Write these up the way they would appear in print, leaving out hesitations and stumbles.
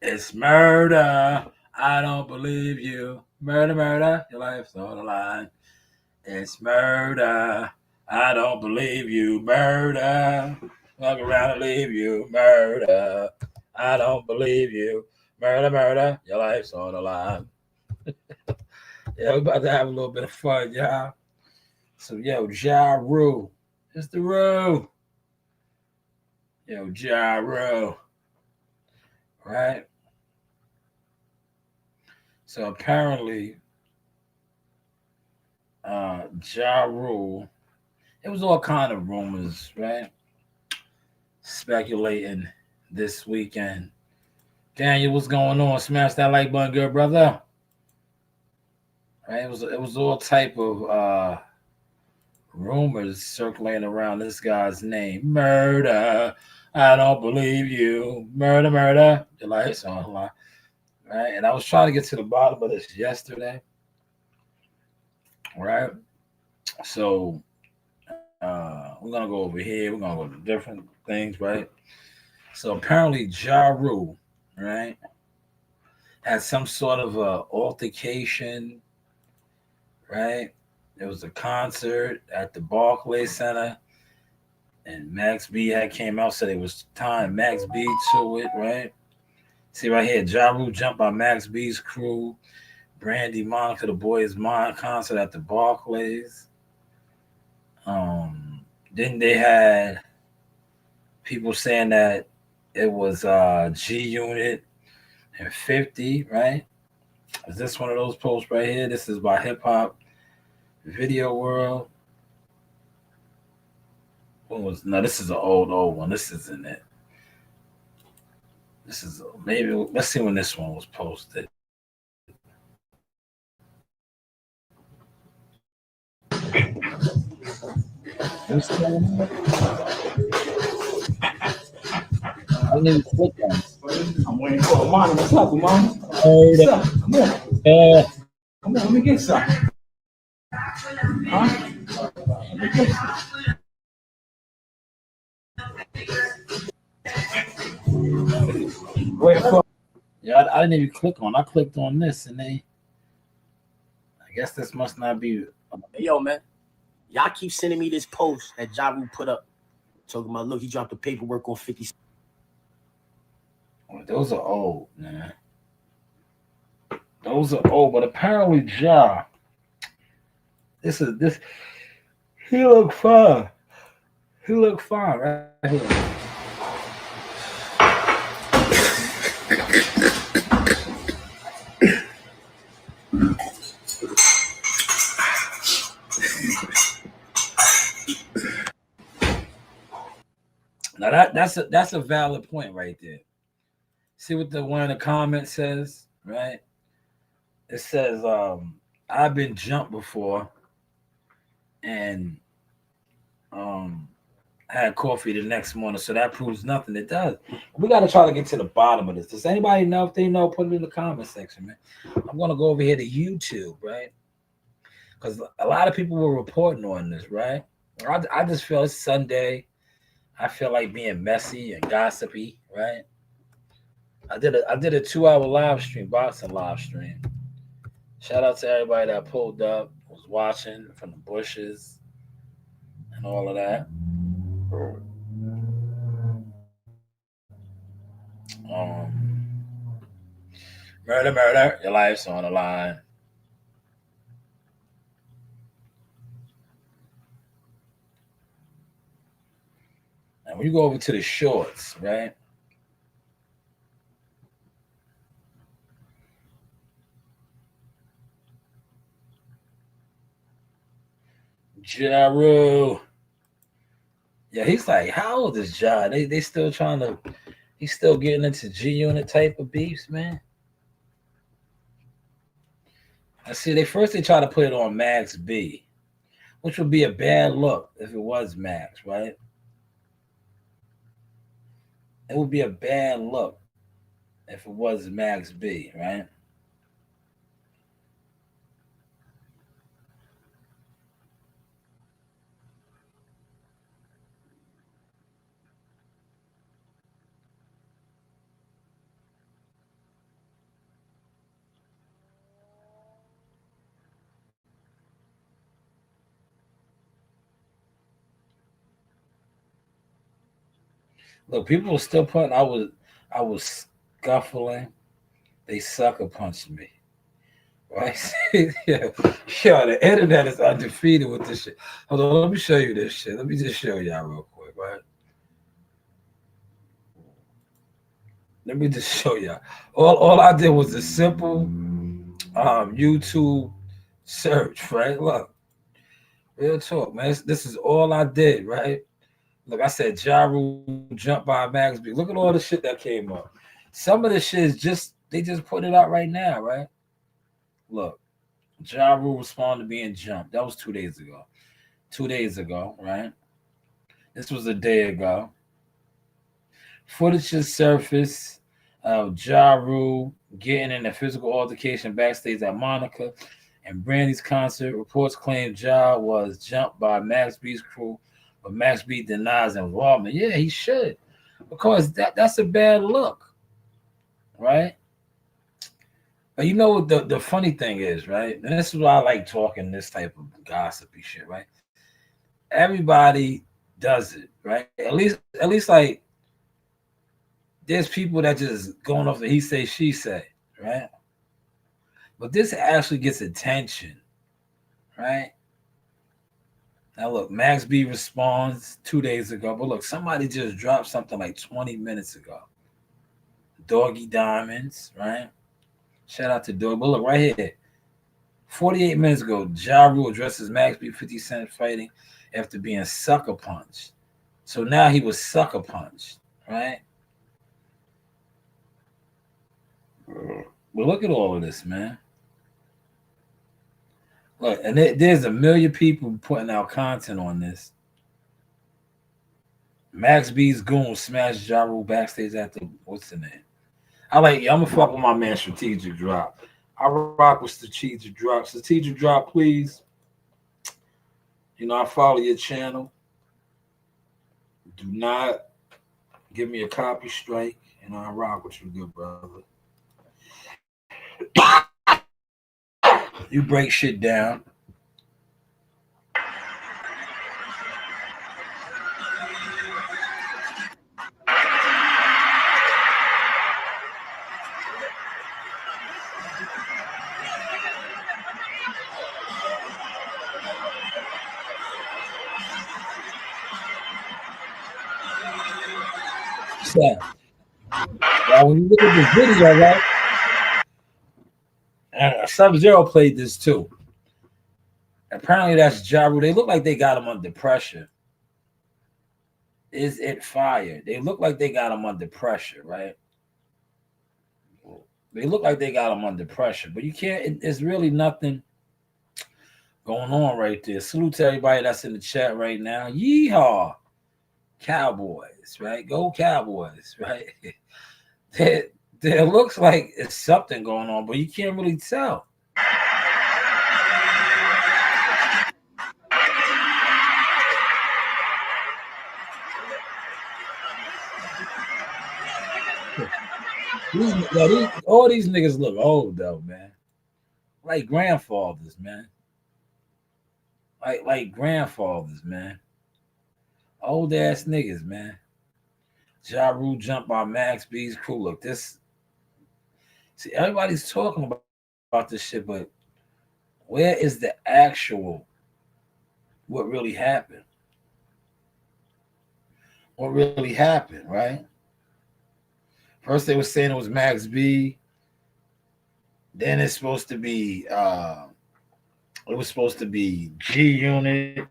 It's murder. I don't believe you. Murder, murder. Your life's on the line. It's murder. I don't believe you. Murder. Walk around and leave you. Murder. I don't believe you. Murder, murder. Your life's on the line. Yeah, we're about to have a little bit of fun, y'all. So, yo, Ja Rule. It's the Rule. Yo, Ja Rule. Right? So apparently, Ja Rule, it was all kind of rumors, right? Speculating this weekend. Daniel, what's going on? Smash that like button, good brother. Right? It was all type of rumors circulating around this guy's name. Murder. I don't believe you. Murder, murder. Your lights on, right? And I was trying to get to the bottom of this yesterday. Right? So we're gonna go over here. We're gonna go to different things, right? So apparently, Ja Rule, right, had some sort of altercation, right? There was a concert at the Barclays Center, and Max B had came out, said it was time Max B to it, right? See right here, Ja Rule jumped by Max B's crew, Brandy Monica, the Boys Mind concert at the Barclays. Then they had people saying that it was G Unit and 50, right? Is this one of those posts right here? This is by Hip Hop Video World. No, this is an old one. This isn't it. This is maybe let's see when this one was posted. I didn't even click on it. I'm waiting for Mom. What's up, Mom? What's up? Come on. Come on, let me get some. Huh? Let me get some. Wait for. Yeah, I didn't even click on. I clicked on this, and I guess this must not be. Hey, yo, man, y'all keep sending me this post that Ja Rule put up, talking about look, he dropped the paperwork on 50. Those are old, man. Those are old, but apparently Ja. This. He looked fine. He looked fine right here. Now that's a valid point right there. See what the one in the comments says, right? It says, I've been jumped before and had coffee the next morning, so that proves nothing. It does. We got to try to get to the bottom of this. Does anybody know? If they know, put it in the comment section, man. I'm going to go over here to YouTube, right? Because a lot of people were reporting on this, right? I just feel it's Sunday. I feel like being messy and gossipy, right? I did a 2-hour live stream, boxing live stream. Shout out to everybody that pulled up, was watching from the bushes and all of that. Murder, murder, your life's on the line. And when you go over to the shorts, right? Ja Rule. Yeah, he's like, how old is Ja? They still trying to, he's still getting into G Unit type of beefs, man. I see. They try to put it on Max B, which would be a bad look if it was Max, right? It would be a bad look if it was Max B, right? Look, people were still putting. I was scuffling. They sucker punched me. Right? Yeah. Yeah, the internet is undefeated with this shit. Hold on, let me show you this shit. Let me just show y'all real quick, right? Let me just show y'all. All I did was a simple YouTube search, right? Look, real talk, man. This is all I did, right? Look, I said Ja Rule jump by Max B. Look at all the shit that came up. Some of the shit is just they just put it out right now, right? Look, Ja Rule responded to being jumped. That was 2 days ago. 2 days ago, right? This was a day ago. Footage has surfaced of Ja Rule getting in a physical altercation backstage at Monica and Brandy's concert. Reports claim Ja was jumped by Max B's crew, but Max B denies involvement. Yeah, he should, because that's a bad look, right? But you know what the funny thing is, right? And this is why I like talking this type of gossipy shit, right? Everybody does it, right? At least like there's people that just going off the he say she say, right? But this actually gets attention, right? Now look, Max B responds 2 days ago, but look, somebody just dropped something like 20 minutes ago. Doggy Diamonds, right? Shout out to Dog. But look right here. 48 minutes ago, Ja Rule addresses Max B 50 Cent fighting after being sucker punched. So now he was sucker punched, right? But look at all of this, man. Look, and there's a million people putting out content on this. Max B's goon smashed Ja Rule backstage after what's the name? I'm gonna fuck with my man Strategic Drop. I rock with Strategic Drop. Strategic Drop, please. I follow your channel. Do not give me a copy strike. I rock with you, good brother. You break shit down. So, now when you look at this video, right? Sub Zero played this too. Apparently, that's Ja Rule. They look like they got him under pressure. Is it fire? They look like they got him under pressure, right? They look like they got him under pressure, but you can't. It's really nothing going on right there. Salute to everybody that's in the chat right now. Yeehaw, Cowboys, right? Go Cowboys, right? there, there looks like it's something going on, but you can't really tell. All these niggas look old though, man. Like grandfathers, man. Like grandfathers, man. Old ass niggas, man. Ja Rule jumped by Max B's crew. Look, this. See, everybody's talking about this shit, but where is the actual what really happened? What really happened, right? First they were saying it was Max B. Then it's supposed to be it was supposed to be G Unit,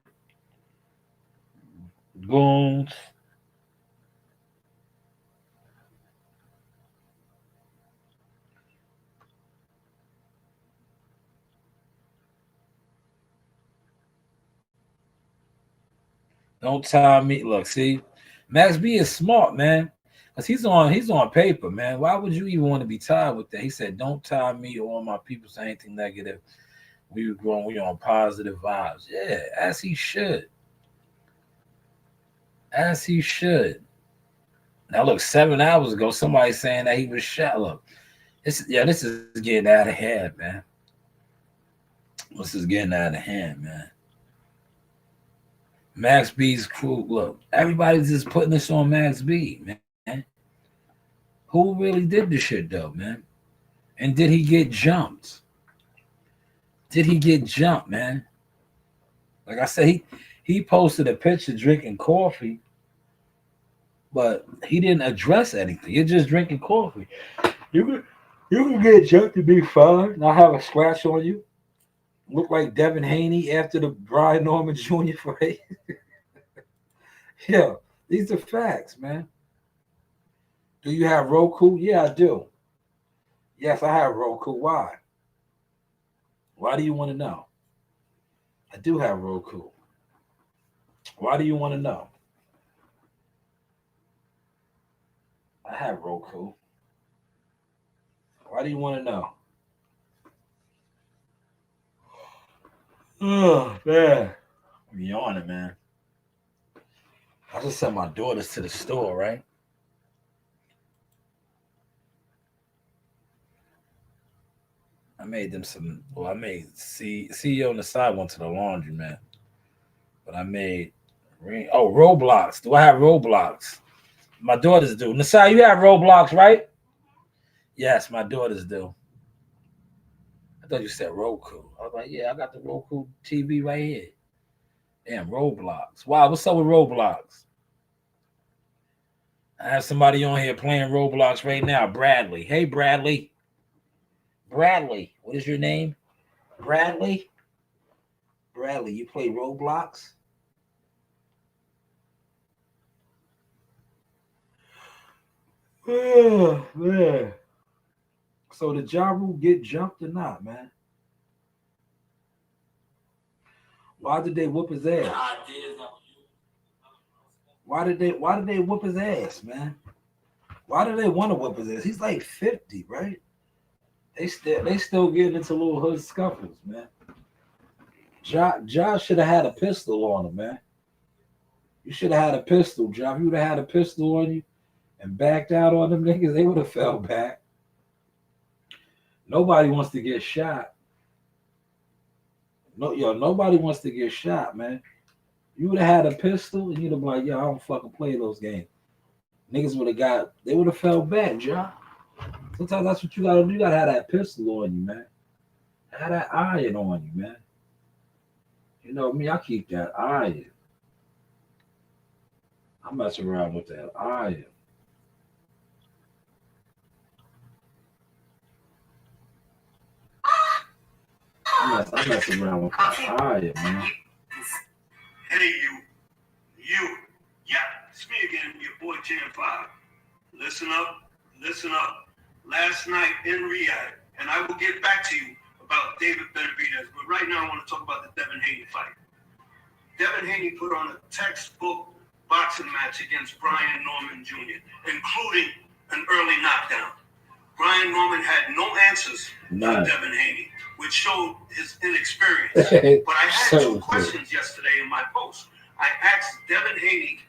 Goons. Don't tie me. Look, see, Max B is smart, man. Cause he's on paper, man. Why would you even want to be tied with that? He said, "Don't tie me or my people to anything negative. We were growing. We on positive vibes. Yeah, as he should, as he should." Now look, 7 hours ago, somebody saying that he was shot. Look, this is getting out of hand, man. This is getting out of hand, man. Max B's crew. Look, everybody's just putting this on Max B, man. Who really did the shit though, man? And did he get jumped? Did he get jumped, man? Like I said, he posted a picture drinking coffee, but he didn't address anything. You're just drinking coffee. You can you can get jumped to be fine. Not have a scratch on you. Look like Devin Haney after the Brian Norman Jr. fight. Yeah, these are facts, man. Do you have Roku? Yeah, I do. Yes, I have Roku. Why? Why do you want to know? I do have Roku. Why do you want to know? I have Roku. Why do you want to know? Oh man, I'm yawning, man. I just sent my daughters to the store, right? I made them some. Well, I made CEO on the side went to the laundry, man. But I made Roblox. Do I have Roblox? My daughters do. Nasai, you have Roblox, right? Yes, my daughters do. I thought you said Roku. I was like, yeah, I got the Roku TV right here. Damn, Roblox. Wow, what's up with Roblox? I have somebody on here playing Roblox right now, Bradley. Hey, Bradley. Bradley, what is your name? Bradley? Bradley, you play Roblox? Oh, man. So did Ja Rule get jumped or not, man? Why did they whoop his ass? Why did they whoop his ass, man? Why do they want to whoop his ass? He's like 50, right? They still getting into little hood scuffles, man. Ja should have had a pistol on him, man. You should have had a pistol, Ja. If you would have had a pistol on you and backed out on them niggas, they would have fell back. Nobody wants to get shot. No, yo, nobody wants to get shot, man. You would have had a pistol and you'd have been like, yo, I don't fucking play those games. Niggas would have they would have fell back, Ja. Sometimes that's what you gotta do. You gotta have that pistol on you, man. Have that iron on you, man. You know me, I keep that iron. I mess around with that iron. I mess around with that iron, man. Hey, you. Yeah, it's me again, your boy Jam 5. Listen up. Last night in Riyadh, and I will get back to you about David Benavidez, but right now I want to talk about the Devin Haney fight. Devin Haney put on a textbook boxing match against Brian Norman Jr., including an early knockdown. Brian Norman had no answers for Devin Haney, which showed his inexperience. But I had two questions yesterday in my post. I asked Devin Haney,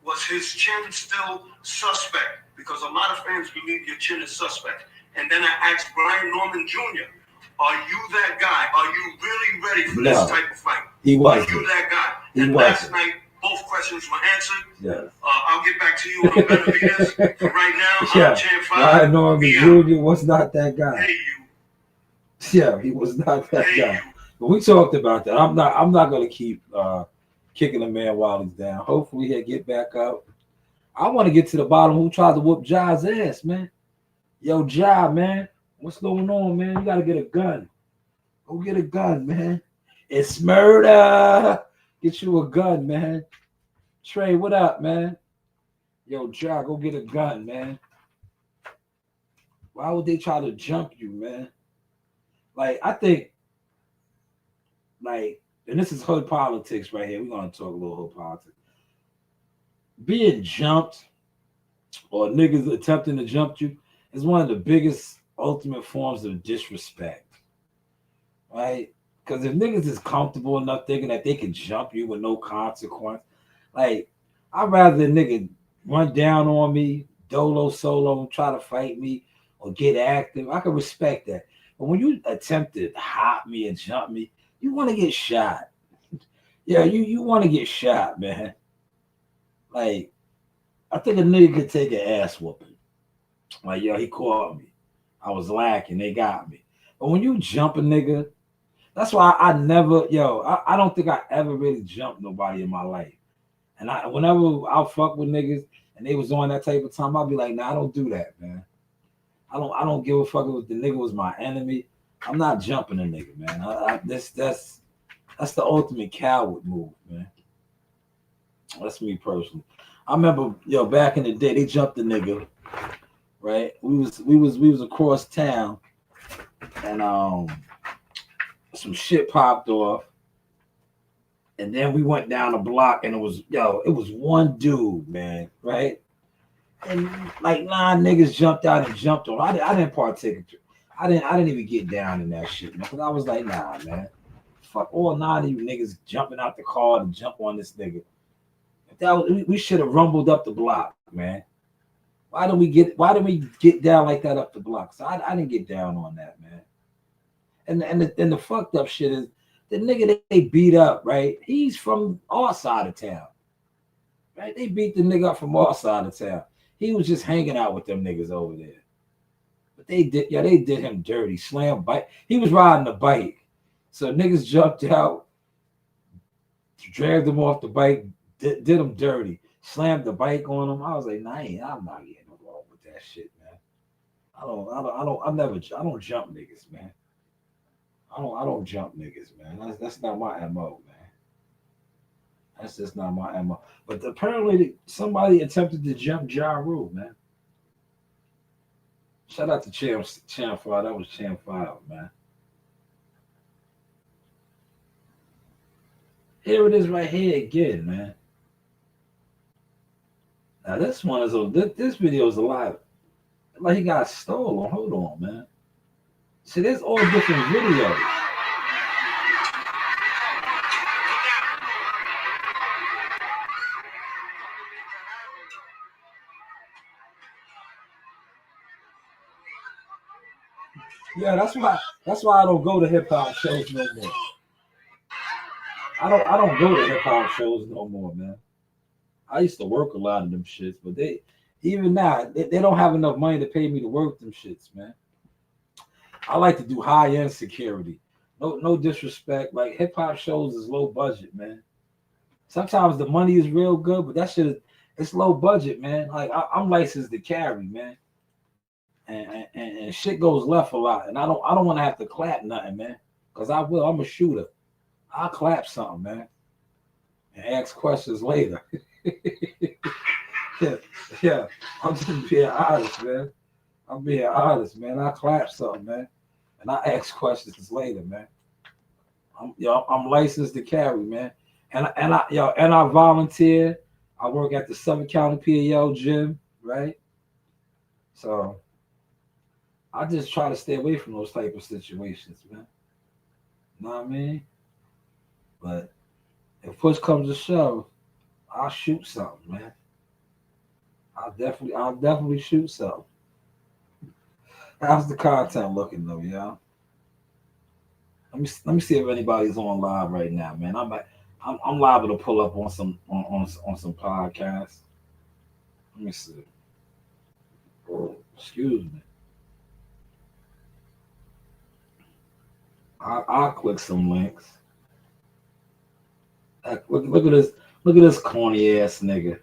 was his chin still suspect? Because a lot of fans believe your chin is suspect. And then I asked Brian Norman Jr., are you that guy? Are you really ready for this type of fight? He wasn't. Are you that guy? And last night, both questions were answered. Yes. I'll get back to you on Benavidez. For right now, I'm Chan 5. Brian Norman Jr. was not that guy. Hey, you. Yeah, he was not that guy. But we talked about that. I'm not gonna keep kicking a man while he's down. Hopefully he'll get back up. I want to get to the bottom who tried to whoop Ja's ass, man. Yo, Ja, man. What's going on, man? You gotta get a gun. Go get a gun, man. It's murder. Get you a gun, man. Trey, what up, man? Yo, Ja, go get a gun, man. Why would they try to jump you, man? Like, I think, like, and this is hood politics right here. We're gonna talk a little hood politics. being jumped or niggas attempting to jump you is one of the biggest ultimate forms of disrespect, right? Because if niggas is comfortable enough thinking that they can jump you with no consequence, like I'd rather a nigga run down on me, dolo solo, and try to fight me or get active. I can respect that. But when you attempt to hop me and jump me, you want to get shot. Yeah, you want to get shot, man. Like I think a nigga could take an ass whooping. Like yo, he caught me. I was lacking. They got me. But when you jump a nigga, that's why I never, yo, I don't think I ever really jumped nobody in my life. And whenever I fuck with niggas and they was on that type of time, I'll be like, nah, I don't do that, man. I don't give a fuck if the nigga was my enemy. I'm not jumping a nigga, man. That's the ultimate coward move, man. That's me personally. I remember, yo, back in the day, they jumped a nigga, right? We was across town, and some shit popped off, and then we went down the block, and it was one dude, man, right? And like 9 niggas jumped out and jumped on. I didn't partake. I didn't even get down in that shit, man. Cause I was like, nah, man. Fuck all 9 of you niggas jumping out the car to jump on this nigga. We should have rumbled up the block, man. Why didn't we get down like that up the block? So I didn't get down on that, man. And the fucked up shit is the nigga they beat up, right? He's from our side of town. Right? They beat the nigga up from our side of town. He was just hanging out with them niggas over there. But they did him dirty. Slam bike. He was riding a bike. So niggas jumped out, dragged him off the bike, did him dirty, slammed the bike on him. I was like, nah, I'm not getting involved with that shit, man. I don't jump niggas, man. I don't jump niggas, man. That's not my MO, man. That's just not my MO. But apparently somebody attempted to jump Ja Rule, man. Shout out to Champ 5. That was Champ 5, man. Here it is right here again, man. Now this video is a lot. Like he got stolen. Hold on, man. See, there's all different videos. Yeah, that's why I don't go to hip hop shows no more. I don't go to hip hop shows no more, man. I used to work a lot of them shits, but they even now they don't have enough money to pay me to work them shits, man. I like to do high end security. No disrespect. Like hip hop shows is low budget, man. Sometimes the money is real good, but that shit it's low budget, man. Like I'm licensed to carry, man. And shit goes left a lot. And I don't want to have to clap nothing, man. Cause I will. I'm a shooter. I'll clap something, man. And ask questions later. yeah, yeah. I'm just being honest, man. I'm being honest, man. I clap something, man. And I ask questions later, man. I'm licensed to carry, man. And I volunteer. I work at the Southern County PAL gym, right? So I just try to stay away from those type of situations, man. You know what I mean? But if push comes to shove, I'll shoot something, man. I'll definitely shoot something. How's the content looking though, y'all? Let me see if anybody's on live right now, man. I'm liable to pull up on some podcasts. Let me see. Excuse me. I'll click some links. Look at this. Look at this corny ass nigga.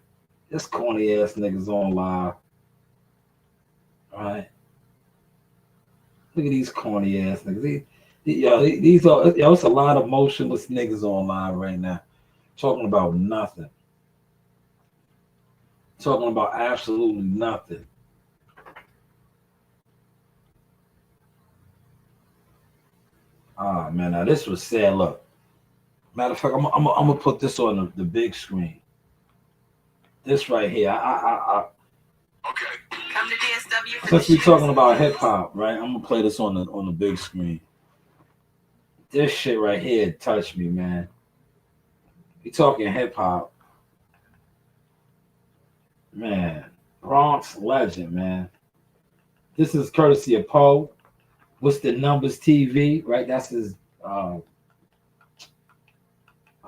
This corny ass nigga's on live. All right. Look at these corny ass niggas. It's a lot of motionless niggas on live right now. Talking about nothing. Talking about absolutely nothing. Ah, man, now this was sad. Look, matter of fact, I'm gonna put this on the big screen. This right here. Okay. Come to DSW for Since the we're talking shoes. about hip hop, right? I'm gonna play this on the big screen. This shit right here touched me, man. We talking hip hop, man. Bronx legend, man. This is courtesy of Poe. What's the numbers TV, right? That's his.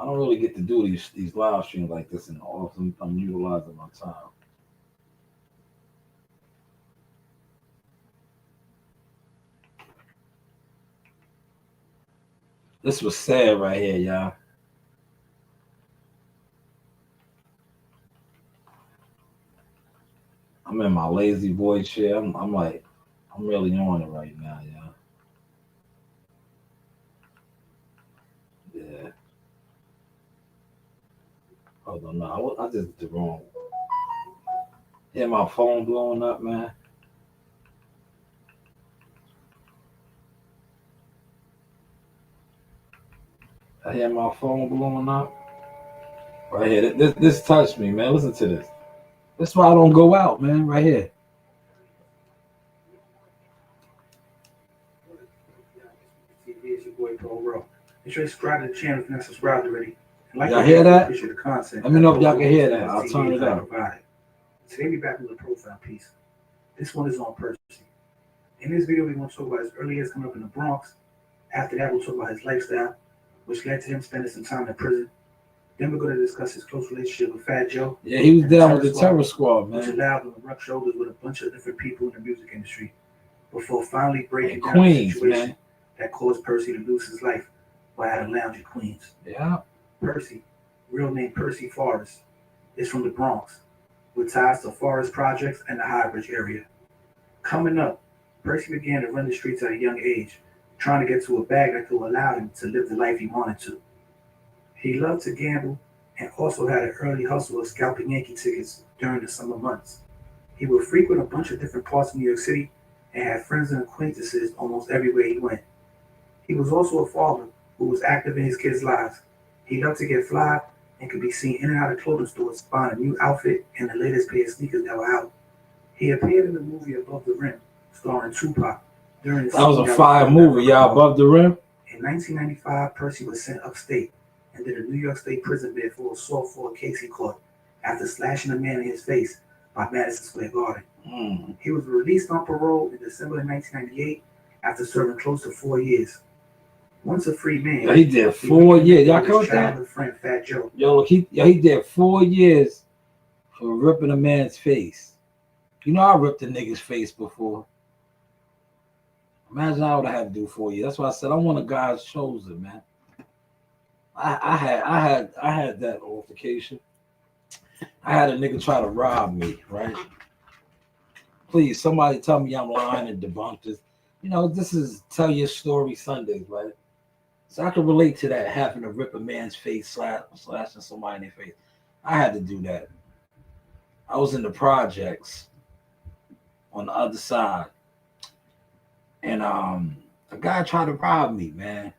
I don't really get to do these live streams like this, and often I'm utilizing my time. This was sad right here, y'all. I'm in my lazy boy chair. I'm like, I'm really on it right now, y'all. Yeah. Hold on, no, I just did the wrong. Hear my phone blowing up, man. I hear my phone blowing up. Right here. This touched me, man. Listen to this. That's why I don't go out, man. Right here. It's your boy Paul Rowe. Make sure you subscribe to the channel if you're not subscribed already. Like Y'all hear that? Appreciate the content. Let me know if y'all can hear that. I'll turn it up. Today we back with a profile piece. This one is on Percy. In this video, we're going to talk about his early years coming up in the Bronx. After that, we'll talk about his lifestyle, which led to him spending some time in prison. Then we're going to discuss his close relationship with Fat Joe. Yeah, he was down with the Terror Squad, which man. allowed him to rub shoulders with a bunch of different people in the music industry before finally breaking And down Queens, the situation man. that caused Percy to lose his life while at a lounge in Queens. Yeah. Percy, real name Percy Forrest, is from the Bronx, with ties to Forest Projects and the Highbridge area. Coming up, Percy began to run the streets at a young age, trying to get to a bag that could allow him to live the life he wanted to. He loved to gamble and also had an early hustle of scalping Yankee tickets during the summer months. He would frequent a bunch of different parts of New York City and had friends and acquaintances almost everywhere he went. He was also a father who was active in his kids' lives. He loved to get fly and could be seen in and out of clothing stores buying a new outfit and the latest pair of sneakers that were out. He appeared in the movie Above the Rim, starring Tupac. During the That was a fire movie, y'all. Above the Rim. In 1995, Percy was sent upstate and did a New York State prison bid for assault for a case he caught after slashing a man in his face by Madison Square Garden. He was released on parole in December of 1998 after serving close to 4 years. Once a free man, Yeah, he did 4 years. Y'all caught that? His friend Fat Joe. Yo, look, he did 4 years for ripping a man's face. You know, I ripped a nigga's face before. Imagine I would have had to do 4 years. That's why I said I'm one of God's chosen, man. I had that altercation. I had a nigga try to rob me, right? Please, somebody tell me I'm lying and debunk this. You know, this is Tell Your Story Sundays, right? So I can relate to that, having to rip a man's face, slashing somebody in their face. I had to do that. I was in the projects on the other side. And a guy tried to rob me, man.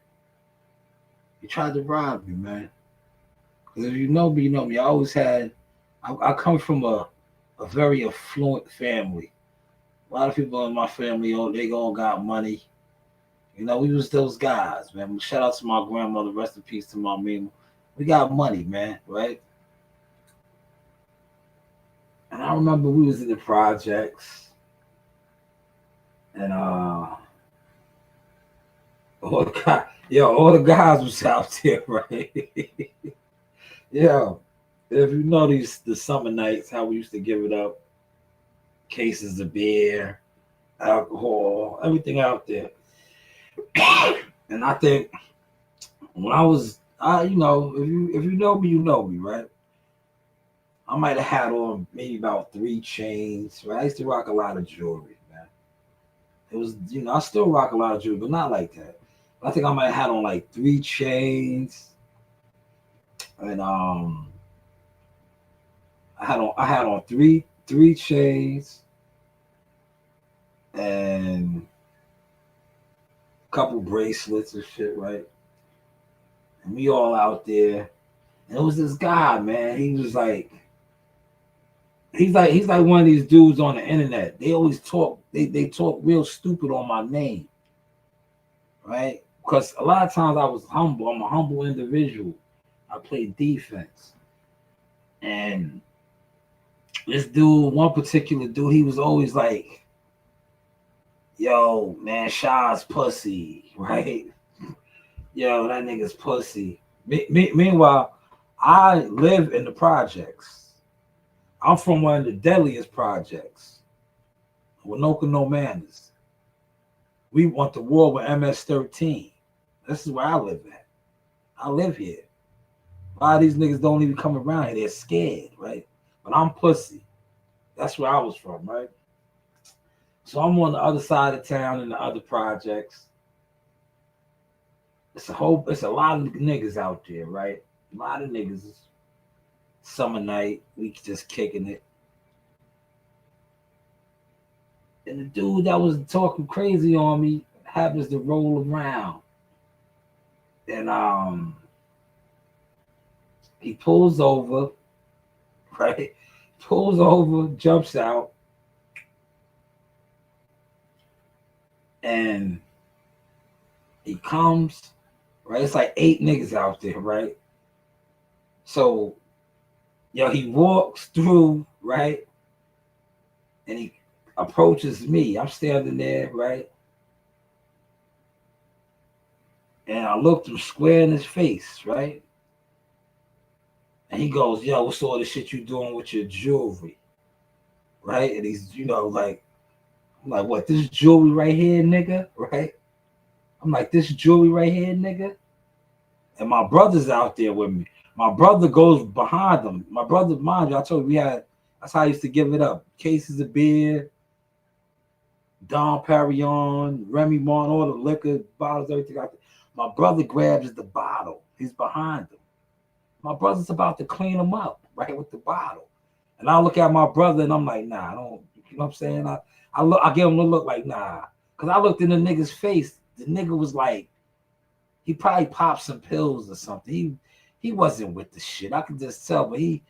He tried to rob me, man. Because if you know me, you know me. I always had, I come from a very affluent family. A lot of people in my family, they all got money. You know, we was those guys, man. Shout out to my grandmother. Rest in peace to my mama. We got money, man, right? And I remember we was in the projects. And all the guys was out there, right? Yeah. If you know the summer nights, how we used to give it up. Cases of beer, alcohol, everything out there. And I think when I was, if you know me, you know me, right? I might have had on maybe about 3 chains, right? I used to rock a lot of jewelry, man. It was, I still rock a lot of jewelry, but not like that. I think I might have had on like 3 chains, and I had on three chains, and a couple bracelets and shit, right? And we all out there. And it was this guy, man. He was like, He's like one of these dudes on the internet. They always talk. They talk real stupid on my name, right? Because a lot of times I was humble. I'm a humble individual. I play defense, and this dude, one particular dude, he was always like, "Yo, man, Shaw's pussy," right? Yo, that nigga's pussy. Meanwhile, I live in the projects. I'm from one of the deadliest projects, Winoka No Manners. We went to war with MS-13. This is where I live at. I live here. A lot of these niggas don't even come around here. They're scared, right? But I'm pussy. That's where I was from, right? So I'm on the other side of town in the other projects. It's a lot of niggas out there, right? A lot of niggas. Summer night, we just kicking it. And the dude that was talking crazy on me happens to roll around. And he pulls over, right? Pulls over, jumps out, and he comes, right? It's like 8 niggas out there, right? So, he walks through, right? And he approaches me. I'm standing there, right? And I looked him square in his face, right? And he goes, "Yo, what's all the shit you doing with your jewelry?" Right? And he's, like, I'm like, "What, this jewelry right here, nigga?" Right? I'm like, "This jewelry right here, nigga?" And my brother's out there with me. My brother goes behind them. My brother, mind you, I told you that's how I used to give it up. Cases of beer, Dom Perignon, Remy Martin, all the liquor, bottles, everything out there. My brother grabs the bottle. He's behind him. My brother's about to clean him up, right, with the bottle. And I look at my brother and I'm like, nah, I don't, you know what I'm saying? I give him a look like, nah. Because I looked in the nigga's face. The nigga was like, he probably popped some pills or something. He wasn't with the shit. I could just tell, but he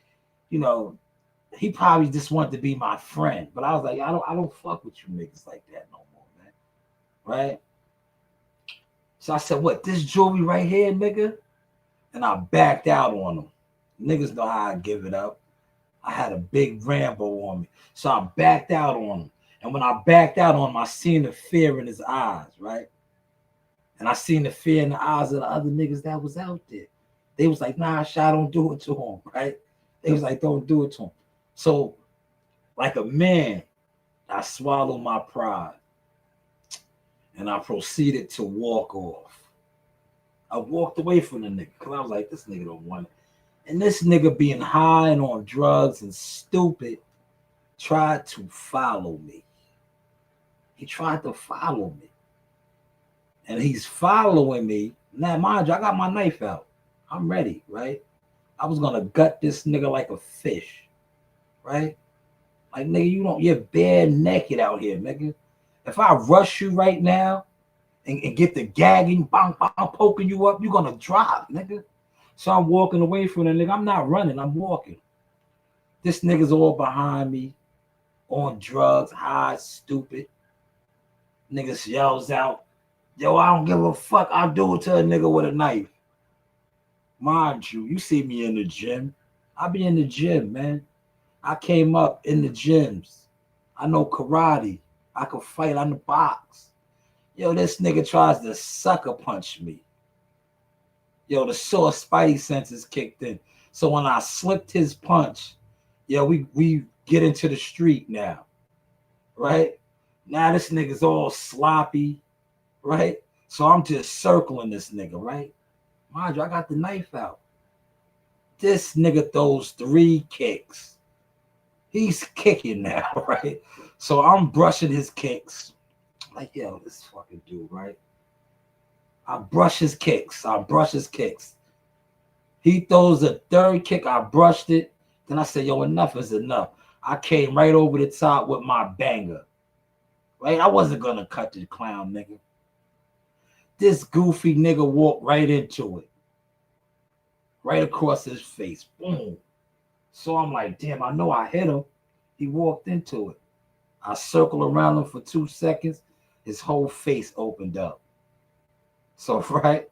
probably just wanted to be my friend. But I was like, I don't fuck with you niggas like that no more, man. Right? So I said, "What, this jewelry right here, nigga?" And I backed out on him. Niggas know how I give it up. I had a big Rambo on me. So I backed out on him. And when I backed out on him, I seen the fear in his eyes, right? And I seen the fear in the eyes of the other niggas that was out there. They was like, "Nah, Shy, don't do it to him," right? They was like, "Don't do it to him." So, like a man, I swallowed my pride. And I proceeded to walk off. I walked away from the nigga because I was like, this nigga don't want it. And this nigga being high and on drugs and stupid tried to follow me. He tried to follow me. And he's following me. Now, mind you, I got my knife out. I'm ready, right? I was going to gut this nigga like a fish, right? Like, nigga, you're bare naked out here, nigga. If I rush you right now and get the gagging, bang, bang, poking you up, you're going to drop, nigga. So I'm walking away from the nigga. I'm not running. I'm walking. This nigga's all behind me, on drugs, high, stupid. Nigga yells out, "Yo, I don't give a fuck. I'll do it to a nigga with a knife." Mind you see me in the gym. I be in the gym, man. I came up in the gyms. I know karate. I can fight on the box. Yo, this nigga tries to sucker punch me. Yo, the sore spidey senses kicked in. So when I slipped his punch, we get into the street now, right? Now this nigga's all sloppy, right? So I'm just circling this nigga, right? Mind you, I got the knife out. This nigga throws 3 kicks. He's kicking now, right? So I'm brushing his kicks. Like, yo, this fucking dude, right? I brush his kicks. He throws a 3rd kick. I brushed it. Then I said, yo, enough is enough. I came right over the top with my banger. Right? I wasn't going to cut the clown, nigga. This goofy nigga walked right into it. Right across his face. Boom. So I'm like, damn, I know I hit him. He walked into it. I circled around him for 2 seconds. His whole face opened up. So, right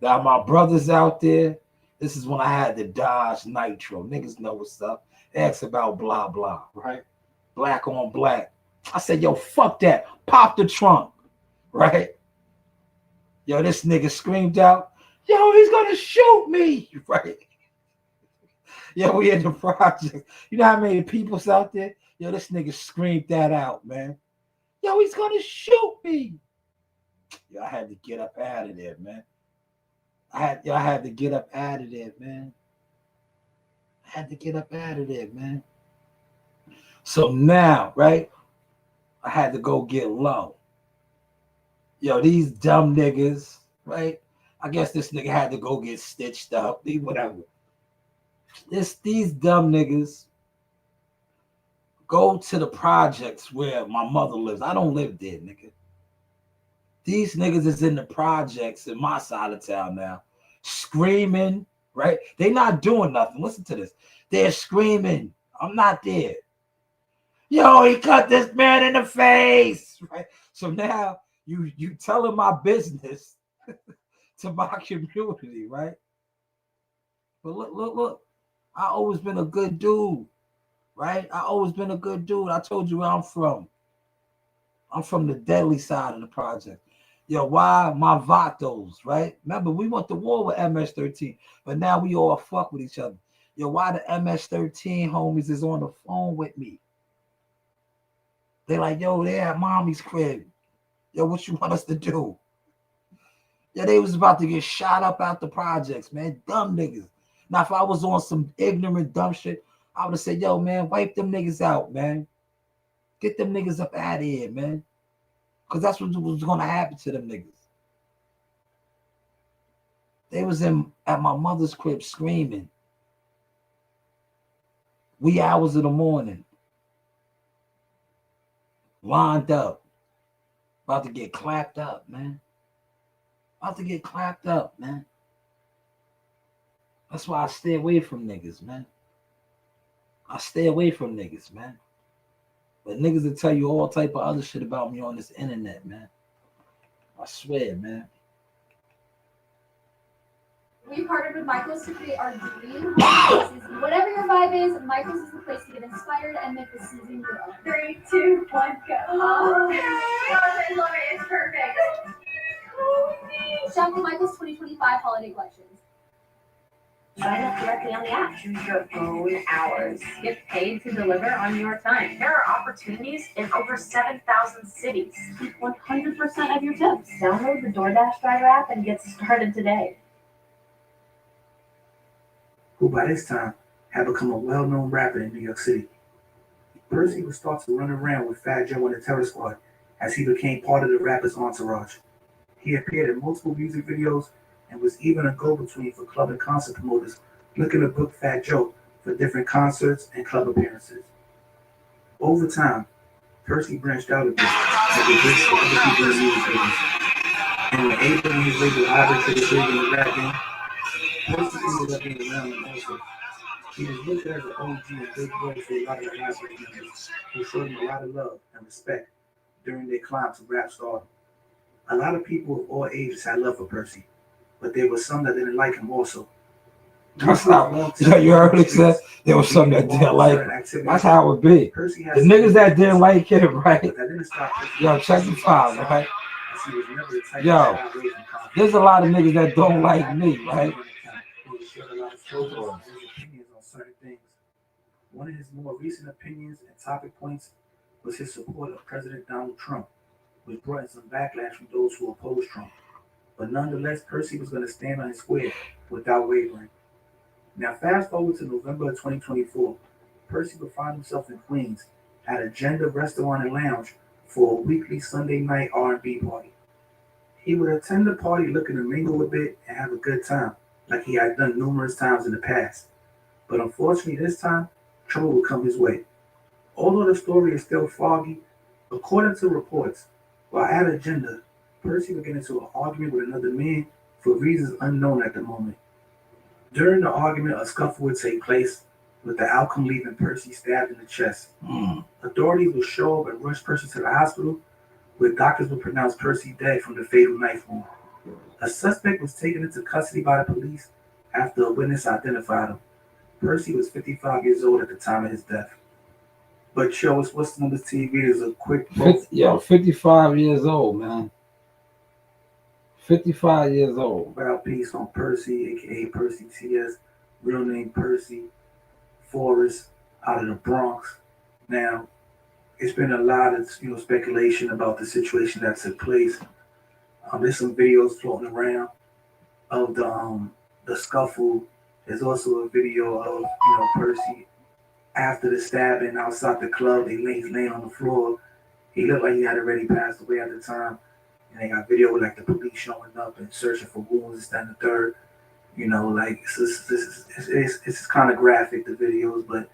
now, my brothers out there, this is when I had the Dodge Nitro. Niggas know what's up. Ask about blah, blah, right? Black on black. I said, yo, fuck that. Pop the trunk, right? Yo, this nigga screamed out, yo, he's going to shoot me, right? Yo, we in the project. You know how many people's out there? Yo, this nigga screamed that out, man. Yo, he's going to shoot me. Yo, I had to get up out of there, man. I had to get up out of there, man. I had to get up out of there, man. So now, right, I had to go get low. Yo, these dumb niggas, right? I guess this nigga had to go get stitched up, whatever. These dumb niggas go to the projects where my mother lives. I don't live there, nigga. These niggas is in the projects in my side of town now, screaming, right? They not doing nothing. Listen to this. They're screaming. I'm not there. Yo, he cut this man in the face, right? So now you telling my business to my community, right? But look. I always been a good dude, right? I always been a good dude. I told you where I'm from. I'm from the deadly side of the project. Yo, why my vatos, right? Remember, we went to war with MS-13, but now we all fuck with each other. Yo, why the MS-13 homies is on the phone with me? They like, yo, they at mommy's crib. Yo, what you want us to do? Yeah, they was about to get shot up out the projects, man. Dumb niggas. Now, if I was on some ignorant, dumb shit, I would have said, yo, man, wipe them niggas out, man. Get them niggas up out of here, man. Because that's what was going to happen to them niggas. They was at my mother's crib screaming. Wee hours of the morning. Lined up. About to get clapped up, man. About to get clapped up, man. That's why I stay away from niggas, man. I stay away from niggas, man. But niggas will tell you all type of other shit about me on this internet, man. I swear, man. We partnered with Michaels to create our dream holiday season. Whatever your vibe is, Michaels is the place to get inspired and make the season your own. 3, 2, 1, go. Okay. I love it. It's perfect. Shop the Michaels 2025 holiday collections. Sign up directly on the app. Choose your own hours. Get paid to deliver on your time. There are opportunities in over 7,000 cities. Keep 100% of your tips. Download the DoorDash driver app and get started today. Who by this time had become a well-known rapper in New York City. Percy would start to run around with Fat Joe and the Terror Squad as he became part of the rapper's entourage. He appeared in multiple music videos and was even a go-between for club and concert promoters looking to book Fat Joe for different concerts and club appearances. Over time, Percy branched out a bit as he did for other people in music business. And when Abel and his label Ivory took a big in the rap game, Percy ended up being around them also. He was looked at as an OG and big bro for a lot of the Ivory members who showed him a lot of love and respect during their climb to rap stardom. A lot of people of all ages had love for Percy, but there was some that didn't like him also. That's how, you heard what he said? There was some that didn't like him. That's how it would be. The niggas that didn't like him, right? Yo, check the file, right? Yo, there's a lot of niggas that don't like me, right? One of his more recent opinions and topic points was his support of President Donald Trump, which brought in some backlash from those who opposed Trump. But nonetheless, Percy was going to stand on his square without wavering. Now, fast forward to November of 2024, Percy would find himself in Queens at Agenda Restaurant and Lounge for a weekly Sunday night R&B party. He would attend the party looking to mingle a bit and have a good time, like he had done numerous times in the past. But unfortunately, this time, trouble would come his way. Although the story is still foggy, according to reports, while at Agenda, Percy would get into an argument with another man for reasons unknown at the moment. During the argument, a scuffle would take place, with the outcome leaving Percy stabbed in the chest. Authorities will show up and rush Percy to the hospital, where doctors will pronounce Percy dead from the fatal knife wound. A suspect was taken into custody by the police after a witness identified him. Percy was 55 years old at the time of his death. But yo, what's on the TV is a quick 55 years old, man. 55 years old. About piece on Percy, aka Percy TS, real name Percy Forrest, out of the Bronx. Now, it's been a lot of speculation about the situation that took place. There's some videos floating around of the scuffle. There's also a video of Percy after the stabbing outside the club. He's laying on the floor. He looked like he had already passed away at the time. And they got video with like the police showing up and searching for wounds, and the third. Like it's kind of graphic, the videos, but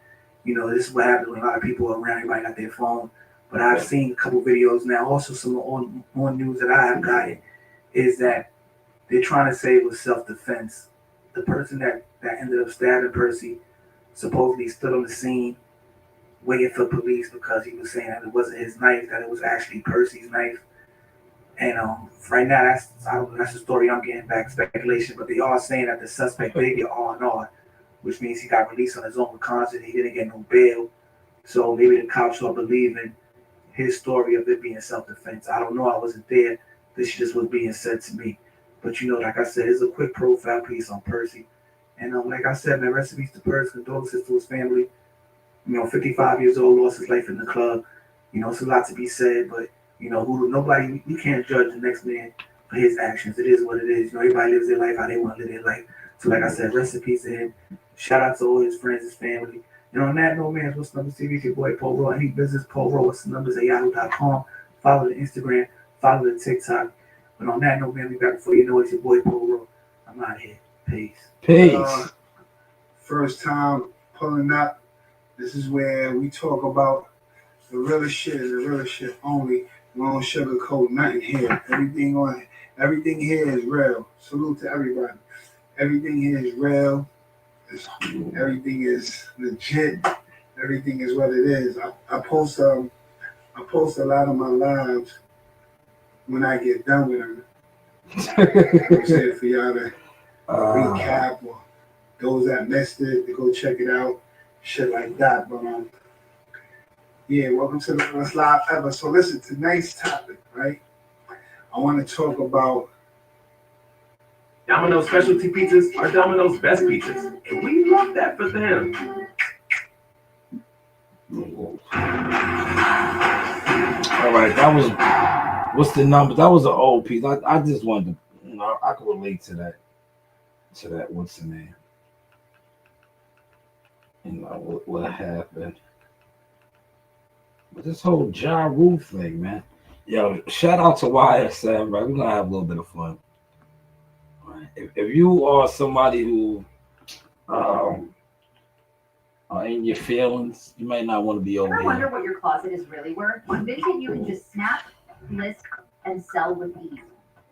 this is what happens when a lot of people are around. Everybody got their phone. But I've seen a couple videos now. Also, some on news that I have gotten is that they're trying to say it was self-defense. The person that ended up stabbing Percy supposedly stood on the scene waiting for police because he was saying that it wasn't his knife, that it was actually Percy's knife. And right now, that's the story I'm getting back, speculation. But they are saying that the suspect did get R&R, which means he got released on his own recognizance. He didn't get no bail. So maybe the cops are believing his story of it being self-defense. I don't know. I wasn't there. This just was being said to me. But like I said, it's a quick profile piece on Percy. And like I said, man, rest in peace to Percy, condolences to his family. 55 years old, lost his life in the club. It's a lot to be said, but nobody, you can't judge the next man for his actions. It is what it is. Everybody lives their life how they want to live their life. So like I said, rest in peace to him. Shout out to all his friends, his family. And on that note, man, what's the numbers TV? It's your boy Polo. Any business, Polo. What's the numbers at yahoo.com. Follow the Instagram, follow the TikTok. But on that note, man, we back before you know it's your boy Polo. I'm out here. Peace. First time pulling up. This is where we talk about the realest shit and the realest shit only. We don't sugarcoat nothing here. Everything here is real. Salute to everybody. Everything here is real. Everything is legit. Everything is what it is. I post a lot of my lives when I get done with them. I'm saying for y'all to recap or those that missed it to go check it out, shit like that. But yeah, welcome to the first live ever. So listen, tonight's topic, right? I want to talk about Domino's specialty pizzas are Domino's best pizzas, and we love that for them. All right, that was what's the number? That was an old piece. I just wanted to, I could relate to that. What's the name? What happened? But this whole Ja Rule thing, man. Yo, shout out to YSM, right? We're gonna have a little bit of fun. Right. If you are somebody who are in your feelings, you might not want to be over here. Ever wonder what your closet is really worth? On Vinted, you can just snap, list, and sell with ease,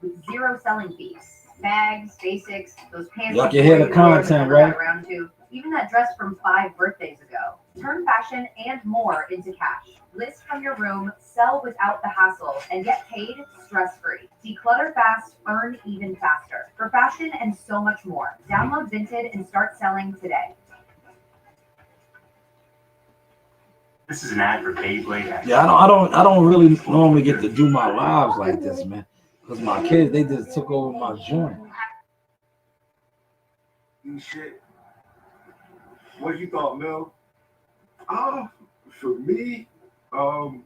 with zero selling fees. Bags, basics, those pants. Y'all can hear the content, right? Around to, even that dress from 5 birthdays ago. Turn fashion and more into cash. List from your room, sell without the hassle, and get paid stress-free. Declutter fast, earn even faster. For fashion and so much more. Download Vinted and start selling today. This is an ad for Beyblade. Yeah, I don't really normally get to do my lives like this, man. Because my kids, they just took over my joint. Shit. What you thought, Mel? For me, I'm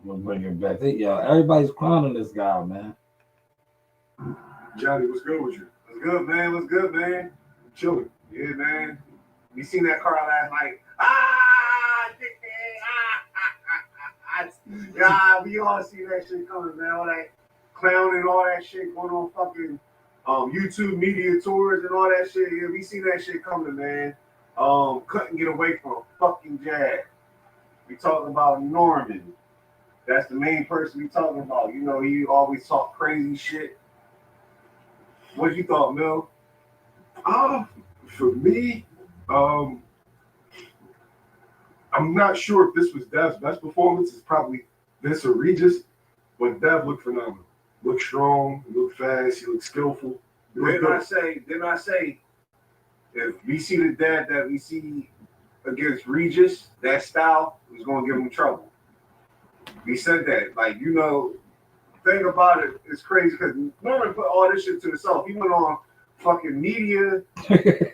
gonna bring it back. Everybody's clowning this guy, man. Johnny, what's good with you? What's good, man? What's good, man? I'm chilling. Yeah, man. We seen that car last night. Yeah, we all see that shit coming, man. All that clowning, all that shit going on fucking YouTube media tours and all that shit. Yeah, we seen that shit coming, man. Couldn't get away from a fucking jag. We talking about Norman. That's the main person we talking about. He always talk crazy shit. What you thought, Mel? For me, I'm not sure if this was Dev's best performance. It's probably this or Regis, but Dev looked phenomenal. Looked strong, looked fast, he looked skillful. Didn't I say, if we see the Dev that we see against Regis, that style was going to give him trouble. We said that. Like, you know, thing about it is crazy because Norman put all this shit to himself. He went on fucking media,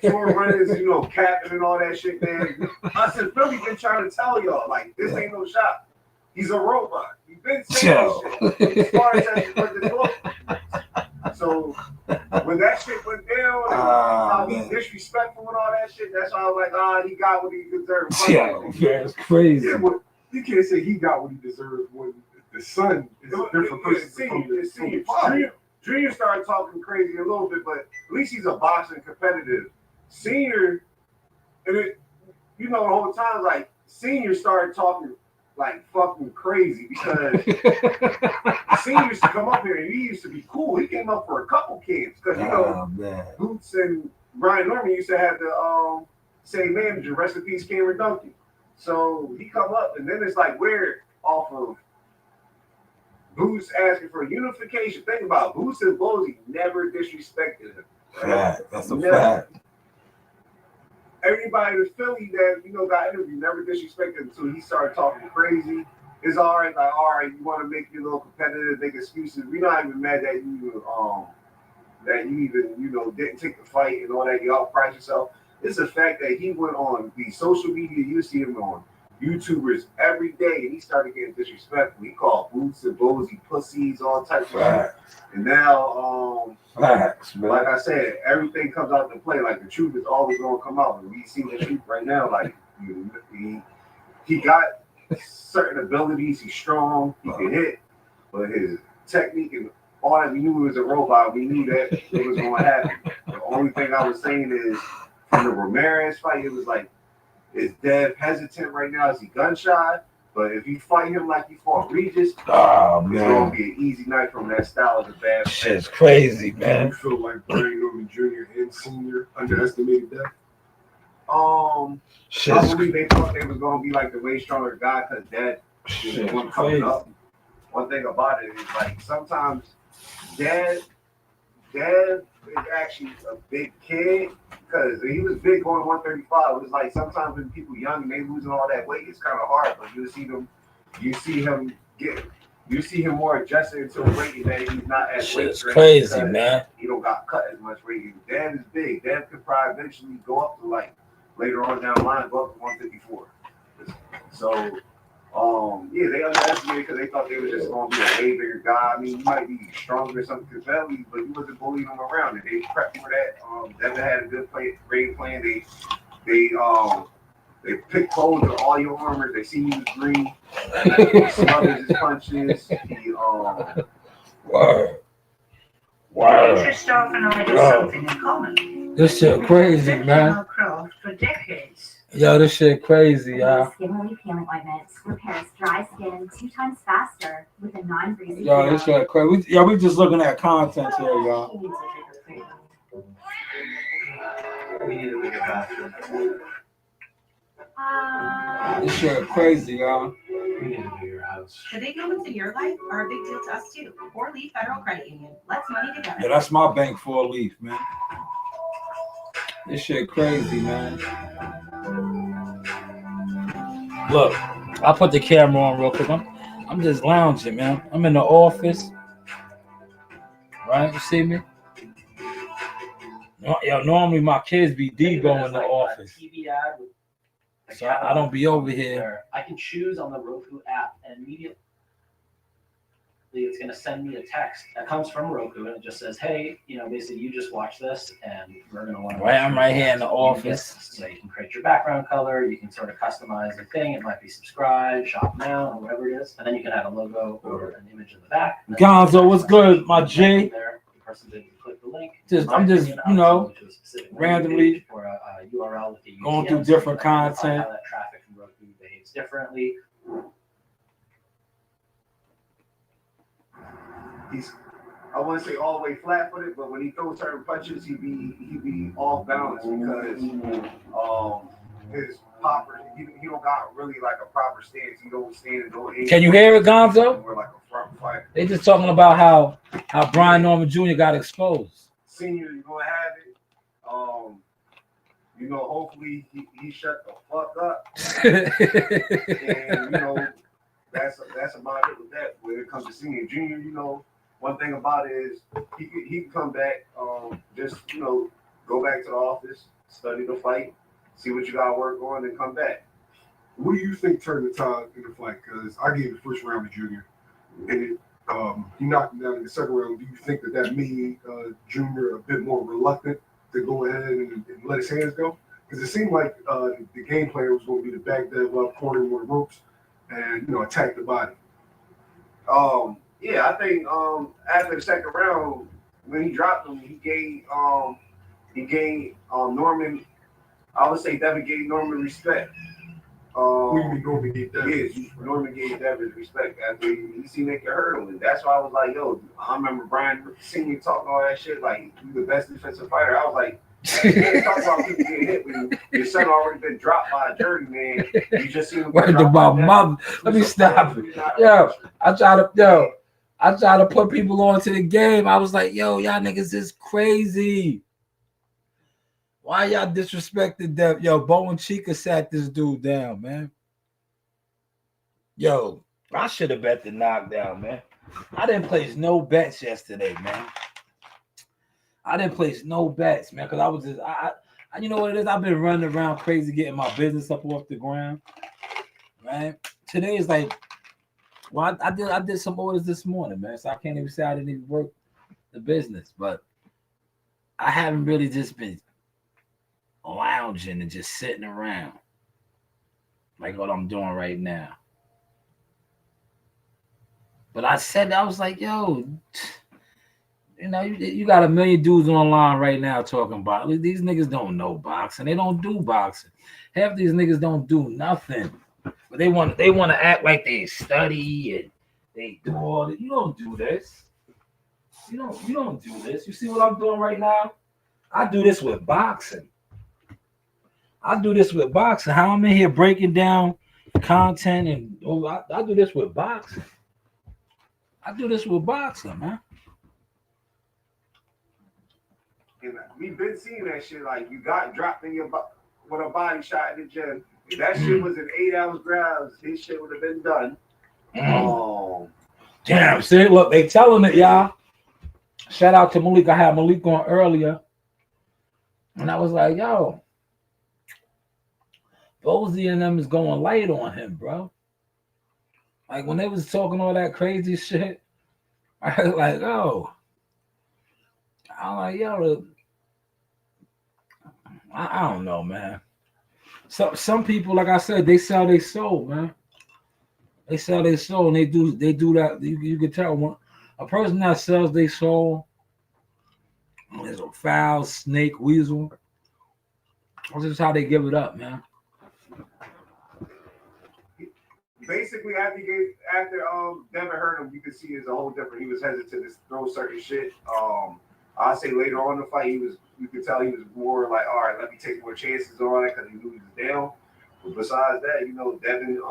tour runners, you know, capping and all that shit, man. Us in Philly been trying to tell y'all, like, this ain't no shot. He's a robot. We've been saying this shit. As far as the book. So when that shit went down, and how he disrespectful and all that shit, that's why I was like, he got what he deserved. Yeah, it's crazy. Yeah, but you can't say he got what he deserved when the son is a different person from the father. Junior started talking crazy a little bit, but at least he's a boxing competitive. Senior, and it, you know, the whole time, like, Senior started talking like fucking crazy because Senior used to come up here and he used to be cool. He came up for a couple kids because, you know, Boots and Brian Norman used to have the same manager, rest in peace, Cameron Duncan. So he come up and then it's like we're off of Boots asking for unification. Think about it. Boots and Bozy never disrespected him. Right? That's a fact. Everybody in Philly that, you know, got interviewed never disrespected him until he started talking crazy. It's all right, like, all right, you want to make you a little competitive, make excuses. We're not even mad that you even, you know, didn't take the fight and all that. You outpriced yourself. It's the fact that he went on the social media. You see him on YouTubers every day, and he started getting disrespectful. He called Boots and Bozy pussies, all types of shit. And now, like I said, everything comes out to play. Like, the truth is always going to come out. And we see the truth right now. Like, he got certain abilities. He's strong. He can hit, but his technique and all that, we knew he was a robot. We knew that it was going to happen. The only thing I was saying is, from the Ramirez fight, it was like, is Dev hesitant right now? Is he gun shy? But if you fight him like you fought Regis, it's going to be an easy night from that style of the bad. Shit's crazy, man. You feel like Brian Norman Jr. and Senior underestimated Dev? I believe they thought they was going to be like the way stronger guy because Dev was the one coming up. One thing about it is, like, sometimes Dev is actually a big kid because he was big going 135. It was like sometimes when people young and they losing all that weight, it's kind of hard. But you see him more adjusted into a weight that he's not as weight. It's crazy, man. He don't got cut as much weight. Dev is big. Dev could probably eventually go up to, like, later on down the line, go up to 154. So. Yeah, they underestimated because they thought they were just going to be a way bigger guy. I mean, he might be stronger or something because but he wasn't bullying them around. And they prepped for that. Devin had a good great plan. They picked holes in all your armor. They see you was green. He smothers his punches. Christoph and I have something in common. This shit crazy, man. Craft for decades. Yo, this shit crazy, y'all. Skin relief healing ointment repairs dry skin 2 times faster with a non-greasy. Yo, this shit crazy. We just looking at content here, y'all. We need a bigger bathroom. This shit crazy, y'all. We need a bigger house. The big moments in your life are a big deal to us too. 4-Leaf Federal Credit Union. Let's money together. Yeah, that's my bank 4-Leaf, man. This shit crazy, man. Look, I'll put the camera on real quick. I'm just lounging, man. I'm in the office. Right? You see me? Yo, normally my kids be devoing in the office. TV ad with So I don't be over here. I can choose on the Roku app and immediately it's going to send me a text that comes from Roku and it just says, hey, you know, basically you just watch this and we're going to want to. Right, I'm right here in the office. So you can create your background color. You can sort of customize the thing. It might be subscribe, shop now, or whatever it is. And then you can add a logo or an image in the back. Gonzo, what's good, my G? There, the person didn't click the link. I'm just, you know, randomly or a URL with the going through different content. How that traffic from Roku behaves I wouldn't say all the way flat footed, but when he throws certain punches, he be off balance because his popper he don't got really like a proper stance. He don't stand and don't aim. Can you hear it, Gonzo? More like a front fighter. They just talking about how Brian Norman Jr. got exposed. Senior, you're gonna have it. You know, hopefully he shut the fuck up. And you know, that's about it with that. When it comes to senior, junior, you know, one thing about it is he can come back. Just you know, go back to the office, study the fight, see what you got to work on, and come back. What do you think turned the tide in the fight? Because I gave the first round to Junior, and he knocked him down in the second round. Do you think that made Junior a bit more reluctant to go ahead and let his hands go? Because it seemed like the game plan was going to be to back Dev up, corner him with ropes, and you know attack the body. Yeah, I think after the second round, when he dropped him, he gave Norman. I would say Devin gave Norman respect. Who you mean Norman gave Devin? Yeah, Norman gave Devin respect after he seen they could hurt him, and that's why I was like, yo, I remember Brian Senior talking all that shit like you the best defensive fighter. I was like. You talk about people getting hit when your son already been dropped by a journeyman. You just seen him. Worried about mother. Let me stop it. Yo, I try to put people onto the game. I was like, yo, y'all niggas is crazy. Why y'all disrespected that? Yo, Bo and Chica sat this dude down, man. Yo, I should have bet the knockdown, man. I didn't place no bets yesterday, man. I didn't place no bets, man, because I was just, I you know what it is? I've been running around crazy getting my business up off the ground, right? Today is like, well, I did some orders this morning, man, so I can't even say I didn't even work the business, but I haven't really just been lounging and just sitting around like what I'm doing right now. But I was like, yo, you know, you got a million dudes online right now talking about these niggas don't know boxing. They don't do boxing. Half these niggas don't do nothing. But they want to act like they study and they do all that. You don't do this. You don't do this. You see what I'm doing right now? I do this with boxing. How I'm in here breaking down content and I do this with boxing. Man. And we've been seeing that shit. Like you got dropped in your with a body shot in the gym. If that shit was in 8 ounce grams, his shit would have been done. Damn, see, look, they telling it, y'all. Shout out to Malik. I had Malik on earlier. And I was like, yo, Bozy and them is going light on him, bro. Like when they was talking all that crazy shit, I was like, oh. I'm like, yo, I don't know, man. So some people, like I said, they sell their soul, man. They sell their soul, and they do that. You can tell when a person that sells their soul is a foul snake weasel. This is how they give it up, man. Basically, after Devin hurt him, you could see it's a whole different. He was hesitant to throw certain shit. I'll say later on in the fight, you could tell he was more like, all right, let me take more chances on it because he knew he was down. But besides that, you know, Devin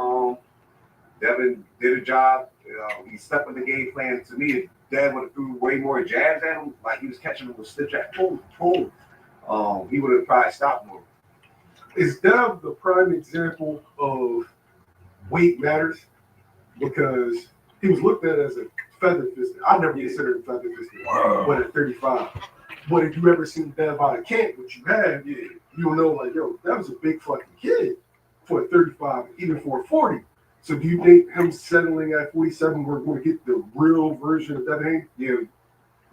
did a job. He stuck with the game plan. To me, Devin would have threw way more jabs at him, like he was catching him with slip jab, boom, he would have probably stopped more. Is Dev the prime example of weight matters? Because he was looked at as a feather fisted. I never considered him feather fisted, but at 35. But if you ever seen Dev out of camp, which you have, you'll know, like, yo, that was a big fucking kid for a 35, even for a 40. So do you think him settling at 47, we're going to get the real version of Devin Haney?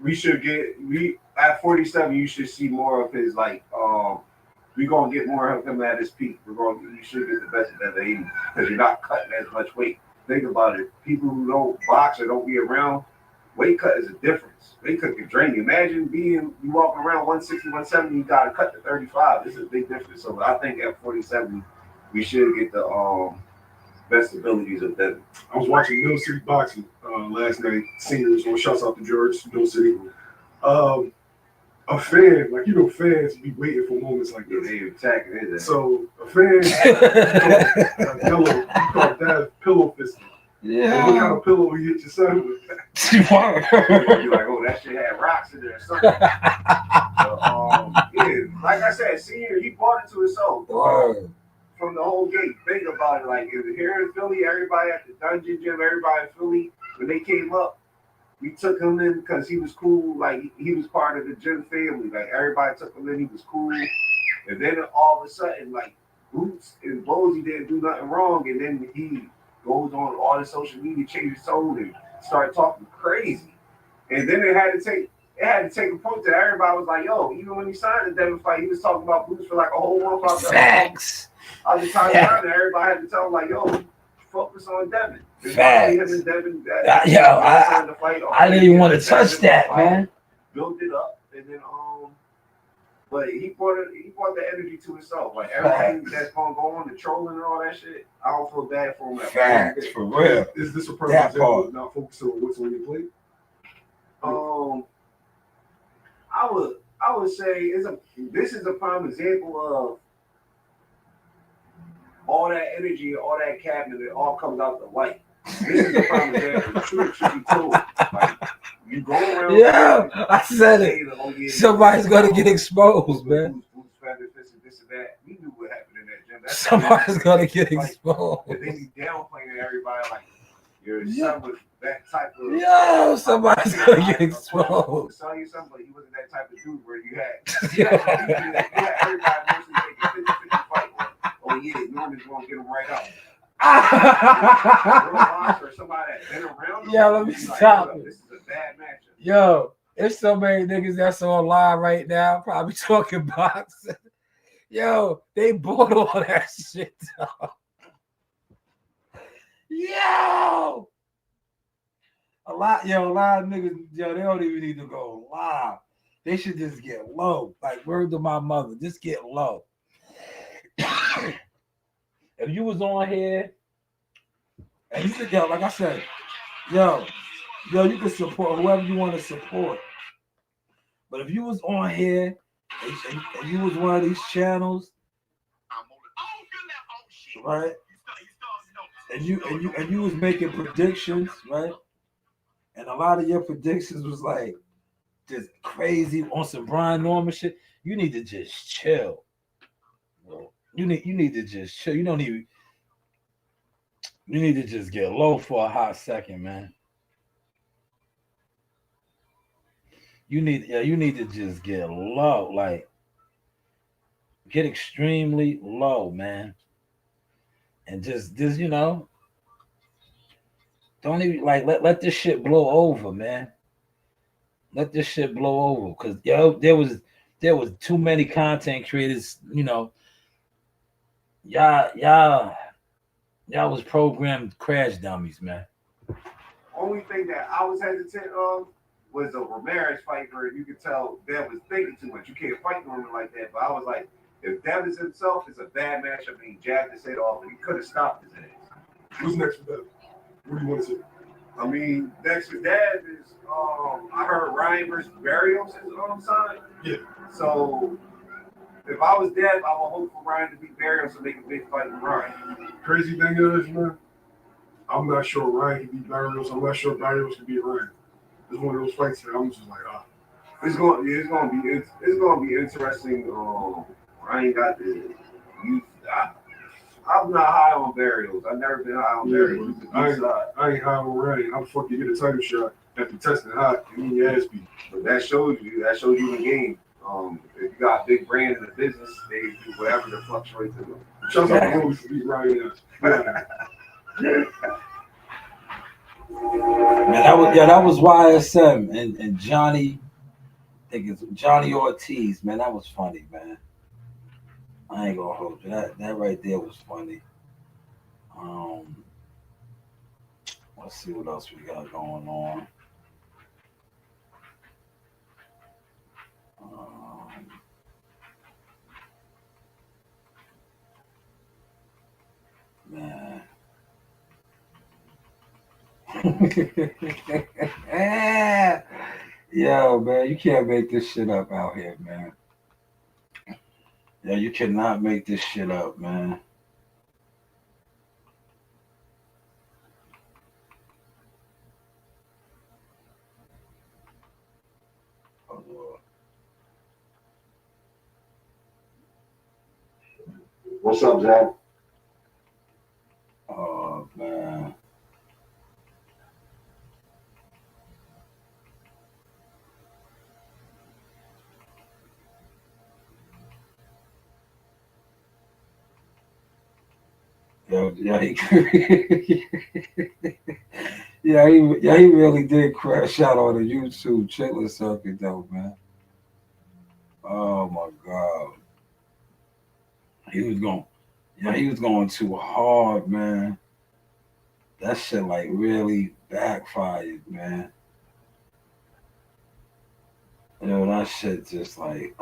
Yeah, at 47, you should see more of his, like, we're going to get more of him at his peak. You should get the best of Devin Haney because you're not cutting as much weight. Think about it. People who don't box or don't be around, weight cut is a difference. Weight cut can drain you. Imagine you walking around 160, 170, you got to cut to 35. This is a big difference. So I think at 47, we should get the best abilities of them. I was watching Mill City Boxing last night. Seniors on shouts out to George, Mill City. A fan, like fans be waiting for moments like this. They attacking it. So a fan called Dad pillow fisting. Yeah. What kind of pillow you hit your son with? You'd be like, oh, that shit had rocks in there or something. Yeah, like I said, senior, he bought it to his soul. From the whole gate. Think about it. Like here in Philly, everybody at the Dungeon Gym, everybody in Philly, when they came up, we took him in because he was cool. Like he was part of the gym family. Like everybody took him in, he was cool. And then all of a sudden, like Boots and Bozy didn't do nothing wrong, and then he goes on all the social media, changed his tone, and started talking crazy. And then it had to take a point that everybody was like, yo, even when he signed the Devin fight, he was talking about Boots for like a whole month. Facts. Other times around, everybody had to tell him like, yo, focus on Devin. Facts. Him and Devin, I didn't even want to touch that, man. Built it up, and then but he brought the energy to himself. Like everything that's gonna go on, the trolling and all that shit, I don't feel bad for him. Facts, for real. Is this a perfect example of not focusing on what's on your plate? I would say this is a prime example of all that energy, all that cabinet, it all comes out the light. This is a prime example. The truth should be told. Like, you go around. Yeah, I said it. Somebody's gonna get exposed, man. This and that. We knew what happened in that gym. Somebody's gonna get exposed. And then you downplaying everybody like your son was that type of. Yo, somebody's gonna get exposed. Tell you something, but he wasn't that type of dude where you had everybody mostly taking 50-50 fight. Oh yeah, Norman's gonna get him right out. Or somebody that's been around him. Yeah, let me stop. This is a bad matchup. Yo, there's so many niggas that's online right now, probably talking boxing. Yo, they bought all that shit, dog. Yo, a lot of niggas, yo, they don't even need to go live. They should just get low. Like, word to my mother, just get low. If you was on here, and you could, yo, like I said, yo, you can support whoever you want to support. But if you was on here and you was one of these channels, right? And you was making predictions, right? And a lot of your predictions was like just crazy on some Brian Norman shit. You need to just chill. You need to just chill. You need to just get low for a hot second, man. You need to just get low, like get extremely low, man. And just don't even like let this shit blow over, man. Let this shit blow over. Cause there was too many content creators, y'all was programmed crash dummies, man. Only thing that I was hesitant of was a Ramirez fight where you could tell Dev was thinking too much. You can't fight Norman like that. But I was like, if Dev is himself, it's a bad matchup and he jabbed his head off and he could have stopped his ass. Who's next for Dev? What do you want to say? I mean, next for Dev is I heard Ryan versus Barrios is signed. Yeah. So if I was Dev, I would hope for Ryan to beat Barrios and make a big fight with Ryan. Crazy thing is, man, I'm not sure Ryan can beat Barrios. I'm not sure Barrios can beat Ryan. It's one of those fights that I'm just like, It's gonna be interesting. Ryan got the youth. I'm not high on Barrios. I've never been high on Barrios. I ain't high on Ryan. I'm fucking get a title shot after testing hot and getting your ass beat. But that shows you the game. If you got a big brand in the business, they do whatever to fluctuate to them. Shout out to Rose to beat Ryan. Man, that was YSM and Johnny. I think it's Johnny Ortiz, man. That was funny, man. I ain't gonna hold you. That right there was funny. Let's see what else we got going on. Man. Yo, man, you can't make this shit up out here, man. Yeah, you cannot make this shit up, man. Oh, Lord. What's up, Zach? Oh, man. Yo, yeah, he really did crash out on the YouTube chitlin circuit, though, man. Oh my God, he was going, yeah, he was going too hard, man. That shit like really backfired, man. Yo, that shit just like,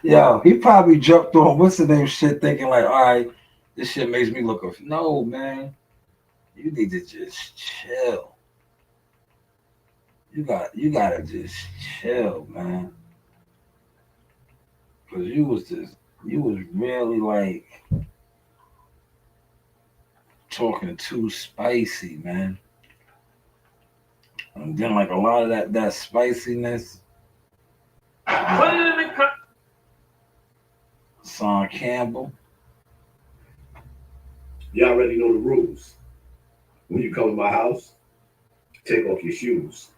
yo, he probably jumped on what's the name shit, thinking like, all right, this shit makes me look. No, man, you need to just chill. You gotta just chill, man. Cause you was really like talking too spicy, man. And then like a lot of that spiciness. Son Campbell. You already know the rules. When you come to my house, take off your shoes.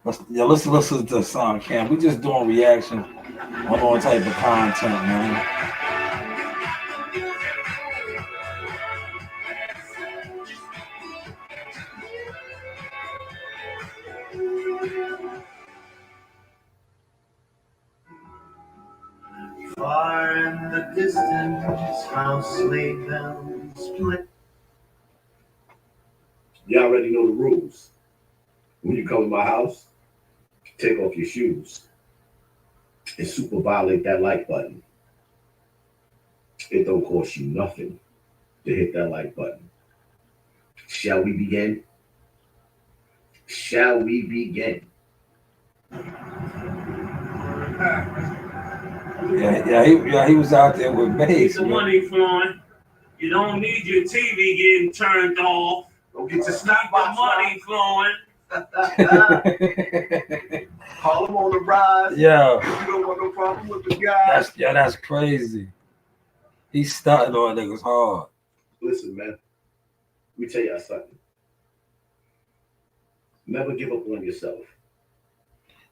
Let's listen to Son Campbell. We just doing reaction on all type of content, man. Far in the distance, how sleigh bells play. You already know the rules. When you come to my house, take off your shoes and super violate that like button. It don't cost you nothing to hit that like button. Shall we begin? Shall we begin? He was out there with Mace. Keep the money flowing. You don't need your TV getting turned off. Don't get your Keep the money flowing. Call him on the rise. Yeah. You don't want no problem with the guy. That's crazy. He's starting on niggas hard. Listen, man. Let me tell y'all something. Never give up on yourself.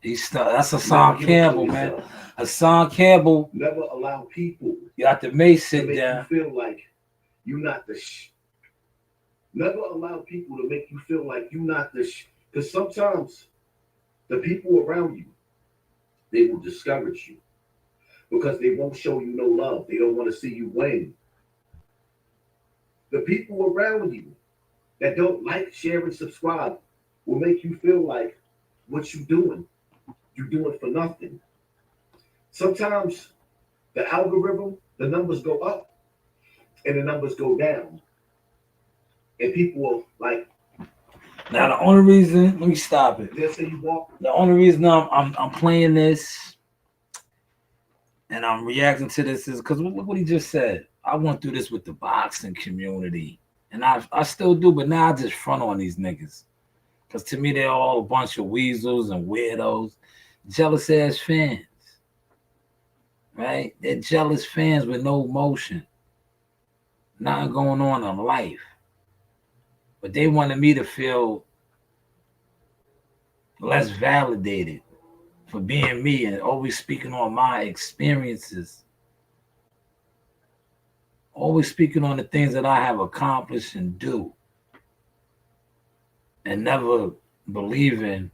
That's Hassan Campbell, man. Hassan Campbell. Never allow people. You got the Mace sit to down. Make you feel like you're not the Never allow people to make you feel like you're not the Because sometimes the people around you, they will discourage you because they won't show you no love. They don't want to see you win. The people around you that don't like, share, and subscribe will make you feel like what you're doing for nothing. Sometimes the algorithm, the numbers go up and the numbers go down. And people will like. Now the only reason, let me stop it. They'll say you walk. The only reason I'm playing this and I'm reacting to this is because look what he just said. I went through this with the boxing community. And I still do, but now I just front on these niggas. Because to me, they're all a bunch of weasels and weirdos. Jealous ass fans. Right? They're jealous fans with no emotion. Nothing going on in life. But they wanted me to feel less validated for being me and always speaking on my experiences. Always speaking on the things that I have accomplished and do. And never believing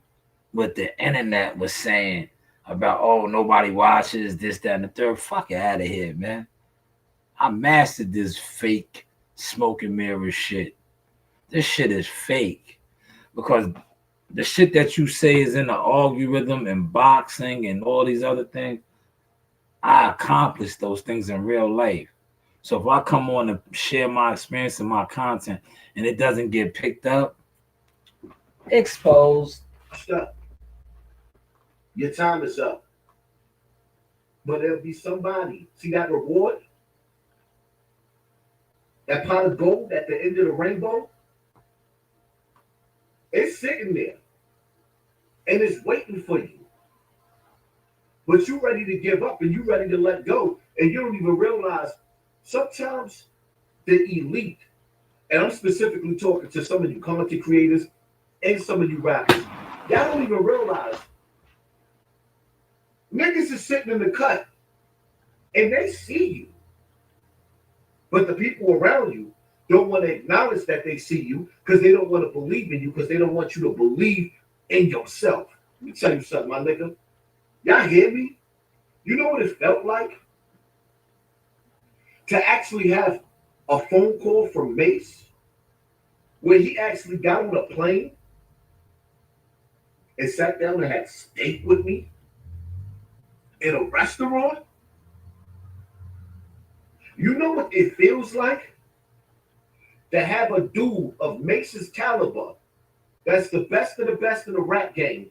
what the internet was saying about, oh, nobody watches this, that, and the third. Fuck out of here, man. I mastered this fake smoke and mirror shit. This shit is fake. Because the shit that you say is in the algorithm and boxing and all these other things, I accomplished those things in real life. So if I come on to share my experience and my content and it doesn't get picked up, exposed. Stop. Your time is up. But there'll be somebody. See that reward? That pot of gold at the end of the rainbow? It's sitting there. And it's waiting for you. But you're ready to give up and you're ready to let go. And you don't even realize sometimes the elite, and I'm specifically talking to some of you content creators and some of you rappers, y'all don't even realize niggas is sitting in the cut and they see you. But the people around you don't want to acknowledge that they see you because they don't want to believe in you because they don't want you to believe in yourself. Let me tell you something, my nigga. Y'all hear me? You know what it felt like to actually have a phone call from Mace where he actually got on a plane and sat down and had steak with me in a restaurant? You know what it feels like to have a dude of Mace's caliber that's the best of the best in the rap game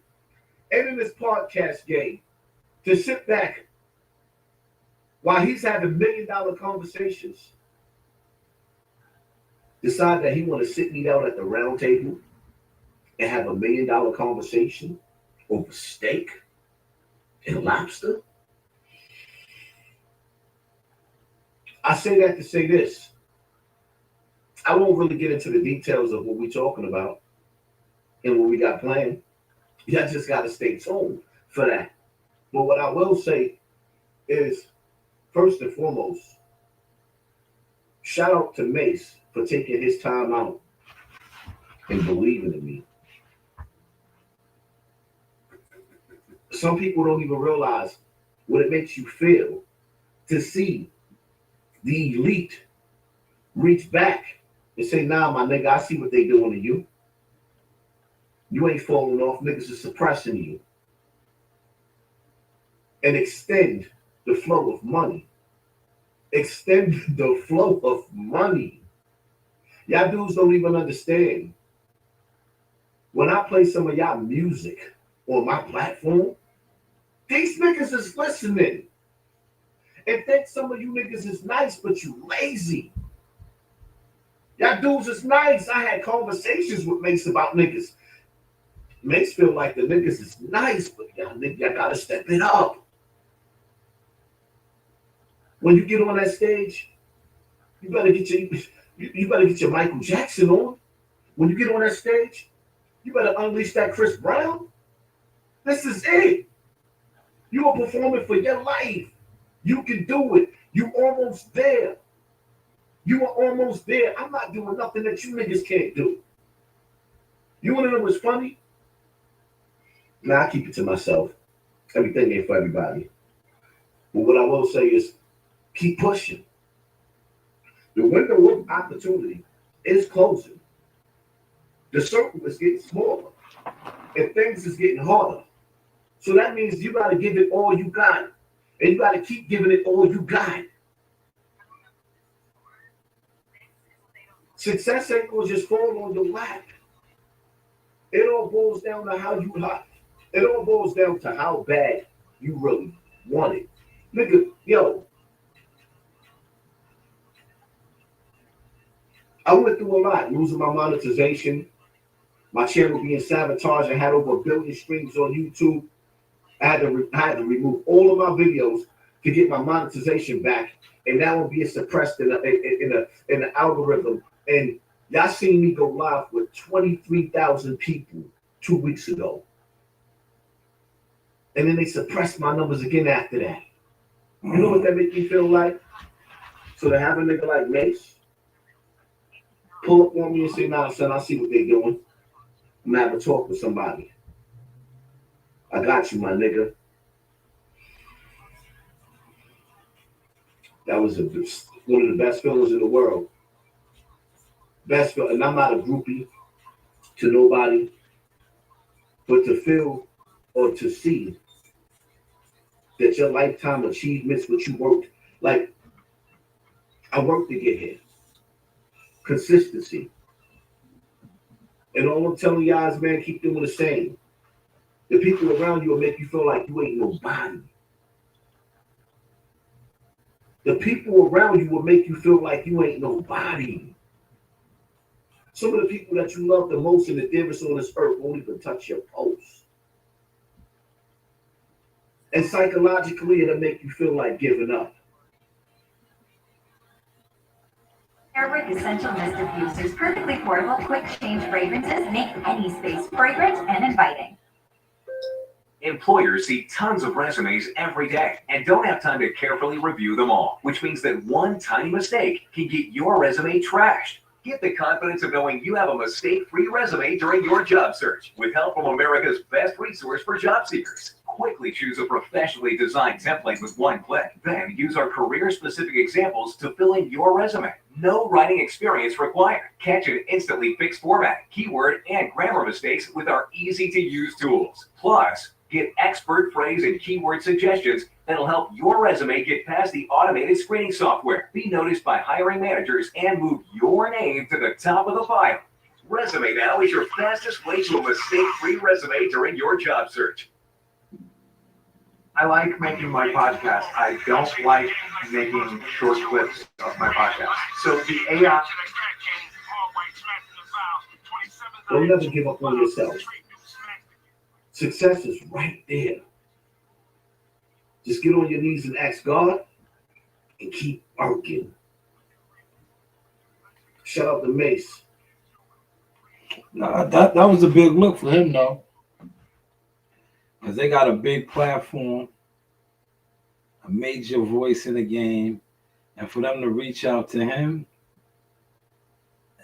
and in this podcast game to sit back while he's having $1 million conversations, decide that he want to sit me down at the round table and have $1 million conversation over steak and lobster? I say that to say this. I won't really get into the details of what we're talking about and what we got planned. Y'all just got to stay tuned for that. But what I will say is, first and foremost, shout out to Mace for taking his time out and believing in me. Some people don't even realize what it makes you feel to see the elite reach back and say, nah, my nigga, I see what they doing to you. You ain't falling off. Niggas is suppressing you. And extend the flow of money. Extend the flow of money. Y'all dudes don't even understand. When I play some of y'all music on my platform, these niggas is listening. And think some of you niggas is nice, but you lazy. Y'all dudes is nice. I had conversations with Mace about niggas. Mace feel like the niggas is nice, but y'all gotta step it up. When you get on that stage, you better get your Michael Jackson on. When you get on that stage, you better unleash that Chris Brown. This is it. You are performing for your life. You can do it. You almost there. You are almost there. I'm not doing nothing that you niggas can't do. You want to know what's funny? Now, I keep it to myself. Everything ain't for everybody. But what I will say is keep pushing. The window of opportunity is closing. The circle is getting smaller. And things is getting harder. So that means you got to give it all you got. And you got to keep giving it all you got. Success ain't going to just fall on your lap. It all boils down to it all boils down to how bad you really want it. Nigga, yo. I went through a lot, losing my monetization, my channel being sabotaged. I had over 1 billion streams on YouTube. I had to remove all of my videos to get my monetization back, and now I'm being suppressed in the algorithm. And y'all seen me go live with 23,000 people 2 weeks ago, and then they suppressed my numbers again after that. You know what that make me feel like? So to have a nigga like Mace pull up on me and say, nah, son, I see what they doing. I'm gonna have a talk with somebody. I got you, my nigga. That was one of the best feelings in the world. Best feeling, and I'm not a groupie to nobody, but to feel or to see that your lifetime achievements, what you worked, like I worked to get here. Consistency. And all I'm telling you guys, man, keep doing the same. The people around you will make you feel like you ain't nobody. The people around you will make you feel like you ain't nobody. Some of the people that you love the most and the dearest on this earth won't even touch your pulse. And psychologically, it'll make you feel like giving up. Airwick Essential Mist Diffusers, perfectly portable, quick change fragrances make any space fragrant and inviting. Employers see tons of resumes every day and don't have time to carefully review them all, which means that one tiny mistake can get your resume trashed. Get the confidence of knowing you have a mistake-free resume during your job search with help from America's best resource for job seekers. Quickly choose a professionally designed template with one click. Then use our career-specific examples to fill in your resume. No writing experience required. Catch and instantly fix formatting, keyword, and grammar mistakes with our easy-to-use tools. Plus, get expert phrase and keyword suggestions that'll help your resume get past the automated screening software, be noticed by hiring managers, and move your name to the top of the pile. Resume Now is your fastest way to a mistake-free resume during your job search. I like making my podcast. I don't like making short clips of my podcast. So the AI... Don't never give up on yourself. Success is right there. Just get on your knees and ask God and keep working. Shout out to Mace. Nah, that was a big look for him, though. Because they got a big platform, a major voice in the game, and for them to reach out to him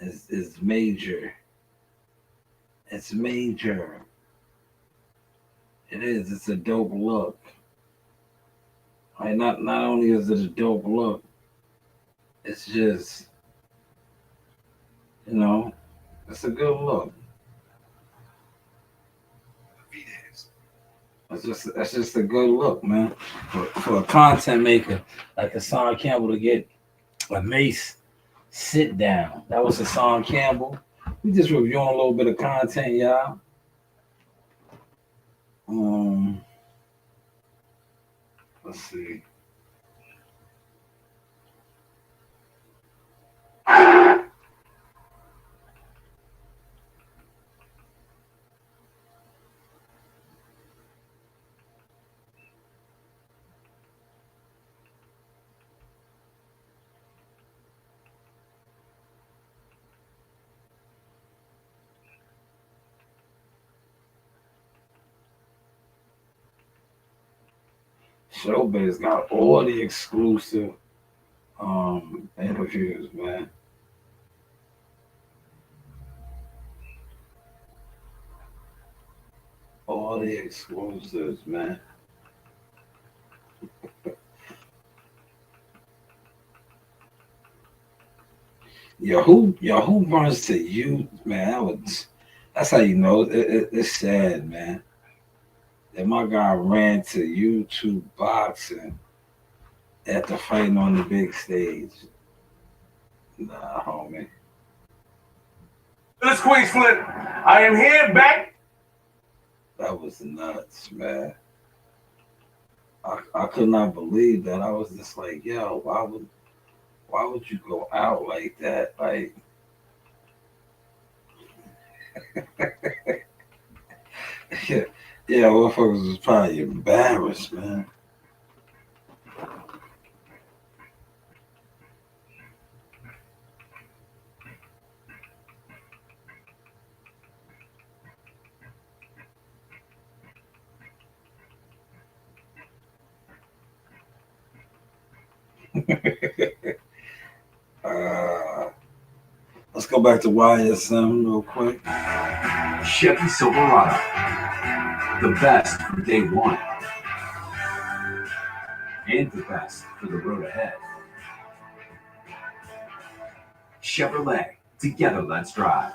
is major. It's major. It is. It's a dope look. Right? Not only is it a dope look, it's just, it's a good look. That's just a good look, man. For a content maker like Hassan Campbell to get a Mace sit down. That was Hassan Campbell. We just reviewing a little bit of content, y'all. Let's see. Showbiz got all the exclusive interviews, man. All the exclusives, man. Who runs to you, man? That's how you know it's sad, man. That my guy ran to YouTube boxing after fighting on the big stage. Nah, homie. This Queen's Flip. I am here back. That was nuts, man. I could not believe that. I was just like, yo, why would you go out like that? Like, yeah, motherfuckers was probably embarrassed, man. Let's go back to YSM real quick. Chevy Silverado, the best from day one, and the best for the road ahead. Chevrolet, together let's drive.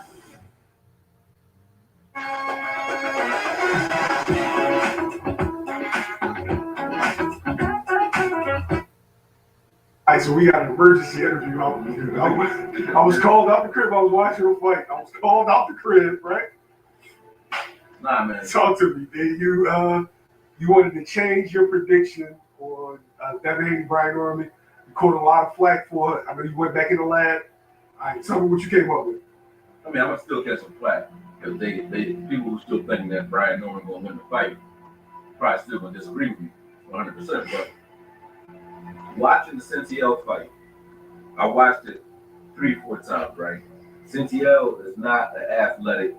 All right, so we got an emergency interview. I was called out the crib. I was watching a fight. I was called out the crib, right? Nah, man. Talk to me. Did you wanted to change your prediction on Devin Haney, Brian Norman? You caught a lot of flack for it. I know you went back in the lab. All right, tell me what you came up with. I mean, I'm gonna still catch some flack because they people who still think that Brian Norman gonna win the fight probably still gonna disagree with me 100%. But watching the Cintiel fight, I watched it 3-4 times. Right, Cintiel is not an athletic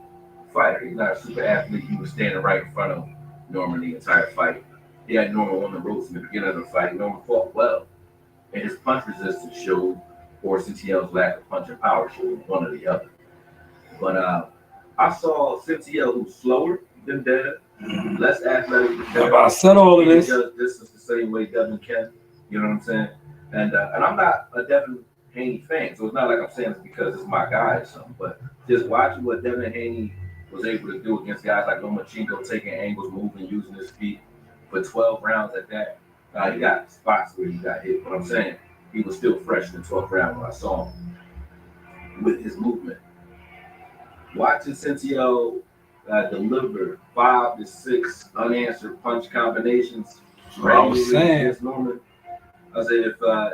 fighter. He's not a super athlete. He was standing right in front of Norman the entire fight. He had Norman on the ropes in the beginning of the fight. Norman fought well, and his punch resistance showed, or Cintiel's lack of punch and power showed, one or the other. But I saw Cintiel, who's slower than Dev, less athletic than Dev. I said all of this. He does distance the same way Devin can. You know what I'm saying? And I'm not a Devin Haney fan, so it's not like I'm saying it's because it's my guy or something. But just watching what Devin Haney was able to do against guys like Lomachenko, taking angles, moving, using his feet for 12 rounds at that. He got spots where he got hit, but I'm saying he was still fresh in the 12th round when I saw him with his movement. Watching Cintiel deliver 5 to 6 unanswered punch combinations. I was saying. Norman, I said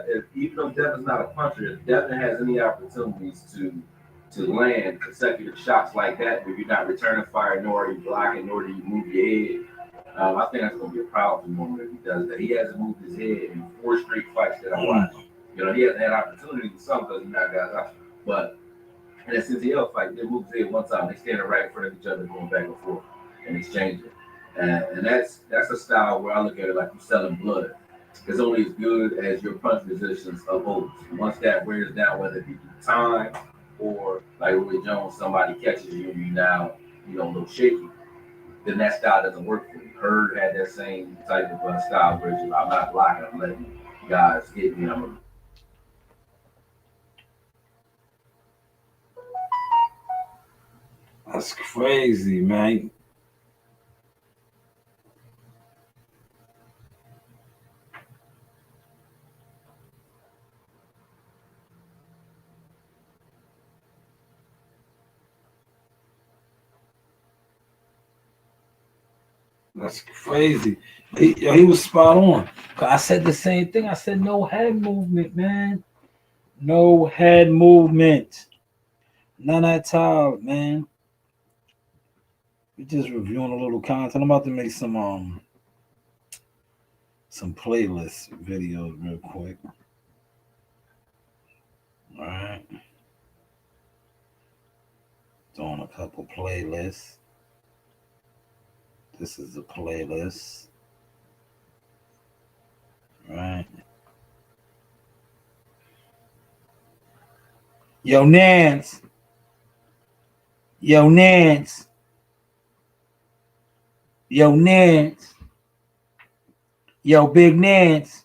if even though Devin's not a puncher, if Devin has any opportunities to land consecutive shots like that, where you're not returning fire, nor are you blocking, nor do you move your head, I think that's going to be a problem for Norman if he does that. He hasn't moved his head in 4 straight fights that I watched. You know, he hasn't had opportunity with some because he's not got guys. But in that Cintiel fight, they moved his head one time. They standing right in front of each other, going back and forth and exchanging. And that's a style where I look at it like you're selling blood. It's only as good as your punch resistance upholds. Once that wears down, whether it be through time or like Roy Jones, somebody catches you and you now, a little shaky, then that style doesn't work for you. Hurd had that same type of style where I'm not blocking, I'm letting guys hit me. That's crazy, man. That's crazy. He was spot on. I said the same thing. I said no head movement, man. No head movement. None at all, man. We're just reviewing a little content. I'm about to make some playlist videos real quick. All right. Doing a couple playlists. This is the playlist. All right. Yo, Nance. Yo, Nance. Yo, Nance. Yo, Big Nance.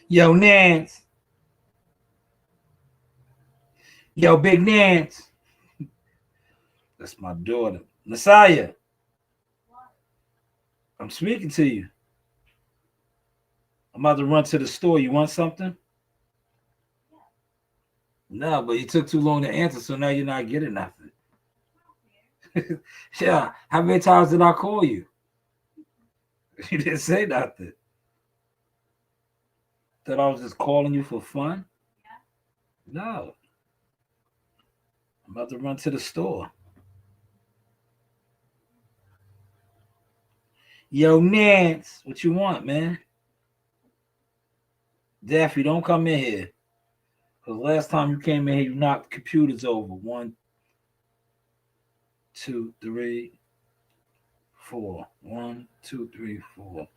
Yo, Nance. Yo, Big Nance. That's my daughter. Messiah. I'm speaking to you. I'm about to run to the store. You want something? No, but you took too long to answer, so now you're not getting nothing. Yeah. How many times did I call you? You didn't say nothing. Thought I was just calling you for fun? No. I'm about to run to the store. Yo, Nance, what you want, man? Daffy, don't come in here. Because last time you came in here, you knocked computers over. 1, 2, 3, 4. 1, 2, 3, 4.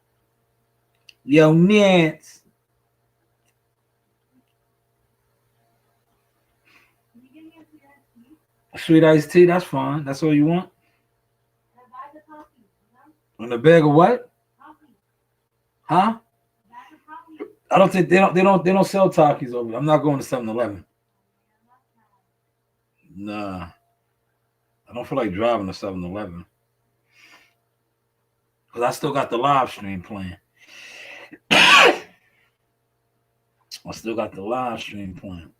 Yo, Nance. Sweet iced tea, that's fine. That's all you want? And a bag of what? Huh? I don't think they don't sell Takis over there. I'm not going to 7-Eleven. Nah. I don't feel like driving to 7-Eleven. Because I still got the live stream playing. I still got the live stream playing.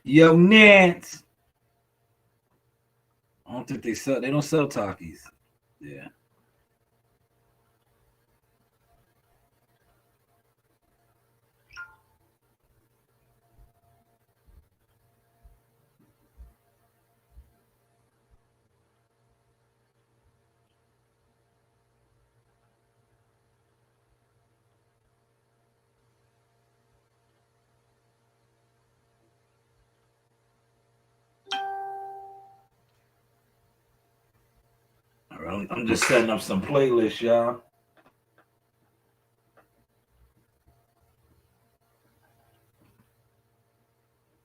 Yo, Nance. I don't think they don't sell Takis. Yeah. All right, I'm just setting up some playlists, y'all.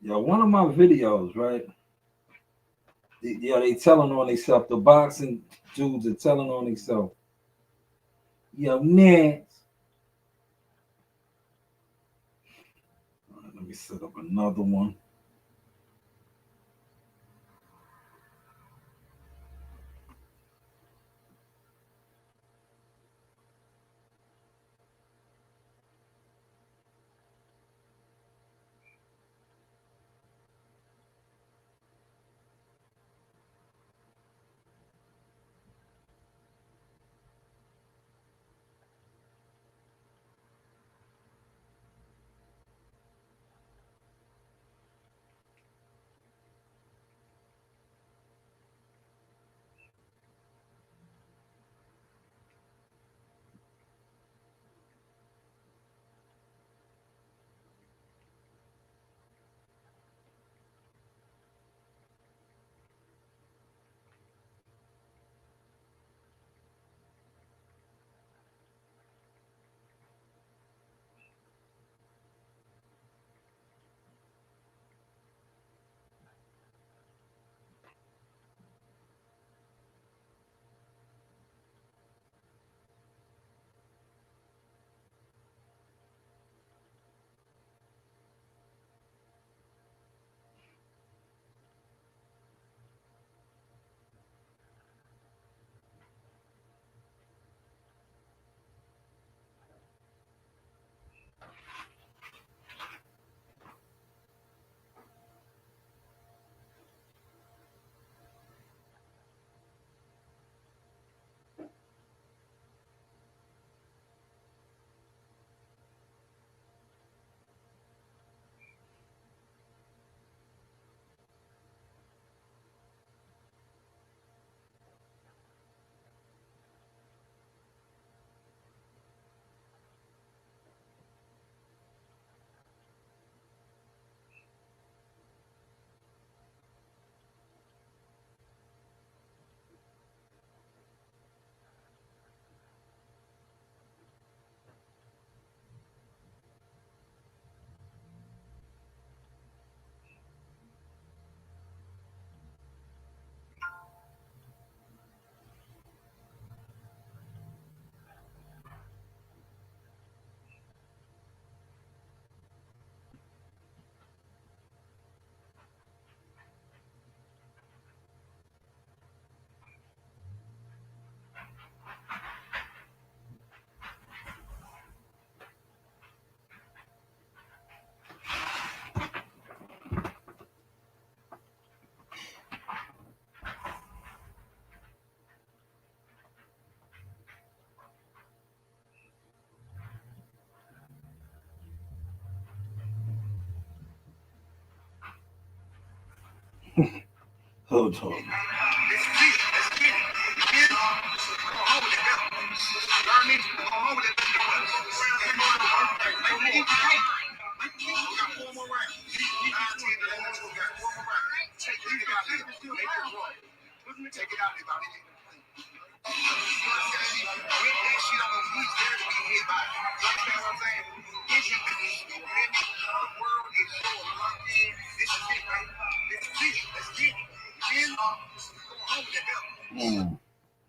Yo, one of my videos, right? They telling on themselves. The boxing dudes are telling on themselves. Yo, Nance. Right, let me set up another one. Hold on.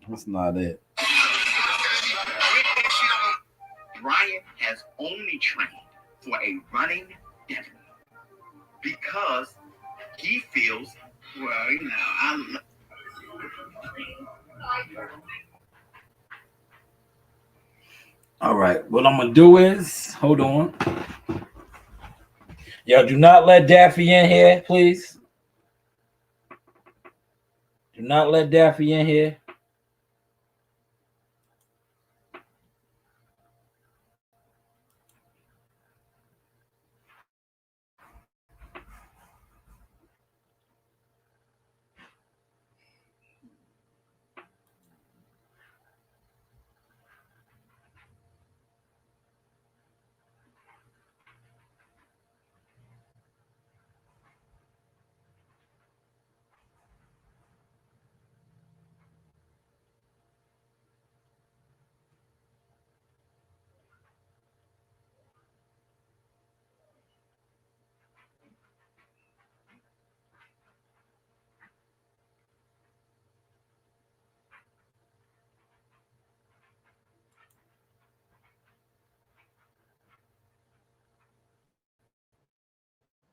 That's not it. for a running deputy because he feels, well, you know, I'm. All right. What I'm gonna do is hold on. Yo, do not let Daffy in here, please. Do not let Daffy in here.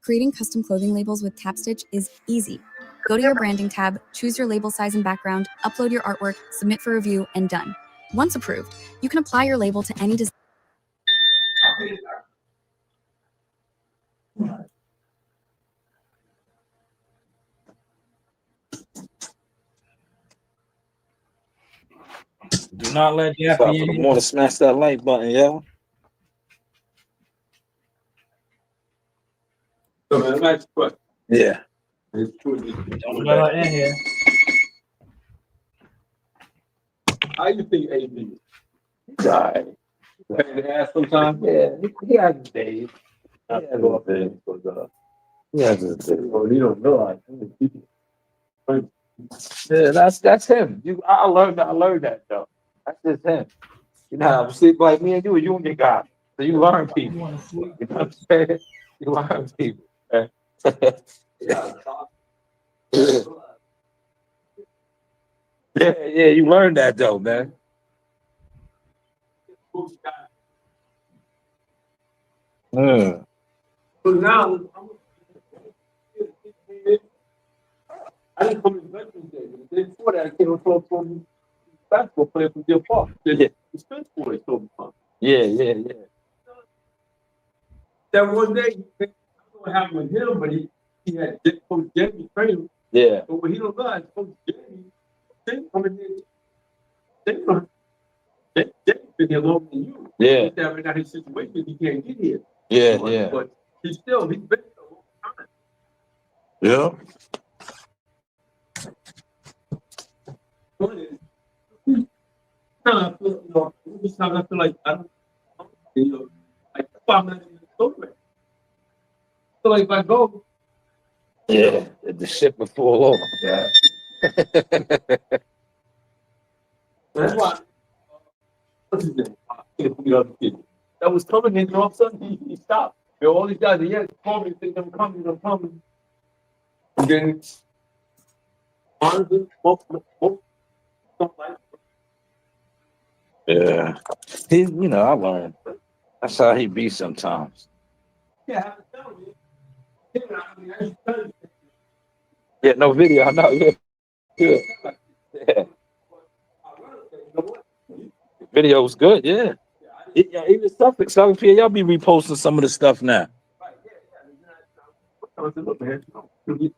Creating custom clothing labels with TapStitch is easy. Go to your branding tab, choose your label size and background, upload your artwork, submit for review, and done. Once approved, you can apply your label to any design. Do not let Stop Daffy for in the here. morning. Smash that like button, yo. So the next question. Yeah. Don't let her in here. How you think AB? Right. Pain in the ass sometimes? Yeah, he has his days. Not to go up there, but He has his days. well, you don't know. People. Yeah, that's him. I learned that though. That's just him. You know how sleep like me and you and your guy. So you learn people. You know what I'm saying? You learn people. Man. Yeah, you learn that though, man. Mm. So now, I didn't come to Veterans Day. The day before that, I came and talked from basketball player from Deer Park. The Spence boys told me from. Yeah. That one day, I don't know what happened with him, but he had Coach Jamie training. Yeah. But what he don't realize, Coach Jamie, they coming in, Jamie been here longer than you. Yeah. He's having out his situation, he can't get here. Yeah. But he's been here a long time. Yeah. I feel, this time I feel like I don't, like that's why I'm not even going. So like if I go, Yeah. The ship will fall over. yeah. That's why. What's his name? That was coming in, and all of a sudden he stopped. And all these guys, yeah, call me, think I'm coming. And then honestly, most don't like. Yeah. I learned. That's how he be sometimes. Yeah, I have to tell you. I used to tell you. Yeah, no video. I know. Yeah. Video was good. Yeah. Even stuff. Y'all be reposting some of the stuff now. I said, look, man, you need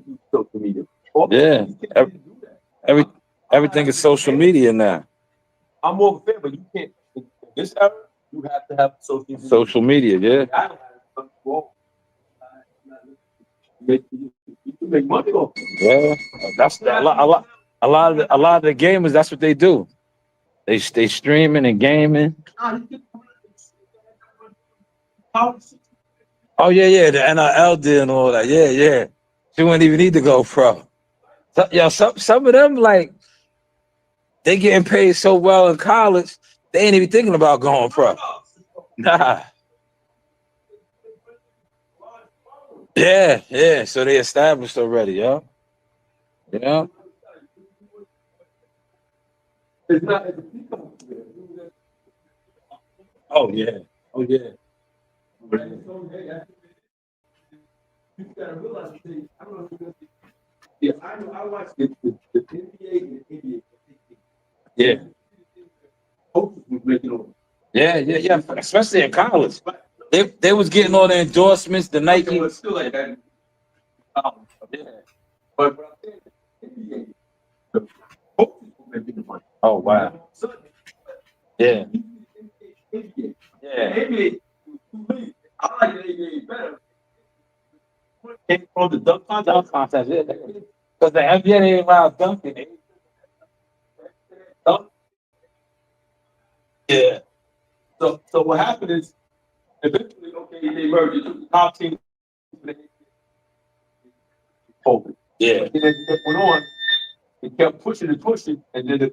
to social media. Yeah. Everything is social media now. I'm more fair, but you can't. In this era, you have to have social media. Social media, yeah. I don't have you can make money off it. Yeah. That's a lot of the gamers. That's what they do. They streaming and gaming. Oh yeah. The NIL deal and all that. Yeah. You wouldn't even need to go pro. Some of them like they getting paid so well in college, they ain't even thinking about going pro. Nah. Yeah. So they established already, yo. Yeah. It's not. Oh yeah. Yeah, I watched the NBA and NBA. Yeah. Yeah. Especially in college. They was getting all the endorsements, the Nike. It's still like that. Yeah. But oh wow. Yeah. Yeah. I like the NBA better. Came from the dunk contest, yeah. Because the NBA ain't allowed dunking. Dunk. Yeah. So what happened is eventually, okay, they merged. It took the top team. Yeah. And then it went on. It kept pushing and pushing, and then the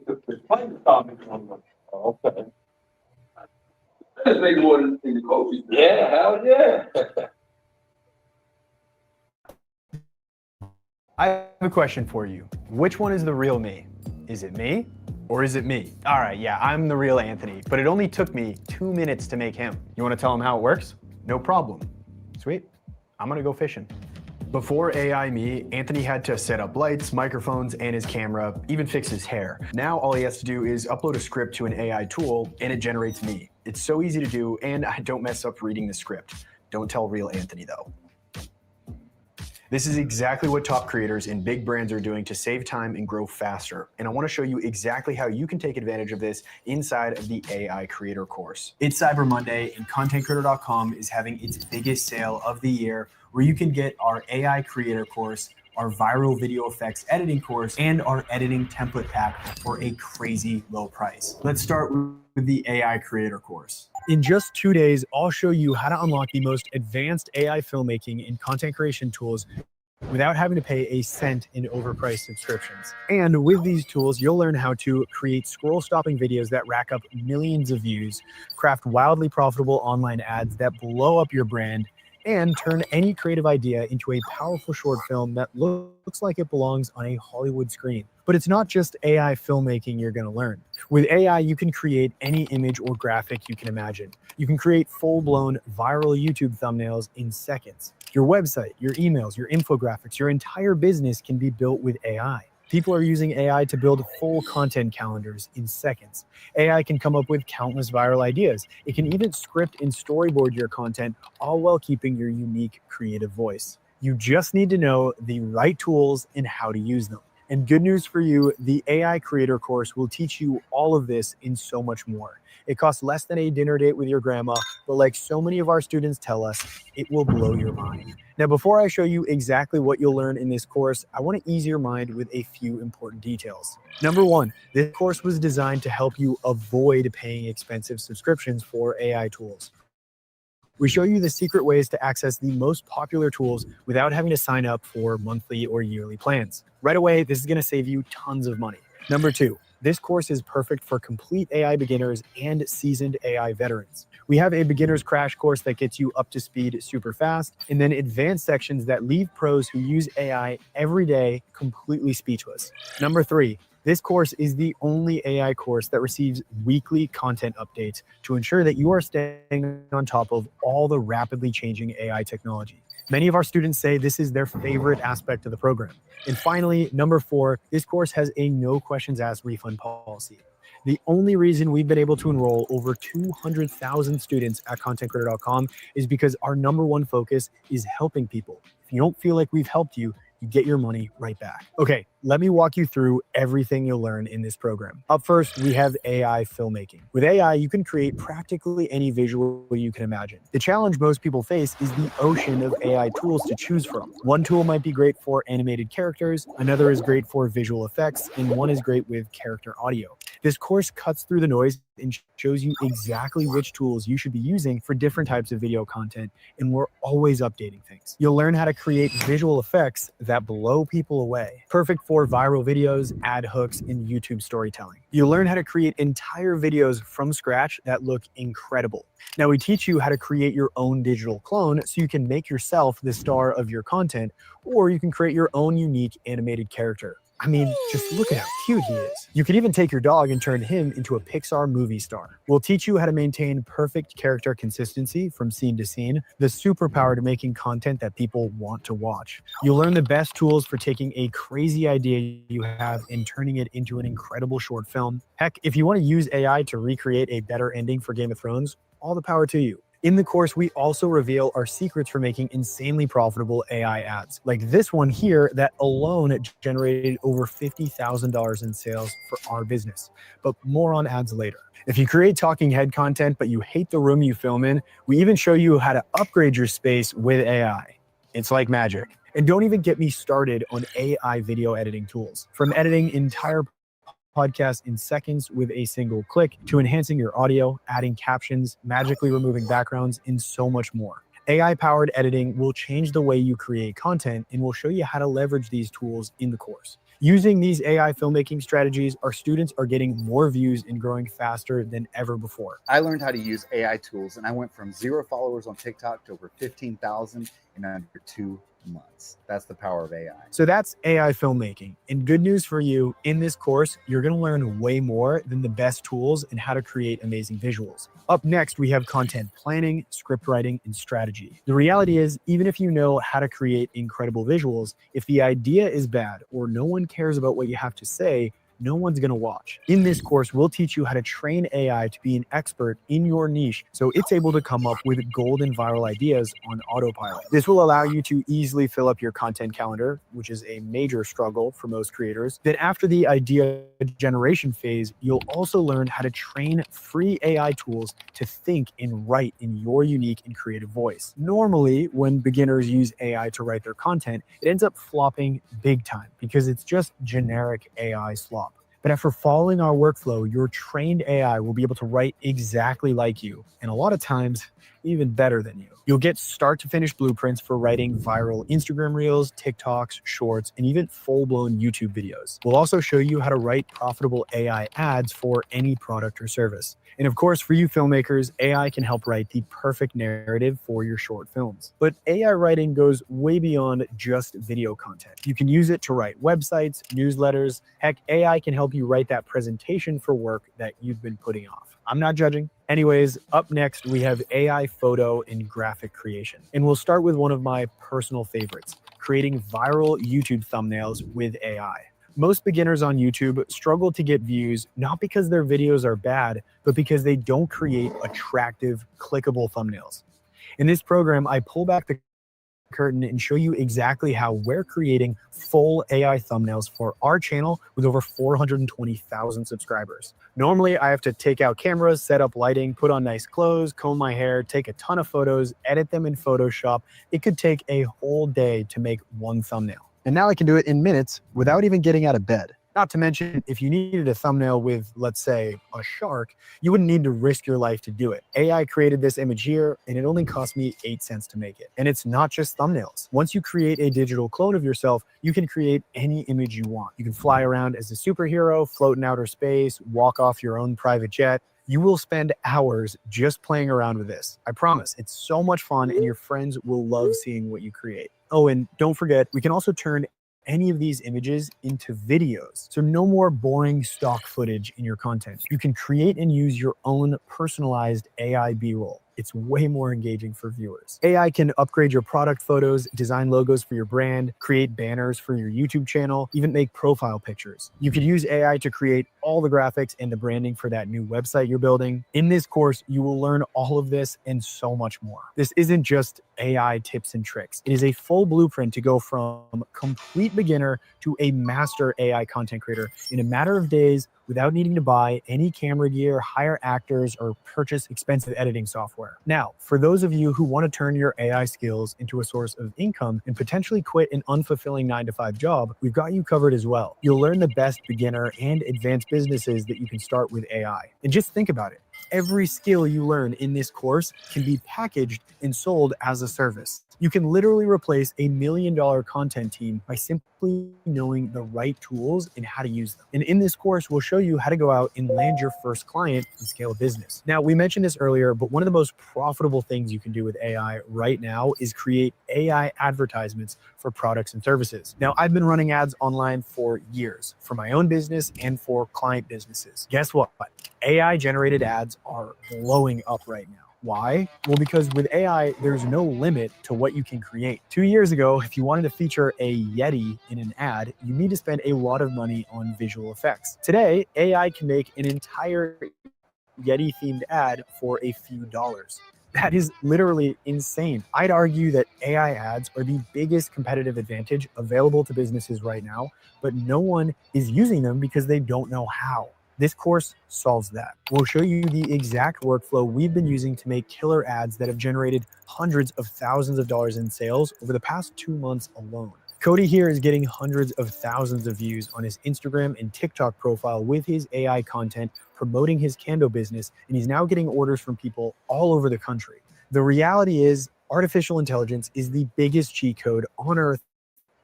players started making one. Oh, okay. That's make more than the coaches. Yeah, hell yeah. I have a question for you. Which one is the real me? Is it me? Or is it me? All right, yeah, I'm the real Anthony, but it only took me 2 minutes to make him. You wanna tell him how it works? No problem. Sweet, I'm gonna go fishing. Before AI me, Anthony had to set up lights, microphones, and his camera, even fix his hair. Now all he has to do is upload a script to an AI tool and it generates me. It's so easy to do and I don't mess up reading the script. Don't tell real Anthony though. This is exactly what top creators and big brands are doing to save time and grow faster. And I want to show you exactly how you can take advantage of this inside of the AI Creator course. It's Cyber Monday and ContentCreator.com is having its biggest sale of the year where you can get our AI Creator course, our viral video effects editing course, and our editing template pack for a crazy low price. Let's start with the AI Creator course. In just 2 days, I'll show you how to unlock the most advanced AI filmmaking and content creation tools without having to pay a cent in overpriced subscriptions. And with these tools, you'll learn how to create scroll-stopping videos that rack up millions of views, craft wildly profitable online ads that blow up your brand, and turn any creative idea into a powerful short film that looks like it belongs on a Hollywood screen. But it's not just AI filmmaking you're going to learn. With AI, you can create any image or graphic you can imagine. You can create full-blown viral YouTube thumbnails in seconds. Your website, your emails, your infographics, your entire business can be built with AI. People are using AI to build full content calendars in seconds. AI can come up with countless viral ideas. It can even script and storyboard your content, all while keeping your unique creative voice. You just need to know the right tools and how to use them. And good news for you, the AI Creator course will teach you all of this and so much more. It costs less than a dinner date with your grandma, but like so many of our students tell us, it will blow your mind. Now, before I show you exactly what you'll learn in this course, I want to ease your mind with a few important details. Number one, this course was designed to help you avoid paying expensive subscriptions for AI tools. We show you the secret ways to access the most popular tools without having to sign up for monthly or yearly plans. Right away, this is going to save you tons of money. Number two, this course is perfect for complete AI beginners and seasoned AI veterans. We have a beginner's crash course that gets you up to speed super fast, and then advanced sections that leave pros who use AI every day completely speechless. Number three, this course is the only AI course that receives weekly content updates to ensure that you are staying on top of all the rapidly changing AI technology. Many of our students say this is their favorite aspect of the program. And finally, number four, this course has a no questions asked refund policy. The only reason we've been able to enroll over 200,000 students at ContentCreator.com is because our number one focus is helping people. If you don't feel like we've helped you, you get your money right back. Okay, let me walk you through everything you'll learn in this program. Up first, we have AI filmmaking. With AI, you can create practically any visual you can imagine. The challenge most people face is the ocean of AI tools to choose from. One tool might be great for animated characters, another is great for visual effects, and one is great with character audio. This course cuts through the noise and shows you exactly which tools you should be using for different types of video content, and we're always updating things. You'll learn how to create visual effects that blow people away. Perfect for viral videos, ad hooks, and YouTube storytelling. You'll learn how to create entire videos from scratch that look incredible. Now, we teach you how to create your own digital clone so you can make yourself the star of your content, or you can create your own unique animated character. I mean, just look at how cute he is. You can even take your dog and turn him into a Pixar movie star. We'll teach you how to maintain perfect character consistency from scene to scene, the superpower to making content that people want to watch. You'll learn the best tools for taking a crazy idea you have and turning it into an incredible short film. Heck, if you want to use AI to recreate a better ending for Game of Thrones, all the power to you. In the course, we also reveal our secrets for making insanely profitable AI ads, like this one here that alone generated over $50,000 in sales for our business. But more on ads later. If you create talking head content, but you hate the room you film in, we even show you how to upgrade your space with AI. It's like magic. And don't even get me started on AI video editing tools. From editing entire podcast in seconds with a single click, to enhancing your audio, adding captions, magically removing backgrounds, and so much more. AI-powered editing will change the way you create content, and we'll show you how to leverage these tools in the course. Using these AI filmmaking strategies, our students are getting more views and growing faster than ever before. I learned how to use AI tools, and I went from 0 followers on TikTok to over 15,000 in under 2 months. That's the power of AI. So that's AI filmmaking. And good news for you, in this course, you're going to learn way more than the best tools and how to create amazing visuals. Up next, we have content planning, script writing, and strategy. The reality is, even if you know how to create incredible visuals, if the idea is bad or no one cares about what you have to say, no one's going to watch. In this course, we'll teach you how to train AI to be an expert in your niche so it's able to come up with golden viral ideas on autopilot. This will allow you to easily fill up your content calendar, which is a major struggle for most creators. Then after the idea generation phase, you'll also learn how to train free AI tools to think and write in your unique and creative voice. Normally, when beginners use AI to write their content, it ends up flopping big time because it's just generic AI slop. But after following our workflow, your trained AI will be able to write exactly like you, and a lot of times, even better than you. You'll get start to finish blueprints for writing viral Instagram reels, TikToks, shorts, and even full-blown YouTube videos. We'll also show you how to write profitable AI ads for any product or service. And of course, for you filmmakers, AI can help write the perfect narrative for your short films. But AI writing goes way beyond just video content. You can use it to write websites, newsletters. Heck, AI can help you write that presentation for work that you've been putting off. I'm not judging. Anyways, up next, we have AI photo and graphic creation. And we'll start with one of my personal favorites, creating viral YouTube thumbnails with AI. Most beginners on YouTube struggle to get views, not because their videos are bad, but because they don't create attractive, clickable thumbnails. In this program, I pull back the curtain and show you exactly how we're creating full AI thumbnails for our channel with over 420,000 subscribers. Normally, I have to take out cameras, set up lighting, put on nice clothes, comb my hair, take a ton of photos, edit them in Photoshop. It could take a whole day to make one thumbnail. And now I can do it in minutes without even getting out of bed. Not to mention, if you needed a thumbnail with, let's say, a shark, you wouldn't need to risk your life to do it. AI created this image here, and it only cost me 8 cents to make it. And it's not just thumbnails. Once you create a digital clone of yourself, you can create any image you want. You can fly around as a superhero, float in outer space, walk off your own private jet. You will spend hours just playing around with this. I promise, it's so much fun, and your friends will love seeing what you create. Oh, and don't forget, we can also turn any of these images into videos. So no more boring stock footage in your content. You can create and use your own personalized AI B-roll. It's way more engaging for viewers. AI can upgrade your product photos, design logos for your brand, create banners for your YouTube channel, even make profile pictures. You could use AI to create all the graphics and the branding for that new website you're building. In this course, you will learn all of this and so much more. This isn't just AI tips and tricks. It is a full blueprint to go from complete beginner to a master AI content creator in a matter of days without needing to buy any camera gear, hire actors, or purchase expensive editing software. Now, for those of you who want to turn your AI skills into a source of income and potentially quit an unfulfilling 9-to-5 job, we've got you covered as well. You'll learn the best beginner and advanced businesses that you can start with AI. And just think about it. Every skill you learn in this course can be packaged and sold as a service. You can literally replace $1 million content team by simply knowing the right tools and how to use them. And in this course, we'll show you how to go out and land your first client and scale a business. Now, we mentioned this earlier, but one of the most profitable things you can do with AI right now is create AI advertisements for products and services. Now, I've been running ads online for years for my own business and for client businesses. Guess what? AI generated ads are blowing up right now. Why? Well, because with AI, there's no limit to what you can create. 2 years ago, if you wanted to feature a Yeti in an ad, you need to spend a lot of money on visual effects. Today, AI can make an entire Yeti themed ad for a few dollars. That is literally insane. I'd argue that AI ads are the biggest competitive advantage available to businesses right now, but no one is using them because they don't know how. This course solves that. We'll show you the exact workflow we've been using to make killer ads that have generated hundreds of thousands of dollars in sales over the past 2 months alone. Cody here is getting hundreds of thousands of views on his Instagram and TikTok profile with his AI content, promoting his Kando business, and he's now getting orders from people all over the country. The reality is, artificial intelligence is the biggest cheat code on earth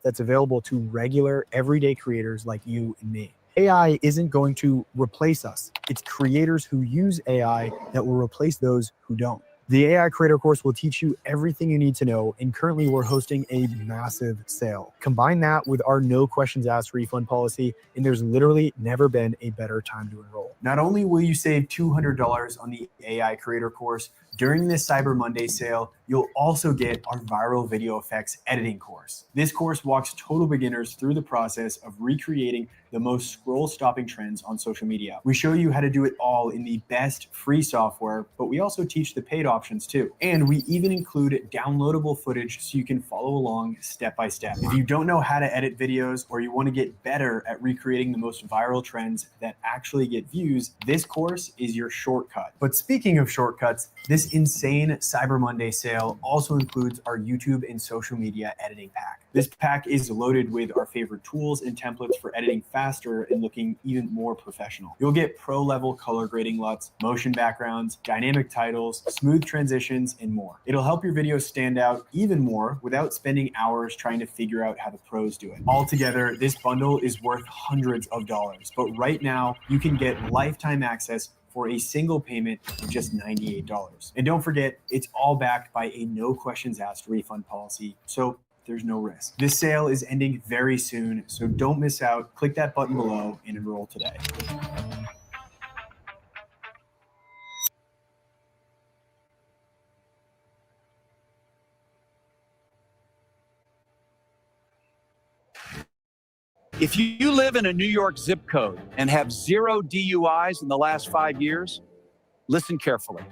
that's available to regular, everyday creators like you and me. AI isn't going to replace us. It's creators who use AI that will replace those who don't. The AI Creator course will teach you everything you need to know, and currently we're hosting a massive sale. Combine that with our no questions asked refund policy, and there's literally never been a better time to enroll. Not only will you save $200 on the AI Creator course, during this Cyber Monday sale, you'll also get our viral video effects editing course. This course walks total beginners through the process of recreating the most scroll-stopping trends on social media. We show you how to do it all in the best free software, but we also teach the paid options too. And we even include downloadable footage so you can follow along step by step. If you don't know how to edit videos or you want to get better at recreating the most viral trends that actually get views, this course is your shortcut. But speaking of shortcuts, this insane Cyber Monday sale also includes our YouTube and social media editing pack. This pack is loaded with our favorite tools and templates for editing faster and looking even more professional. You'll get pro level color grading LUTs, motion backgrounds, dynamic titles, smooth transitions, and more. It'll help your videos stand out even more without spending hours trying to figure out how the pros do it. Altogether, this bundle is worth hundreds of dollars, but right now you can get lifetime access for a single payment of just $98. And don't forget, it's all backed by a no questions asked refund policy, so there's no risk. This sale is ending very soon, so don't miss out. Click that button below and enroll today. If you live in a New York zip code and have 0 DUIs in the last 5 years, listen carefully.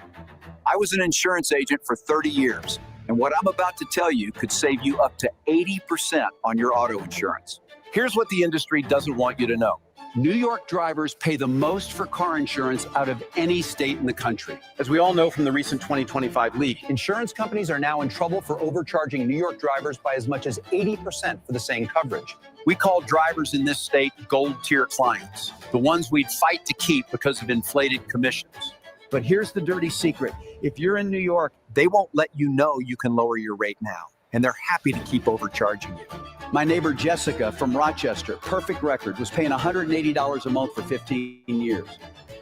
I was an insurance agent for 30 years, and what I'm about to tell you could save you up to 80% on your auto insurance. Here's what the industry doesn't want you to know. New York drivers pay the most for car insurance out of any state in the country. As we all know from the recent 2025 leak, insurance companies are now in trouble for overcharging New York drivers by as much as 80% for the same coverage. We call drivers in this state gold tier clients, the ones we'd fight to keep because of inflated commissions. But here's the dirty secret. If you're in New York, they won't let you know you can lower your rate now, and they're happy to keep overcharging you. My neighbor Jessica from Rochester, perfect record, was paying $180 a month for 15 years.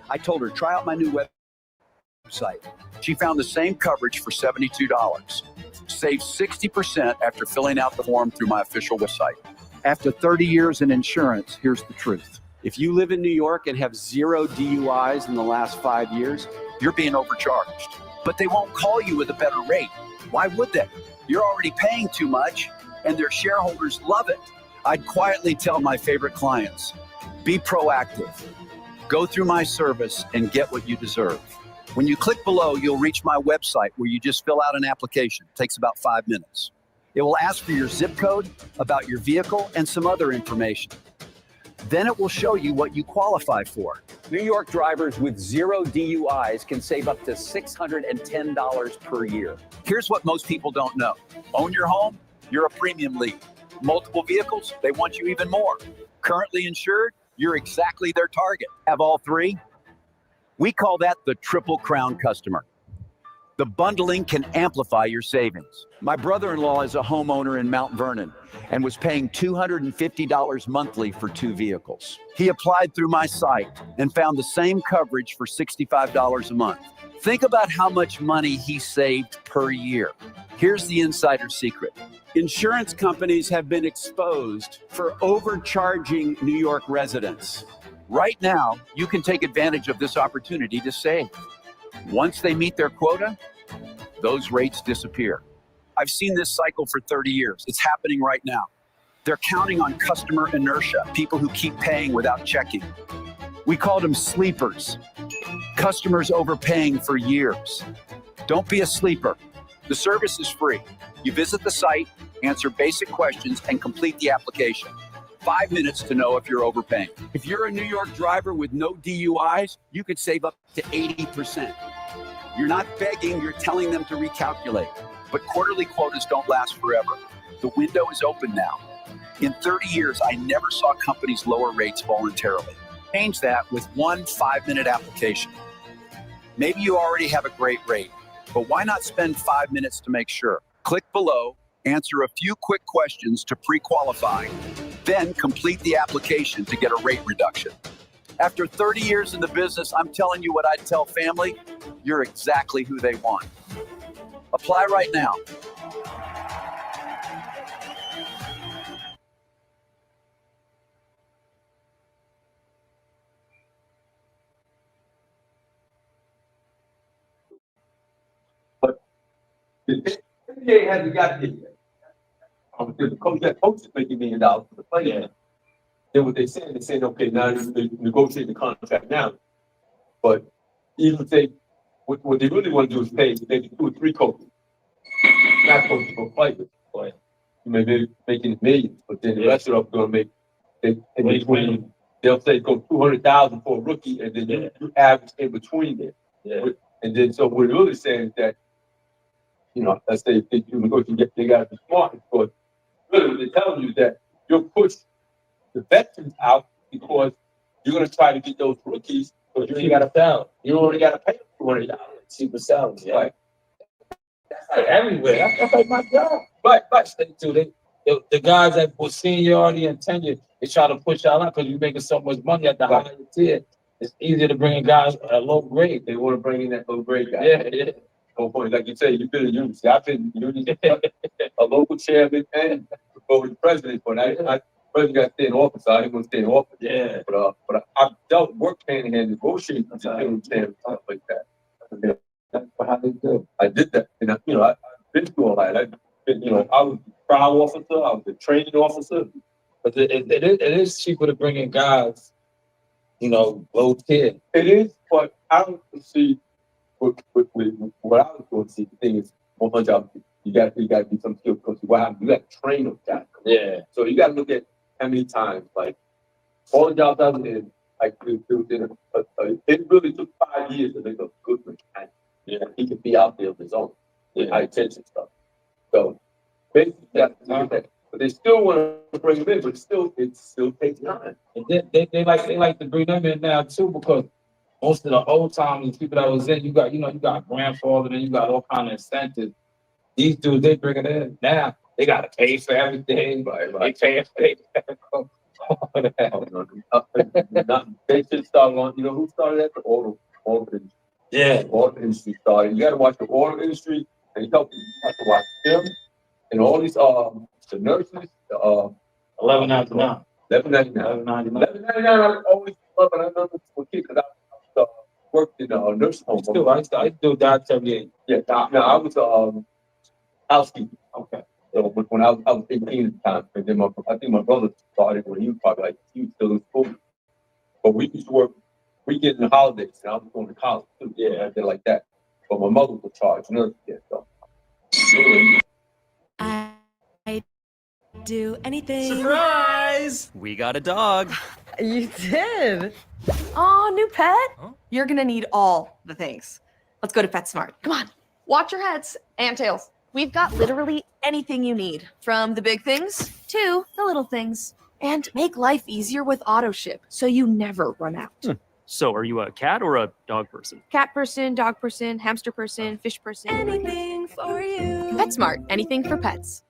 I told her, try out my new website. She found the same coverage for $72. Saved 60% after filling out the form through my official website. After 30 years in insurance, here's the truth. If you live in New York and have 0 DUIs in the last 5 years, you're being overcharged. But they won't call you with a better rate. Why would they? You're already paying too much, and their shareholders love it. I'd quietly tell my favorite clients, be proactive. Go through my service and get what you deserve. When you click below, you'll reach my website where you just fill out an application. It takes about 5 minutes. It will ask for your zip code, about your vehicle, and some other information. Then it will show you what you qualify for. New York drivers with 0 DUIs can save up to $610 per year. Here's what most people don't know. Own your home? You're a premium lead. Multiple vehicles? They want you even more. Currently insured? You're exactly their target. Have all 3? We call that the Triple Crown customer. The bundling can amplify your savings. My brother-in-law is a homeowner in Mount Vernon and was paying $250 monthly for 2 vehicles. He applied through my site and found the same coverage for $65 a month. Think about how much money he saved per year. Here's the insider secret. Insurance companies have been exposed for overcharging New York residents. Right now, you can take advantage of this opportunity to save. Once they meet their quota, those rates disappear. I've seen this cycle for 30 years. It's happening right now. They're counting on customer inertia, people who keep paying without checking. We called them sleepers. Customers overpaying for years. Don't be a sleeper. The service is free. You visit the site, answer basic questions, and complete the application. 5 minutes to know if you're overpaying. If you're a New York driver with no DUIs, you could save up to 80%. You're not begging, you're telling them to recalculate. But quarterly quotas don't last forever. The window is open now. In 30 years, I never saw companies lower rates voluntarily. Change that with one 5-minute application. Maybe you already have a great rate, but why not spend 5 minutes to make sure? Click below, answer a few quick questions to pre-qualify, then complete the application to get a rate reduction. After 30 years in the business, I'm telling you what I'd tell family, you're exactly who they want. Apply right now. The NBA hasn't got it yet. The coach that coaches making $1 million for the player. Then what they said, okay, now they negotiate the contract now. But even if they, what they really want to do is pay maybe 2 or 3 coaches, not coaches for players. But you may be making millions, but then the rest of them are going to make they'll say go 200,000 for a rookie, and then you average in between there. Yeah. And then so what they're really saying is that, let's say if they do negotiate, they got to be smart, because really what they're telling you is that you'll push the veterans out because you're going to try to get those rookies, but you ain't got to pay. You already got to pay $200. Cheaper salaries, yeah. Right. That's like everywhere. That's like my job. But the guys that were seniority and tenure, they try to push y'all out because you're making so much money at the higher tier. It's easier to bring in guys at a low grade. They want to bring in that low grade guy. Yeah. No point. Like you say, you've been in unity. I've been in unity, a local chairman and before the president. But I president got to stay in office. I didn't want to stay in office. Yeah. But I've dealt work hand in hand negotiating and stuff like that. Yeah. That's how they do. I did that, and I've been through all that. I've been, I was a trial officer. I was a training officer. But it is cheaper to bring in guys, low tier. It is, but I don't see. What I was going to see, the thing is, on my job, you got to be some skill coach. What happens? You got to train them guys. Yeah. So you got to look at how many times, like all the jobs I was in, like it really took 5 years to make a good man. Yeah. He could be out there on his own, high attention stuff. So basically, that's that. But they still want to bring him in, but it still takes time. And they like to bring them in now too, because most of the old timers, people that was in, you got grandfather, and you got all kind of incentives. These dudes, they bring it in now. They got to pay for everything. Right. They pay for They should start on. Who started that? The auto industry. Yeah, auto industry started. You got to watch the auto industry, and you have to watch them and all these the nurses. $11.99. $11.99. I always love it. I remember for kids because I worked in a nursing home. I do that 78. Yeah, I was housekeeping. Okay. So when I was 18 at the time, and then I think my brother started when he was probably he was still in school. But we used to work weekends and holidays, and I was going to college too. Yeah, I did like that. But my mother was charged nurse. Yeah, so. I do anything. Surprise! We got a dog. You did. Oh, new pet? Huh? You're gonna need all the things. Let's go to PetSmart. Come on. Watch your heads and tails. We've got literally anything you need, from the big things to the little things. And make life easier with AutoShip, so you never run out. So, are you a cat or a dog person? Cat person, dog person, hamster person, fish person. Anything for you. PetSmart, anything for pets.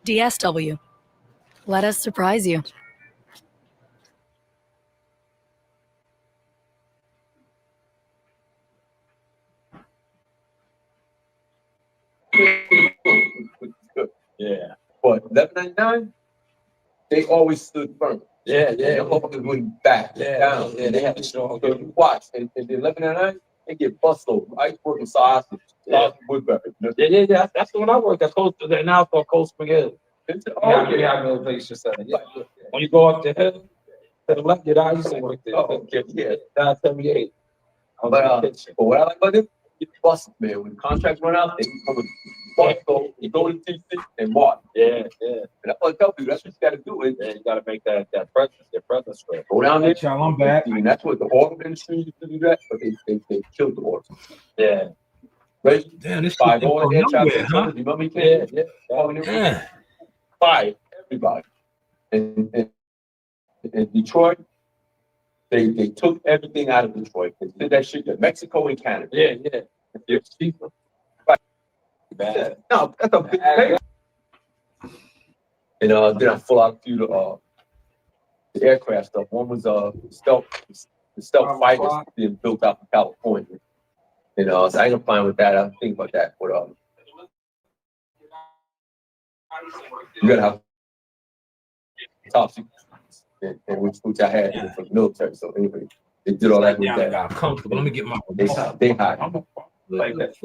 DSW. Let us surprise you. Yeah. But 11.99, they always stood firm. Yeah, And the motherfuckers wouldn't back down. Yeah, they had to show. So you watch, and the 11.99, they get busted over. I used to work in sausage, Woodbury. Yeah. That's the one I worked at. Coast, now it's called Coast McGill. Oh, Yeah, I know the place you said. Yeah. When you go up the hill, to the left, I used to work there. Oh, okay, yeah. Down 78. But what I like about them, get busted, man. When contracts run out, they come with bust, you go to TC and mark. Yeah. And that's what I tell people, that's what you got to do. Yeah, you got to make that presence, your presence right. Go down there. Child, I'm back. I mean, that's what the auto industry used to do that, but they killed the auto. Yeah. Right? Damn, this Five shit all from air nowhere, traffic huh? controllers, you remember me? Yeah. Five, everybody. And Detroit, they took everything out of Detroit. They did that shit to Mexico and Canada. Yeah. It's cheaper. Right. Yeah. No, that's a big pay. And then I full out a few the aircraft stuff. One was the stealth fighters being built out in California. And so I ain't fine with that. I'm thinking about that. But you gotta have top secret, and which I had from the military. So anyway, they did all that with that. Got comfortable. Let me get my. They hide. Like that.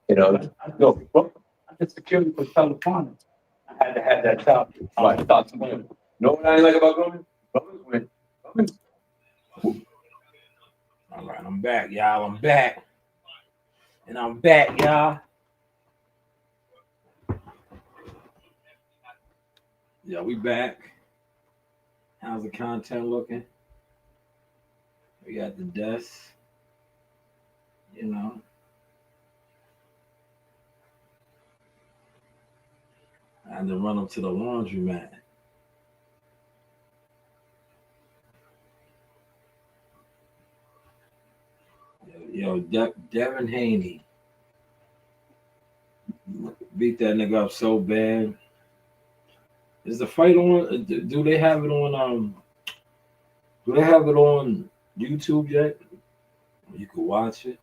Yeah. No, bro, I did security for California. I had to have that job. Right. Thought to me. You know what I ain't like about government? All right, I'm back, y'all. I'm back. And I'm back, y'all. Yeah, we back. How's the content looking? We got the desk. You know. I had to run them to the laundromat. Yo, Devin Haney beat that nigga up so bad. Is the fight on? Do they have it on? Do they have it on YouTube yet? You can watch it.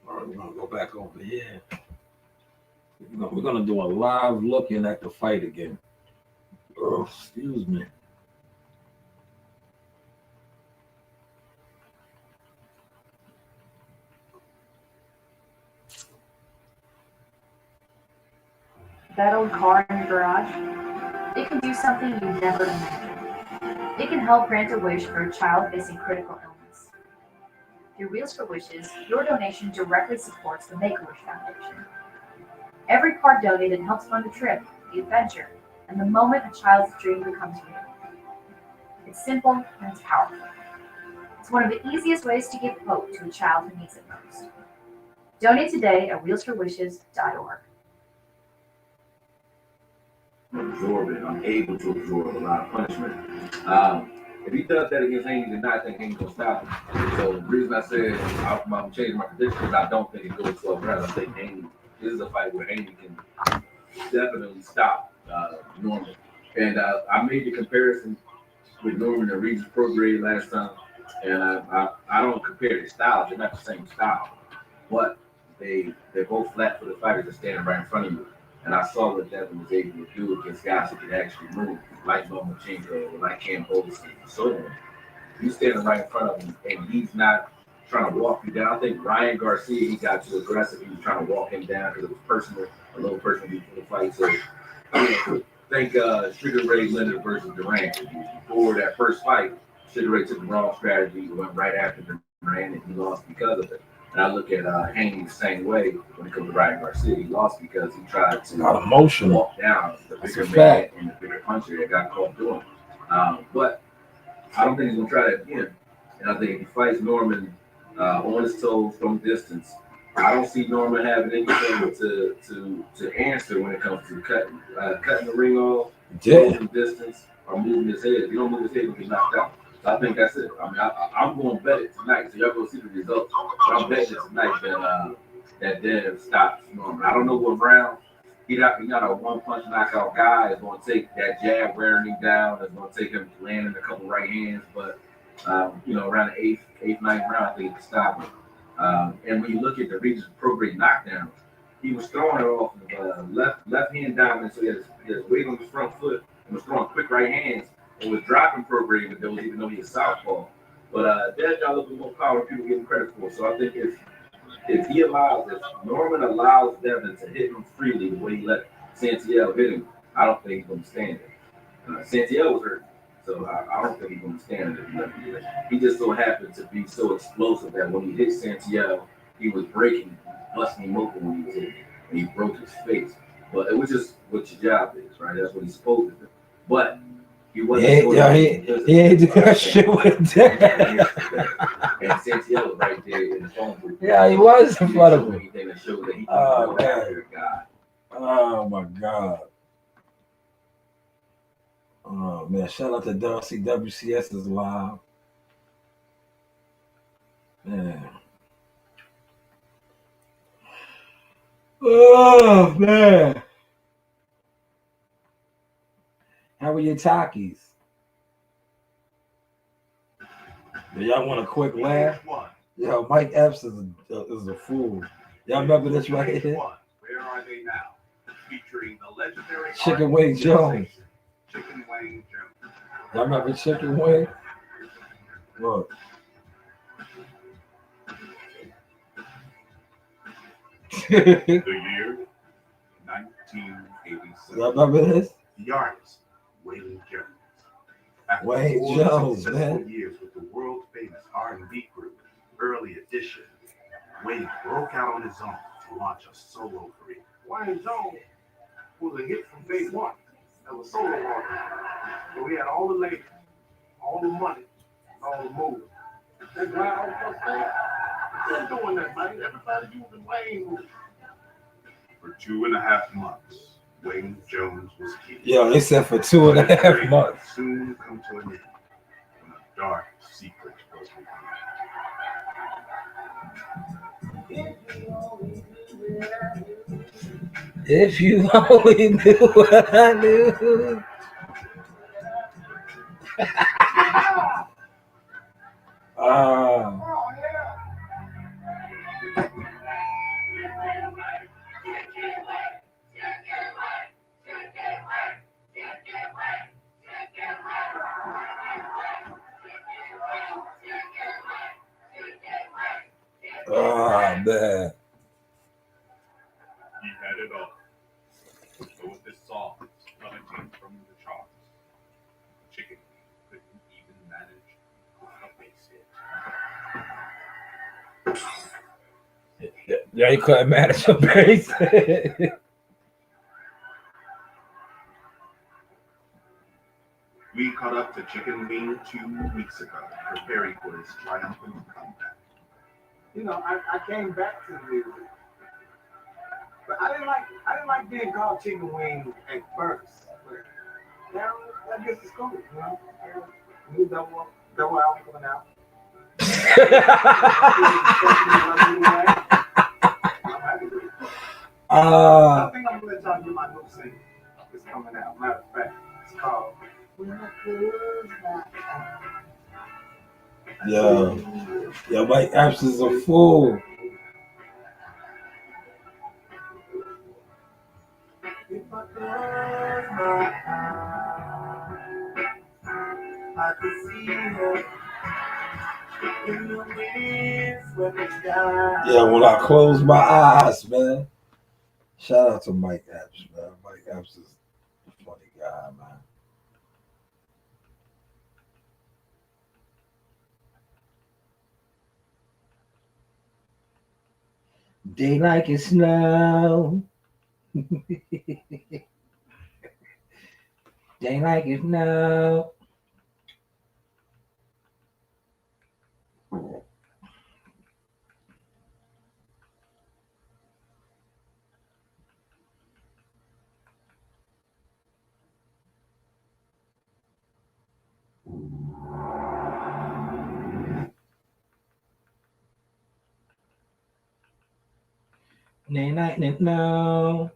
All right, we're gonna go back over here. We're gonna do a live looking at the fight again. Oh, excuse me. That old car in your garage, it can do something you never imagined. It can help grant a wish for a child facing critical illness. Through Wheels for Wishes, your donation directly supports the Make-A-Wish Foundation. Every card donated helps fund the trip, the adventure, and the moment a child's dream becomes real. It's simple and it's powerful. It's one of the easiest ways to give hope to a child who needs it most. Donate today at wheelsforwishes.org. Absorb it. I'm able to absorb a lot of punishment. If he does that against Haney tonight, I think Haney's gonna stop him. So the reason I said I'm changing my prediction is I don't think it goes 12 rounds. I think Haney, this is a fight where Haney can definitely stop Norman. And I made the comparison with Norman and Regis Pro Grade last time, and I don't compare the styles; they're not the same style, but they're both flat-footed fighters that standing right in front of you. And I saw what Devin was able to do against guys who could actually move, like Lomachenko, like Cam Bolson, and so on. He's standing right in front of him, and he's not trying to walk you down. I think Ryan Garcia, he got too aggressive. He was trying to walk him down because it was personal, a little personal before the fight. So I think Sugar Ray Leonard versus Durant. Before that first fight, Sugar Ray took the wrong strategy, went right after Durant, and he lost because of it. And I look at Haney the same way when it comes to Ryan Garcia. He lost because he tried to Got emotional. walk down the That's bigger a man fact. and the bigger puncher that got caught doing it. But I don't think he's gonna try that again. And I think if he fights Norman on his toes from distance, I don't see Norman having anything to answer when it comes to cutting the ring off, closing distance, or moving his head. If you don't move his head, he'll get knocked out. So I think that's it. I mean, I'm going to bet it tonight. So y'all go see the results. But I'm betting it tonight that Dev stops Norman. I don't know what round. He's not a one-punch knockout guy. It's going to take that jab wearing him down. It's going to take him landing a couple right hands. But, around the eighth, ninth round, I think he can stop him. And when you look at the Regis Pro Grade knockdown, he was throwing it off of left hand dominant, so he had weight on his front foot and was throwing quick right hands and was dropping Pro Grade with those, even though he was southpaw. But Dev got a little bit more power people give him credit for. So I think if Norman allows Devin to hit him freely the way he let Santiago hit him, I don't think he's going to stand it. Santiago was hurt, so I don't think he's going to stand it if he let him do that. He just so happened to be so explosive that when he hit Santiago, he was breaking, busting him open when he was hitting, and he broke his face. But it was just what your job is, right? That's what he's supposed to do. But he wasn't. He ain't do that shit with that. And Santiago right there in the phone booth. Yeah, he was in front of him. Anything that shows that he Oh, can man. God. Oh my God. Oh man, shout out to Darcy. WCS is live. Man. Oh man. How are your Takis? Do y'all want a quick laugh? Yo, Mike Epps is a fool. Y'all remember this right here? Where are they now? Featuring the legendary Chicken Wing Jones. Chicken Wing Jones. Y'all remember Chicken Wing? Look. The year 1987. Y'all remember this? The artist, Wayne Jones. After Wayne 4 Jones, successful man. years with the world famous R&B group, Early Edition, Wayne broke out on his own to launch a solo career. Wayne Jones was a hit from day one. That was solo artist. So he had all the labor, all the money, and all the moves. That's why I was still doing that, man. Everybody using Wayne moves. For 2.5 months, Wayne Jones was killed. Yo, they said for 2.5 months. Soon come to an end when a dark secret was revealed. If you only knew what I knew. Man. He had it all. So with this song plummeting from the charts, Chicken couldn't even manage a base hit. Yeah, he couldn't manage a base. We caught up to Chicken Wing 2 weeks ago, preparing for his triumphant comeback. You know, I came back to the music, but I didn't like being called Chicken Wing at first. But now I guess it's cool, you know. New double album coming out. I think I'm gonna let y'all get my new single. It's coming out. Matter of fact, It's called When I Close My Eyes. Yo, Mike Epps is a fool. If I close my eyes, I could see her in the windswept sky. Yeah, when I close my eyes, man. Shout out to Mike Epps, man. Mike Epps is a funny guy, man. Day like it snow. Day like it snow. Day like it snow.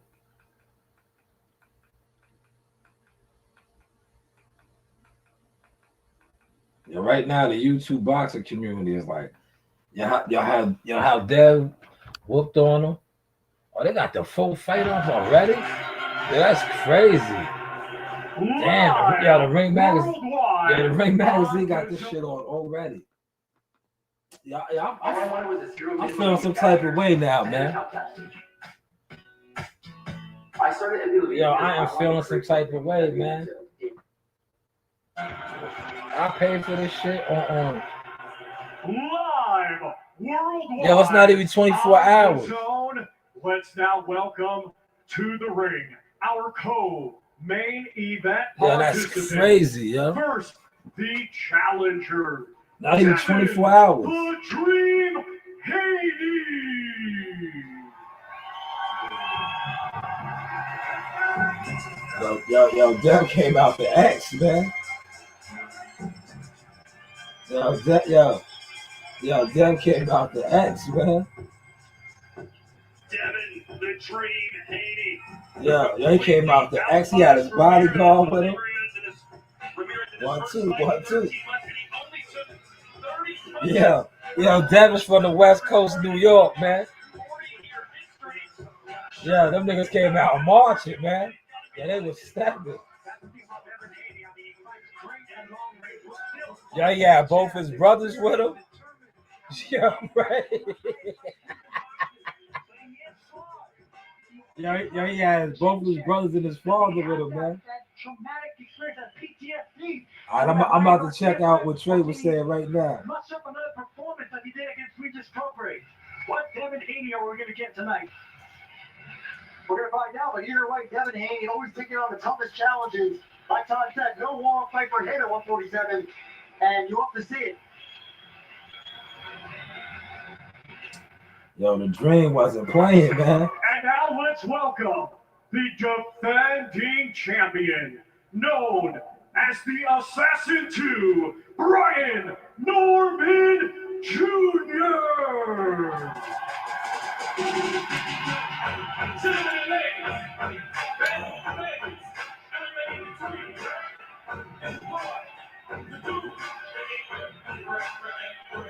Yeah, right now the YouTube boxing community is like, y'all have Dev whooped on them. Oh, they got the full fight off already? Yeah, that's crazy. Damn, yeah, the Ring Magazine. Yeah, the Ring Magazine got this shit on already. Yeah, I'm feeling some type of way now, man. Yo, I am feeling some type of way, man. I paid for this shit on Live worldwide. Yo, it's not even 24 hours. Zone. Let's now welcome to the ring our co-main event. Yeah, that's crazy, yo. First, the challenger. Not even 24 hours. The Dream Haney. Yo, Dev came out the X, man. Yo, Dev came out the X, man. Devin, the Dream Haney. Yo, he came out the X. He had his bodyguard with him. 1, 2. Yeah, Devin's from the West Coast, New York, man. Yeah, them niggas came out marching, man. Yeah, they was stabbing. Yeah, both his brothers with him. Yeah, right. Yeah, he had both of his brothers and his father with him, man. All right, I'm about to check out what Trey was saying right now. Much up another performance that he did against Regis Cobre. What Devin Haney are we going to get tonight? We're going to find out, but either way, Devin Haney always taking on the toughest challenges. Like Todd said, no wall fight for him at 147, and you have to see it. Yo, the Dream wasn't playing, man. And now let's welcome the defending champion, known as the Assassin 2, Brian Norman Jr.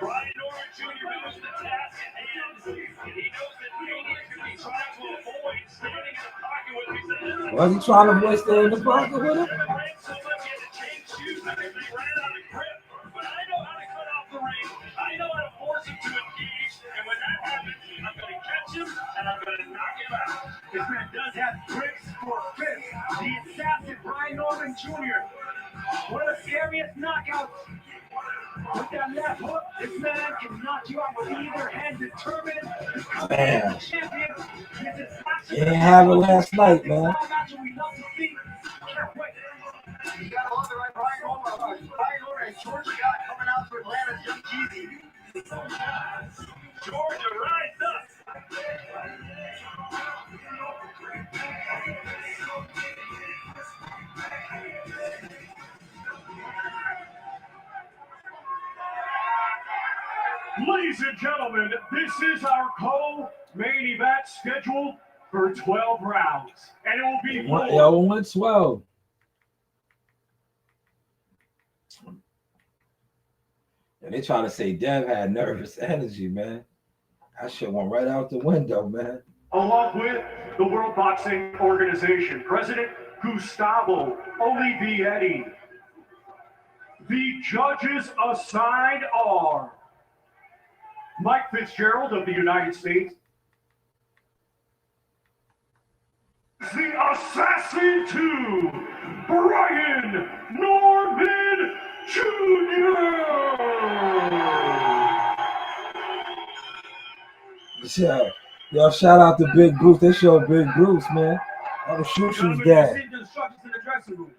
Brian Norman Jr. knows the task at hand. He knows that Haney is going to be trying to avoid standing in the pocket with him. Was he trying to avoid staying in the pocket with him? So much he had to change shoes because he ran out of grip. But I know how to cut off the ring. I know how to force him to engage. And when that happens, I'm going to catch him and I'm going to knock him out. This man does have tricks for fists. The assassin, Brian Norman Jr. One of the scariest knockouts. With that left hook, this man can knock you out with either hand, determined. Damn. Champion. He didn't have it last night, man. You gotta love the right Brian Norman and Georgia guy coming out to Atlanta's Young Jeezy. Georgia, rise up. Ladies and gentlemen, this is our co-main event scheduled for 12 rounds. And it will be 112. And they trying to say Dev had nervous energy, man. That shit went right out the window, man. Along with the World Boxing Organization, President Gustavo Olivetti. The judges assigned are Mike Fitzgerald of the United States. The Assassin 2, Brian Norman Jr. Yeah. Yo, shout out to Big Bruce. They showed Big Bruce, man. That was Shushu's dad. The instructions in the dressing room.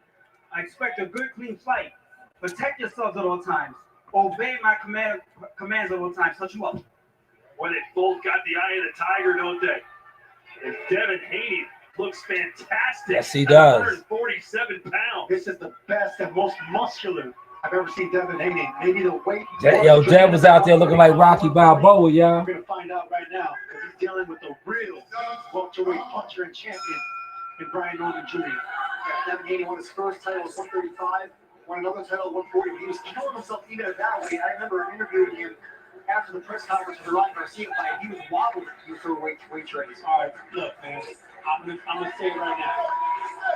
I expect a good, clean fight. Protect yourselves at all times. Obey my commands at all times. Touch you up. Well, they both got the eye of the tiger, don't they? And Devin Haney looks fantastic. Yes, he does. 147 pounds. This is the best and most muscular I've ever seen Devin Haney. Maybe the weight. Yo, Dev was out there looking like Rocky Balboa, y'all. We're going to find out right now because he's dealing with the real welterweight puncher and champion in Brian Norman Jr. Devin Haney won his first title at 135, won another title at 140. He was killing himself even at that weight. I remember interviewing him after the press conference for the Ryan Garcia fight. He was wobbling through weight trades. All right, look, man, I'm gonna say it right now.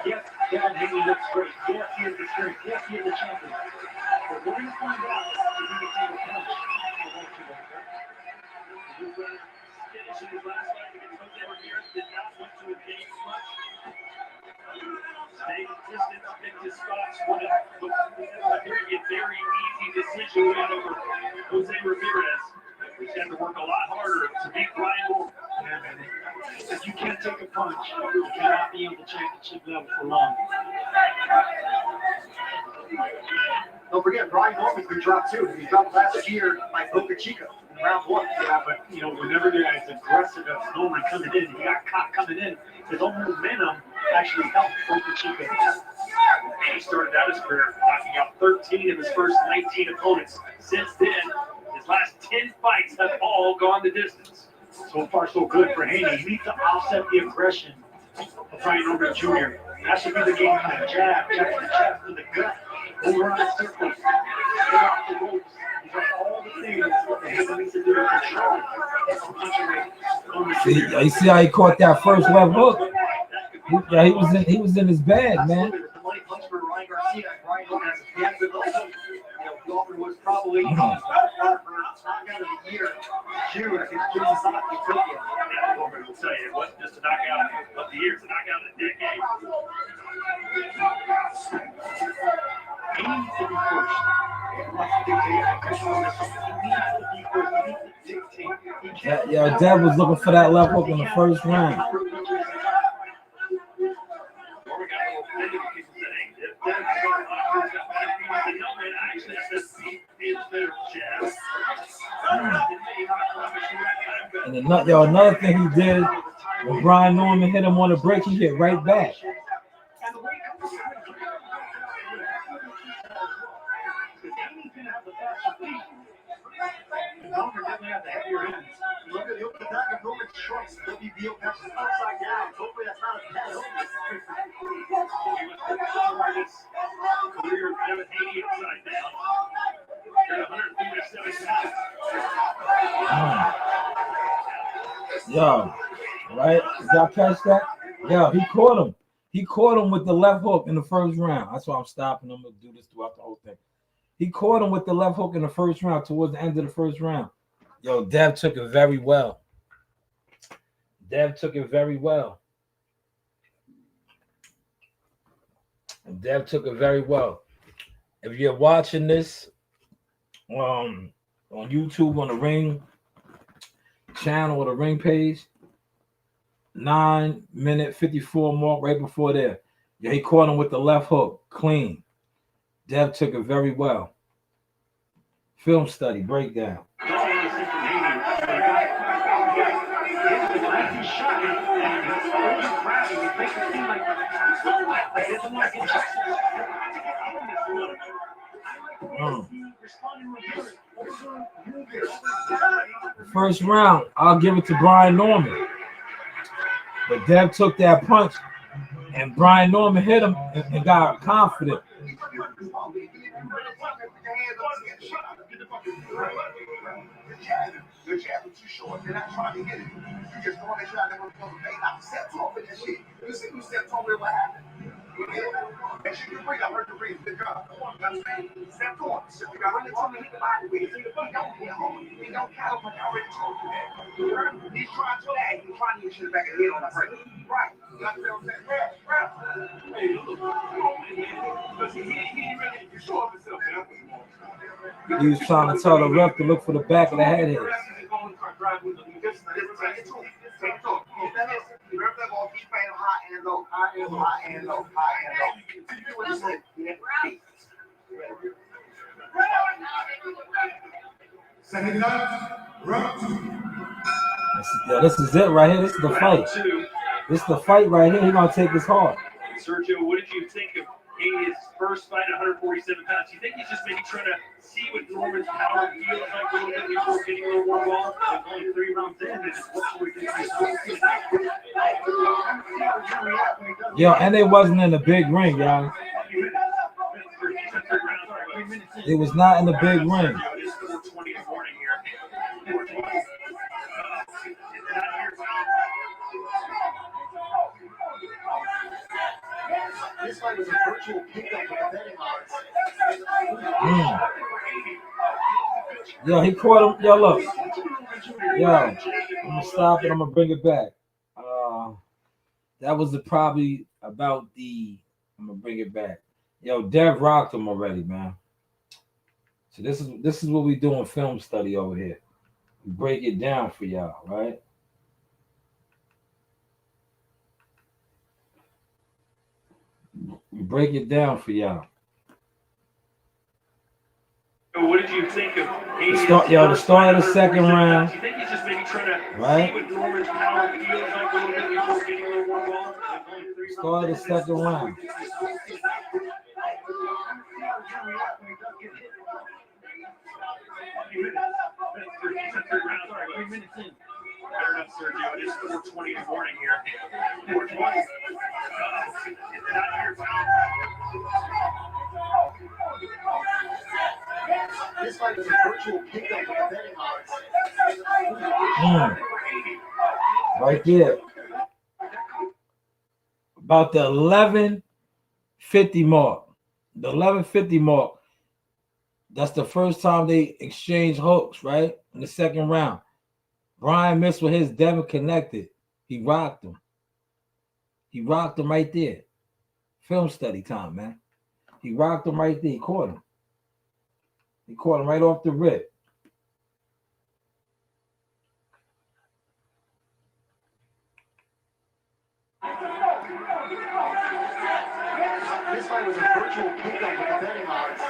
Yes, Devin Haney looks great. Yes, he is the strength. Yes, he is the champion. But we're gonna find out if he can take a punch. Finishing his last fight against Jose Ramirez, did not want to engage much. Stayed distance, picked his spots, won it with a very easy decision win over Jose Ramirez. He's had to work a lot harder to beat Brian Norman. Yeah, man. If you can't take a punch, you cannot be on the championship level for long. Don't forget, Brian Norman's been dropped too. He dropped last year by Boca Chica in round 1. Yeah, but whenever they're as aggressive as Norman coming in, he got caught coming in. His own momentum actually helped Boca Chica. And he started out his career knocking out 13 of his first 19 opponents. Since then, his last 10 fights have all gone the distance. So far, so good for Haney. He needs to offset the aggression of Brian Norman Jr. That should be the game plan. Jab to the chest, to the gut, over on the circle, get off the ropes. These are all the things that Haney needs to do to control his punching rate. You see how he caught that first left hook? Yeah, he was in his bag, man. The money punch for Ryan Garcia. Brian Norman has a damn good left hook. Norman was probably knockout of the year. June against Jimmy Saki Tokyo. Norman will tell you it wasn't just a knockout of the year, it's a knockout of the decade. He needs to be pushed. He wants to dictate. He needs to be pushed. Yo, Dev was looking for that left hook in the first round. And another thing he did when Brian Norman hit him on the break, he hit right back. Norman definitely has the heavier hands. Look at the back of Norman's shorts. WBO passes upside down. Hopefully that's not a bad opening. Career of Devin Haney upside down. You're 147 pounds. Yo, right? Did y'all catch that? Yo, he caught him. He caught him with the left hook in the first round. That's why I'm stopping. I'm gonna do this throughout the whole thing. He caught him with the left hook in the first round, towards the end of the first round. Yo, Dev took it very well. Dev took it very well. Dev took it very well. If you're watching this on YouTube on the Ring channel or the Ring page, 9-minute 54 mark right before there. Yeah, he caught him with the left hook, clean. Dev took it very well. Film study, breakdown. First round, I'll give it to Brian Norman. But Dev took that punch, and Brian Norman hit him and got confident. The jab was too short. They're not trying to hit it. You just throwing that shot. They want to throw the bait. I stepped off in that shit. You see who stepped over what happened? Make sure you breathe. I heard you breathe. Good job. You know what I'm saying? Step on. You got to tell me hit the body with it. He don't hit home. He don't count. I already told you that. He's trying to lag. He's trying to get shit back in the head on the break. Right. You understand what I'm saying? Hey, look. Because he really show up himself, man. He was trying to tell the ref to look for the back of the head hit. Second up, round two. Yeah, this is it right here. This is the fight. This is the fight right here. He's gonna take his heart. Sergio, what did you think of his first fight at 147 pounds? Do you think he's just maybe trying to see what Norman's power feels like a little bit before getting a little more ball? With only 3 rounds in, and what we think Yo, and it wasn't in the big ring, y'all. It was not in the big ring. This fight was a virtual pickup with the betting odds. Yo, he caught him. Yo, look. Yo, I'm gonna stop it. I'm gonna bring it back. That was probably about the. I'm gonna bring it back. Yo, Dev rocked him already, man. So this is what we do in film study over here. We break it down for y'all, right? We break it down for y'all. What did you think of The start of the second round. Do you think he's just maybe trying to Right? see what Norman's power feels like a little bit before getting a little more ball? Start of the second round. Fair enough, Sergio. It is 4:20 in the morning here. 4:20. This fight was a virtual pickup with the betting odds. Right there. About the 11:50 mark. The 11:50 mark. That's the first time they exchanged hooks, right? In the second round. Brian missed with his Devin connected. He rocked him. He rocked him right there. Film study time, man. He rocked him right there. He caught him. He caught him right off the rip. This fight was a virtual pickup with the betting odds.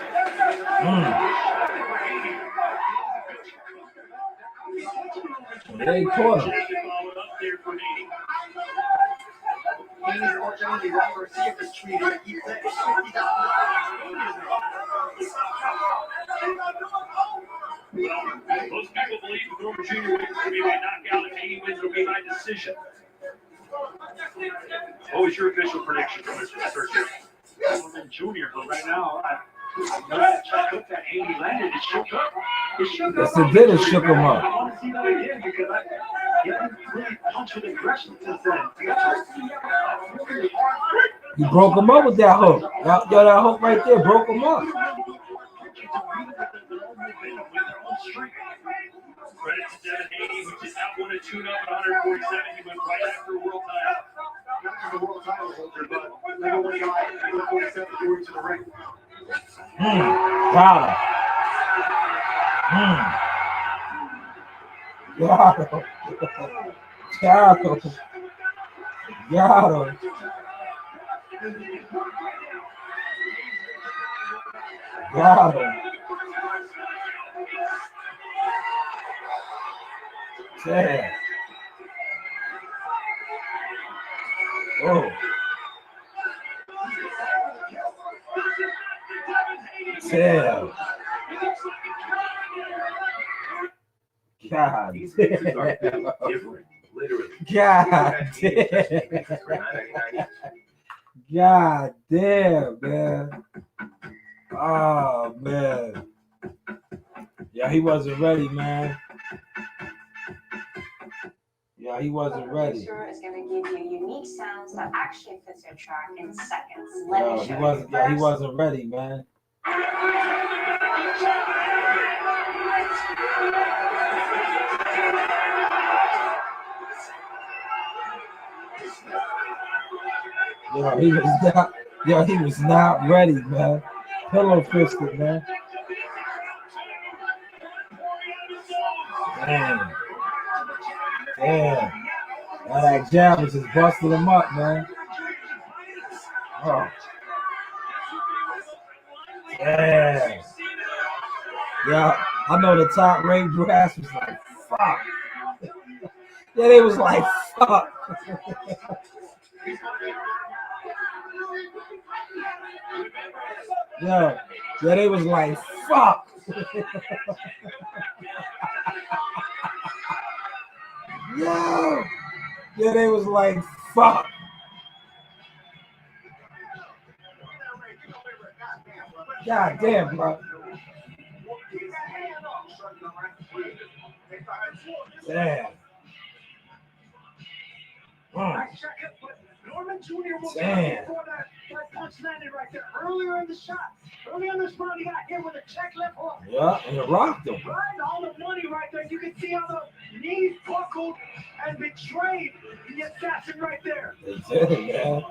They caught him. Most people believe Norman Jr. wins will be by knockout and 80 wins will be by decision. What was your official prediction from this Sergio? Norman Jr. But right now, I know that hook that Haney landed. It shook up. Yes, it did. It shook him up. I want to see that again because he hasn't really punched with aggression since then. He broke him up with that hook. That hook right there broke him up. Credit to Devin Haney, who just out won a tune-up at 147. He went right after a world title. Not the world title holder, but number one guy, 147, going to the ring. Got him. Got him. Got him. Got him. Got him. Damn. Oh. Damn. God damn. God damn. God damn, man. Oh, man. Yeah, he wasn't ready, man. Yeah, he wasn't ready. Producer is going to give you unique sounds that actually fits your track in seconds. Yo, he wasn't ready, man. He was not ready, man. Pillow fisted, man. Damn. That jab was just busting him up, man. Oh. Yeah. Yeah, I know the top ranked brass was like, fuck. Yeah, they was like, fuck. Yeah, they was like, fuck. Yeah, they was like, fuck. God damn, bro. Damn. Norman Jr. was Damn. before that punch landed right there. Earlier in the shot, earlier in this round, he got hit with a check left hook. Yeah, and it rocked him. Right, all the money right there. You can see how the knees buckled and betrayed the assassin right there. They did, man.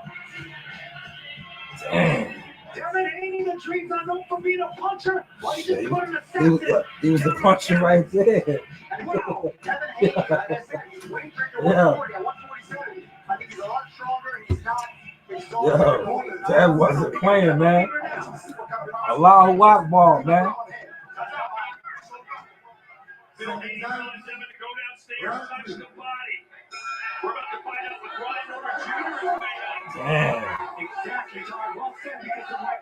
Damn. Devin Haney, the dreams I know for being a puncher. Why you just put an assassin? He was the puncher right there. Wow, Devin Haney, like I said, he's weight breaker 140 at 147. I think he's a lot stronger. He's not. Yo, that wasn't playing, man. Allahu Akbar, man. Bill Haney tells Devin to go downstairs, touch the body. We're about to find out what Brian Norman Jr. is made of. Damn. Exactly, Todd. Well said, because of my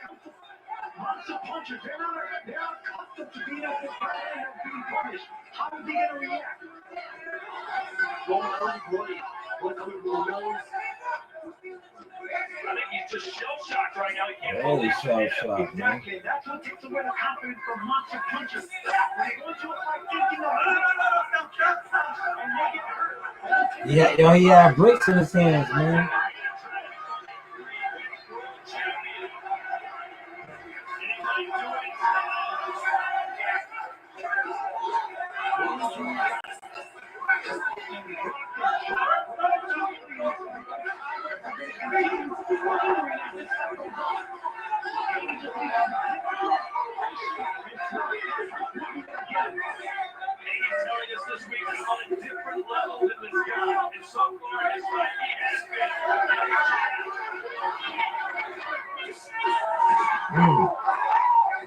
monster punchers, they're not accustomed to being at this level and being punished. How is he going to react? Going early, bloody. What's coming from the nose? I think he's just shell-shocked right now. He can't Really shell-shocked, man. Exactly. That's what takes away the confidence from monster punchers. When they go into a fight thinking of and they get hurt. Yeah, yo, he had bricks in his hands, man.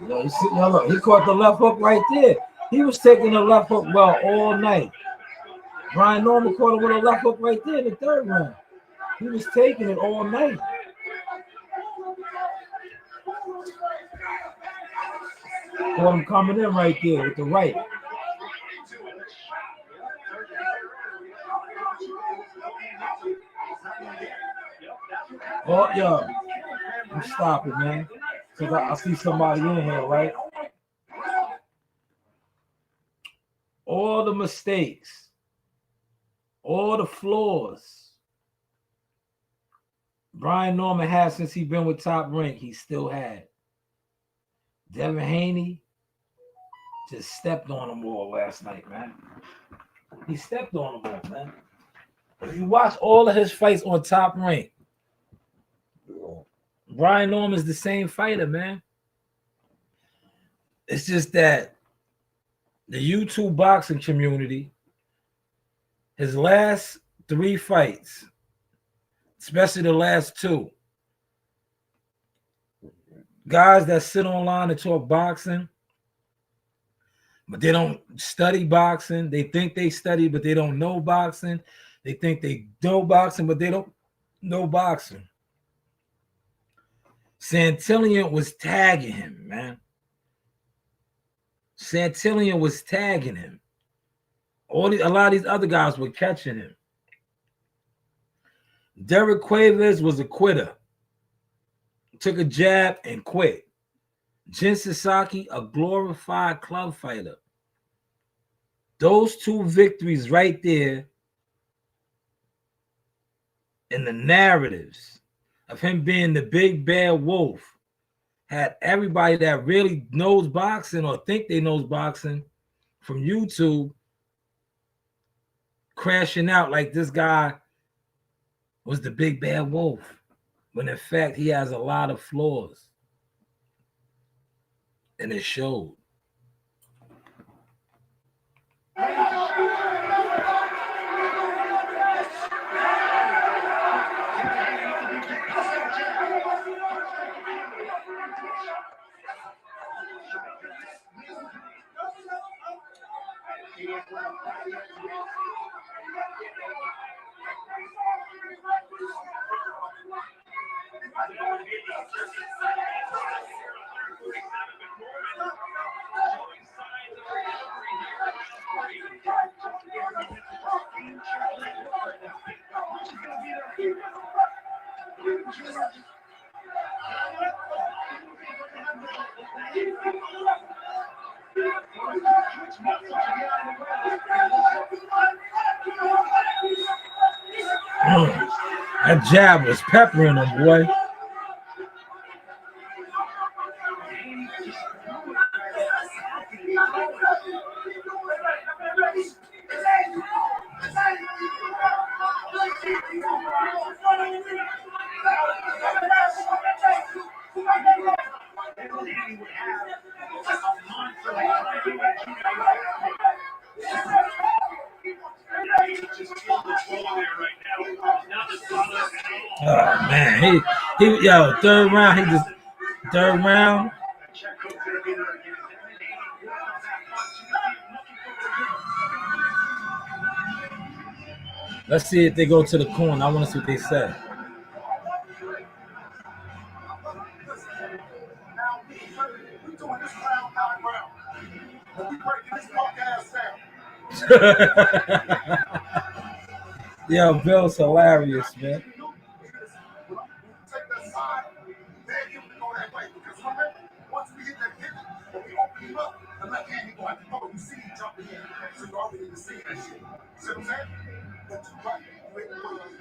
Yo, you see, yo, look, he caught the left hook right there. He was taking the left hook well all night. Brian Norman caught him with a left hook right there in the third round. He was taking it all night. Caught him coming in right there with the right. Oh, yo. I'm stopping, man. Because I see somebody in here, right? All the mistakes, all the flaws Brian Norman had since he's been with Top Rank, he still had. Devin Haney just stepped on them all last night, man. He stepped on them all, man. If you watch all of his fights on Top Rank, Brian Norman's the same fighter, man. It's just that the YouTube boxing community, his last 3 fights, especially the last 2, guys that sit online and talk boxing, but they don't study boxing. They think they study, but they don't know boxing. They think they know boxing, but they don't know boxing. Santillan was tagging him, man. Santillan was tagging him. A lot of these other guys were catching him. Derek Cuevas was a quitter. Took a jab and quit. Jin Sasaki, a glorified club fighter. Those two victories right there in the narratives of him being the big bad wolf had everybody that really knows boxing or think they knows boxing from YouTube crashing out like this guy was the big bad wolf, when in fact he has a lot of flaws. And it showed. That jab was peppering him, boy. Oh man, he yo, third round. Let's see if they go to the corner. I want to see what they say. Yo, Bill's hilarious, man. Once we hit that pivot, when we open him up, the left hand, he go have to go. You see him jumping in. So you already need to see that shit. See what I'm saying? But you right. You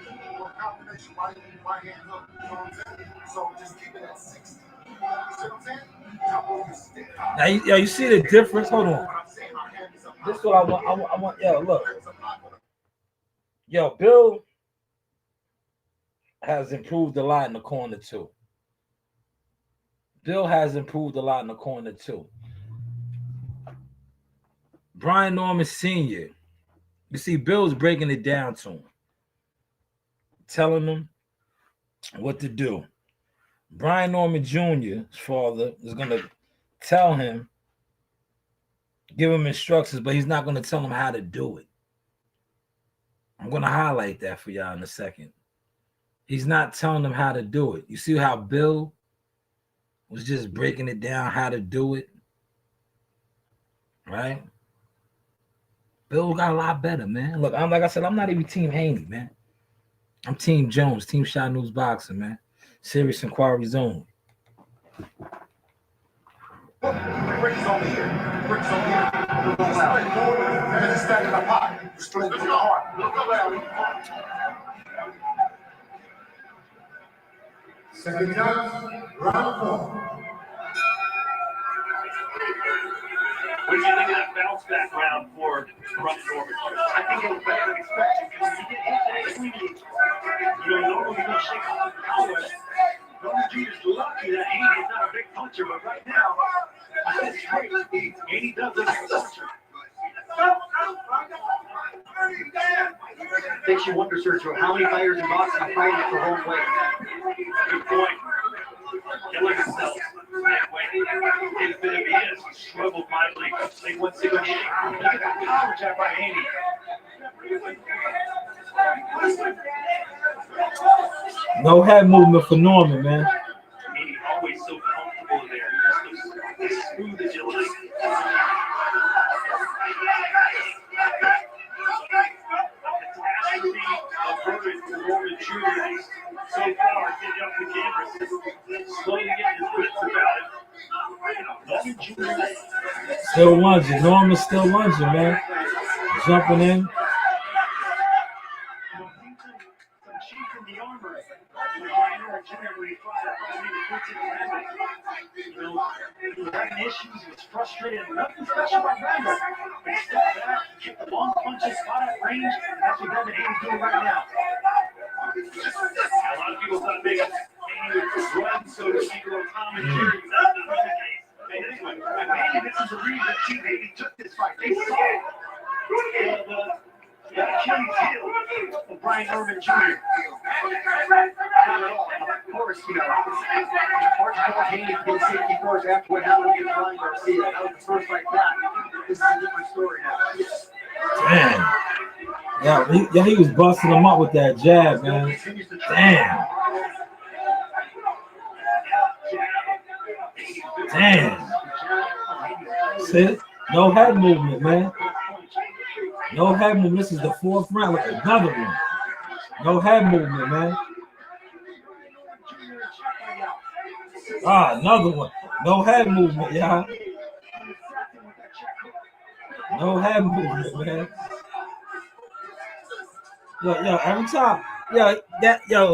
ain't one combination, right hand hook. You know what I'm saying? So just keep it at 60. See what I'm saying? Jump on your stick. Now, you see the difference? Hold on. This is what I want. I want. Yo, look. Yo, Bill has improved a lot in the corner too. Bill has improved a lot in the corner too. Brian Norman Sr., you see, Bill's breaking it down to him, telling him what to do. Brian Norman Jr.'s father is going to tell him, give him instructions, but he's not going to tell him how to do it. I'm going to highlight that for y'all in a second. He's not telling him how to do it. You see how Bill was just breaking it down how to do it, right? Bill got a lot better, man. Look, like I said, I'm not even Team Haney, man. I'm Team Jones, Team Shot News Boxing, man. Serious inquiries only. Bricks over here. Bricks over here. And it's standing up high. Straight to the heart. Look up, second time, round 4. What did you think of that bounce back round for Brian Norman? I think it was better than expected because he did hit that cleanly. Normally he's going to shake off the power. Norman Jr.'s lucky that Haney is not a big puncher, but right now, I said straight, Haney does look like a puncher. Makes you wonder, Sergio, how many fighters in boxing are fighting it the wrong way? Good point. Killing himself that way. His bit of BS struggled mightily. They went single handed. He got that power jab by Haney. No head movement for Norman, man. Haney always so comfortable in there. Just as smooth as you like. Catastrophe averted for Norman Jr. So far, getting up the camera, slowly getting his wits about it. Norman Jr. Still lunging. Norman's still lunging, man. jumping in. He was having issues, he was frustrated, nothing special about Randall. He stepped back, kicked the long punches, spot at range, and that's what Devin Haney's doing right now. A lot of people thought Haney would run, so to speak, on commentary. That's not the case. And anyway, maybe this is the reason Team Haney took this fight. They saw the Achilles heel of Brian Norman Jr. Of course, you know, March called Haney for safety first after what happened against Ryan Garcia. That was the first fight back. This is a different story now. Damn. He was busting him up with that jab, man. Damn. Damn. See? No head movement, man. No head movement. This is the fourth round. Look, another one. No head movement, man. Another one. No head movement, y'all. No head movement, man. Yo, every time,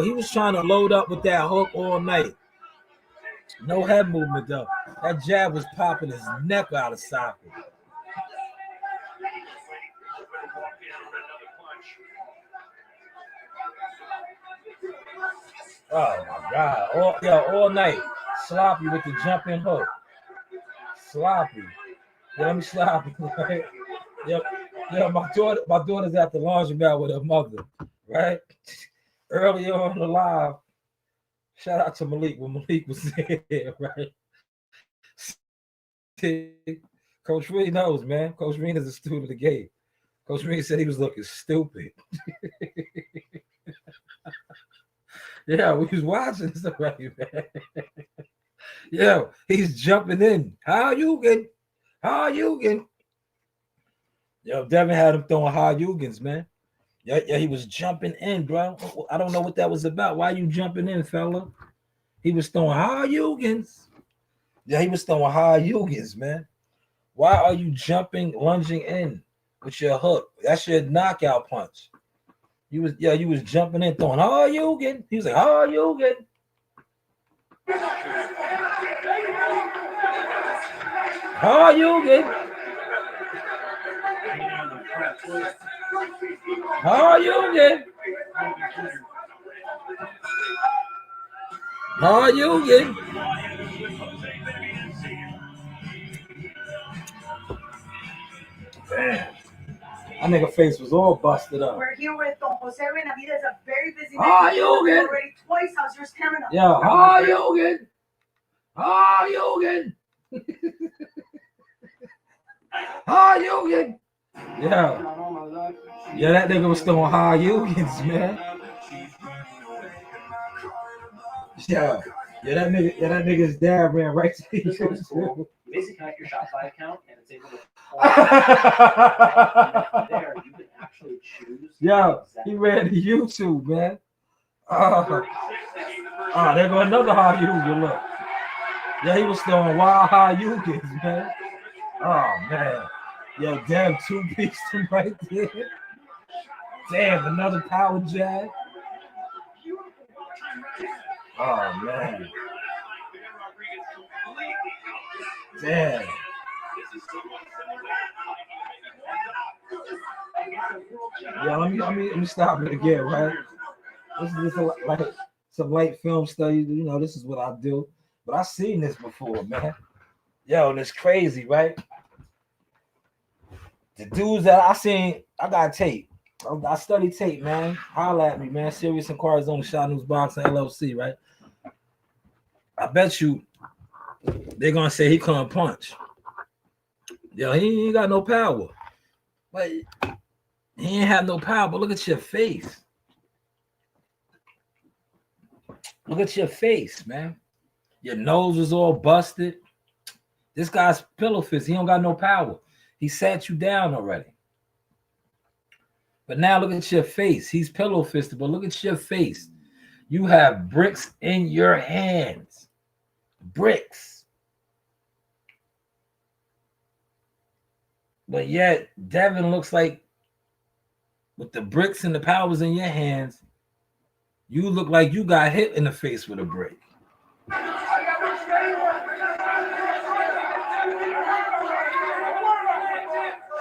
he was trying to load up with that hook all night. No head movement though. That jab was popping his neck out of socket. Oh my God! All night, sloppy with the jumping hook. Sloppy. Yeah, let me sloppy. Right? Yeah. My daughter's at the laundromat with her mother. Right? Earlier on the live, shout out to Malik when Malik was there. Right? Coach Reed knows, man. Coach Reed is a student of the game. Coach Reed said he was looking stupid. Yeah, we was watching this already, man. Yeah, he's jumping in. How you get? Yo, Devin had him throwing high Hugans, man. Yeah, he was jumping in, bro. I don't know what that was about. Why you jumping in, fella? He was throwing high Hugans. Yeah, he was throwing high Hugans, man. Why are you lunging in with your hook? That's your knockout punch. You was jumping in, throwing high Hugan. He was like, high Hugan. High Hugan. How you get? How you get? Damn. That nigga face was all busted up. We're here with Don Jose Benavidez, a very busy man. How you get? Already twice. How's your stamina? Yeah, how you get? How you get? How you get? Yeah, that nigga was throwing high Hugans, man. Yeah, that nigga's dad ran right to you. You basically connect your Shopify account and it's able to there you can actually choose. Yeah, he ran to YouTube, man. There go another high Hugan, look. Yeah, he was throwing wild high Hugans, man. Oh man. Yo, damn, two-pieced him right there. Damn, another power jab. Oh, man. Damn. Yeah, let me stop it again, right? This is like some light film study. You know, this is what I do. But I've seen this before, man. Yo, and it's crazy, right? The dudes that I seen, I got tape. I study tape, man. Holla at me, man. Serious inquiries on the Shot News Boxing LLC, right? I bet you they're gonna say he couldn't punch. Yo, he ain't got no power. But he ain't have no power. But look at your face. Look at your face, man. Your nose was all busted. This guy's pillow fist. He don't got no power. He sat you down already. But now look at your face. He's pillow fisted, but look at your face. You have bricks in your hands. Bricks. But yet, Devin looks like with the bricks and the powers in your hands, you look like you got hit in the face with a brick.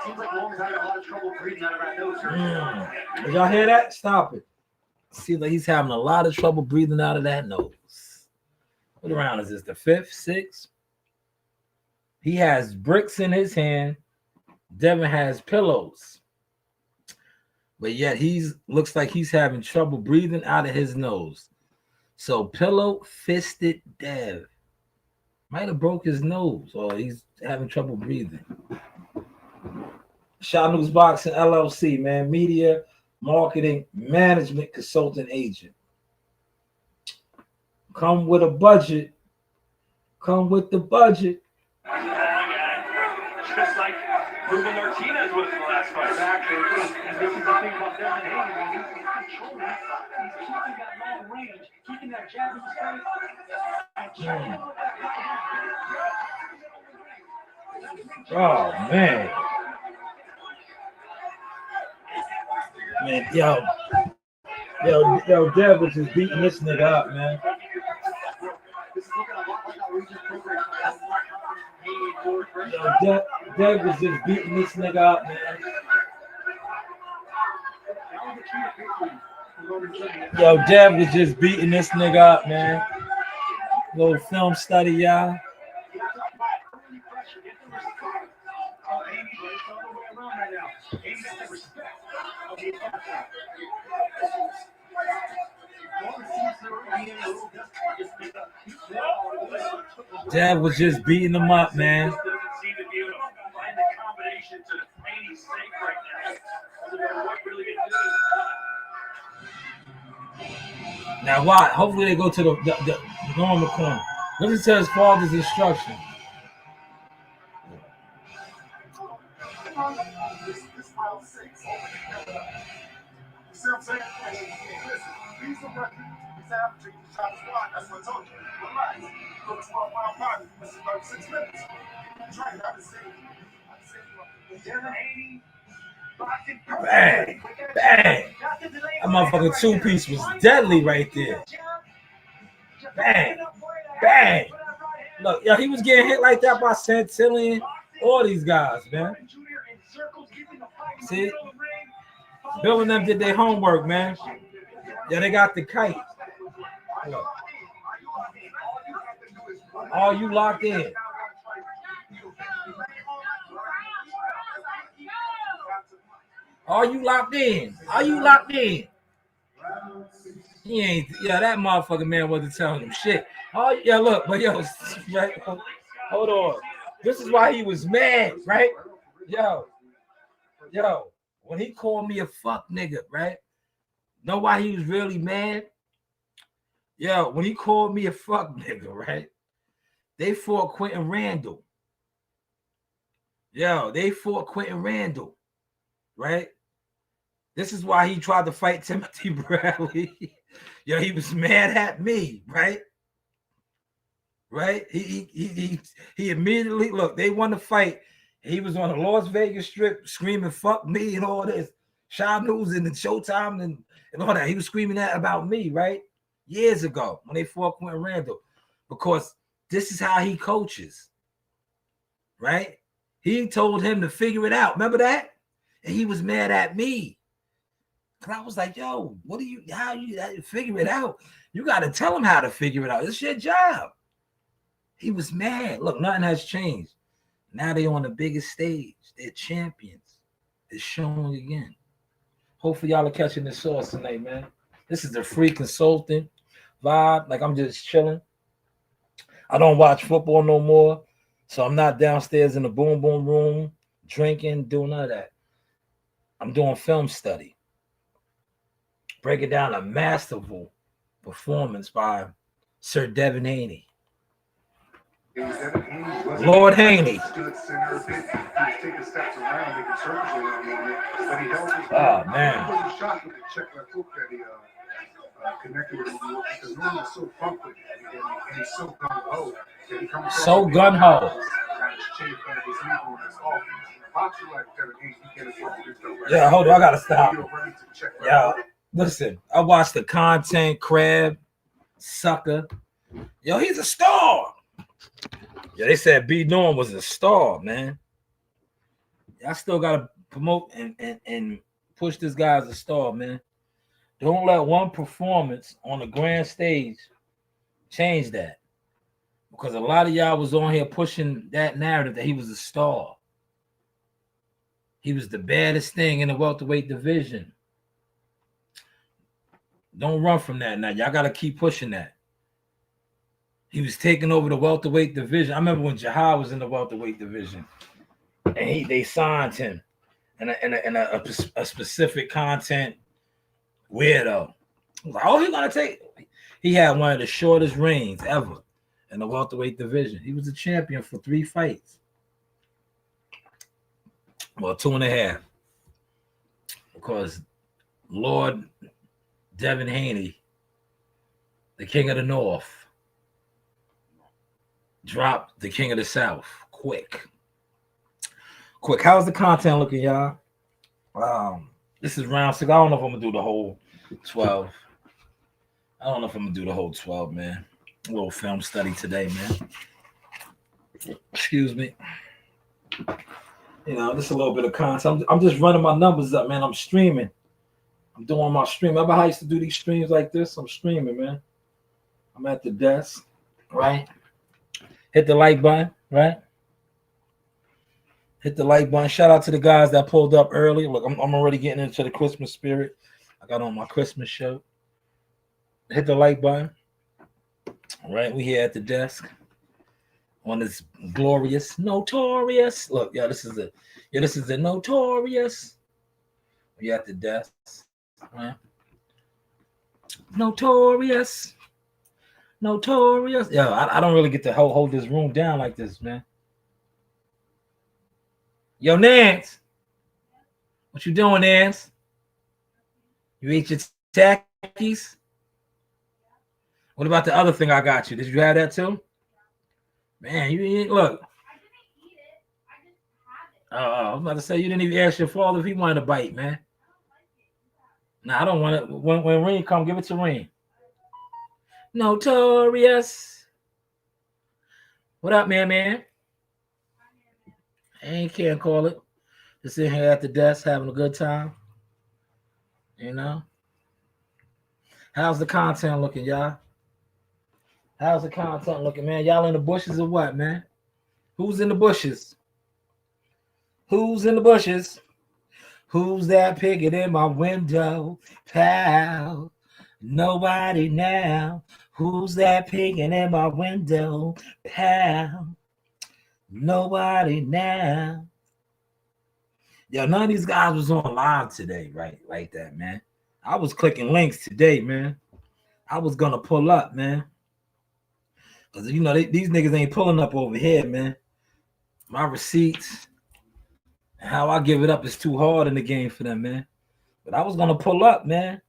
Seems like Long's having a lot of trouble breathing out of that nose. Did y'all hear that? Stop it. Seems like he's having a lot of trouble breathing out of that nose. What round is this? The 5th, 6th? He has bricks in his hand. Devin has pillows. But yet looks like he's having trouble breathing out of his nose. So pillow-fisted Dev might have broke his nose, or he's having trouble breathing. Shot News Boxing LLC, man, media, marketing, management, consultant agent. Come with a budget. Come with the budget. Just like Ruben Martinez was in the last fight. Exactly. And this is the thing about Devin Haney. He's controlling. He's keeping that long range, keeping that jab in his face, and checking with that right hand. Oh, man. Man, yo, Dev was just beating this nigga up, man. Yo, Dev was just beating this nigga up, man. Yo, Dev was just beating this nigga up, man. Little film study, y'all. Dev was just beating him up, man. Doesn't seem to be able to find the combination to Haney's sake right now. Doesn't know what really to do. Now, why? Hopefully they go to the normal corner. Listen to his father's instruction. This round 6. You see what I'm saying? Listen, he's a record. He's averaging top squad. That's what I told you. Relax. Go to 12-round party. This is 36 minutes. Train, I've been saying Devin Haney, boxing Bang! Bang! That motherfucking two-piece was deadly right there. Bang! Bang! Look, yo, he was getting hit like that by Santillion. All these guys, man. See? Bill and them did their homework, man. Yeah, they got the kite. Look. All you locked in. Are you locked in? Are you locked in? He ain't. Yeah, that motherfucking man wasn't telling him shit. Oh yeah, look, but yo, right, hold on. This is why he was mad, right? Yo, when he called me a fuck nigga, right? Know why he was really mad? Yo, when he called me a fuck nigga, right? They fought Quentin Randall. Yo, they fought Quentin Randall, right? This is why he tried to fight Timothy Bradley. Yo, he was mad at me, right? Right? He immediately, look, they won the fight. He was on the Las Vegas Strip screaming, fuck me and all this. Shot News and the Showtime and all that. He was screaming that about me, right? Years ago when they fought Quentin Randall. Because this is how he coaches, right? He told him to figure it out. Remember that? And he was mad at me. And I was like, yo, how you figure it out? You got to tell him how to figure it out. It's your job. He was mad. Look, nothing has changed. Now they're on the biggest stage. They're champions. It's showing again. Hopefully y'all are catching the sauce tonight, man. This is the free consultant vibe. Like I'm just chilling. I don't watch football no more. So I'm not downstairs in the boom boom room drinking, doing none of that. I'm doing film study. Breaking down a masterful performance by Sir Devin Haney. Lord Haney. Oh, man. Connected with him because Norman is so funk with it and he's so gung ho that he comes so gung ho. Boxing like Kevin Hayes, he can't afford this stuff right Yeah, now. hold on, I gotta stop. You're ready to check right Yo, now. listen, I watched the content crab sucker. Yo, he's a star. Yeah, they said B Norm was a star, man. I still gotta promote and push this guy as a star, man. Don't let one performance on the grand stage change that. Because a lot of y'all was on here pushing that narrative that he was a star. He was the baddest thing in the welterweight division. Don't run from that now. Y'all got to keep pushing that. He was taking over the welterweight division. I remember when Jahar was in the welterweight division, and they signed him in a specific content weirdo. I was like, oh, he's gonna take. He had one of the shortest reigns ever in the welterweight division. He was a champion for 3 fights. Well, 2.5. Because Lord Devin Haney, the King of the North, dropped the King of the South quick. How's the content looking, y'all? This is round 6. I don't know if I'm gonna do the whole 12. I don't know if I'm gonna do the whole 12, man. A little film study today, man. Excuse me. You know, just a little bit of content. I'm just running my numbers up, man. I'm streaming. I'm doing my stream. Remember how I used to do these streams like this? I'm streaming, man. I'm at the desk, right? Hit the like button, right? Hit the like button. Shout out to the guys that pulled up early. Look, I'm already getting into the Christmas spirit. I got on my Christmas shirt. Hit the like button. All right, we here at the desk on this glorious, notorious. Look, this is the notorious. We at the desk, right? Notorious. Yo, I don't really get to hold this room down like this, man. Yo, Nance. What you doing, Nance? You ate your Takis? What about the other thing I got you? Did you have that too? Man, you didn't look. I was about to say you didn't even ask your father if he wanted a bite, man. Nah, I don't want it. When Rain come, give it to Rain. Notorious. What up, man? I can't call it. Just sitting here at the desk having a good time. You know? How's the content looking, y'all? How's the content looking, man? Y'all in the bushes or what, man? Who's in the bushes? Who's in the bushes? Who's that picking in my window? Pal. Nobody now. Who's that picking in my window? Pal. Nobody now. Yo, none of these guys was on live today, right? Like that, man. I was clicking links today, man. I was gonna pull up, man. Cause you know these niggas ain't pulling up over here, man. My receipts and how I give it up is too hard in the game for them, man. But I was gonna pull up, man.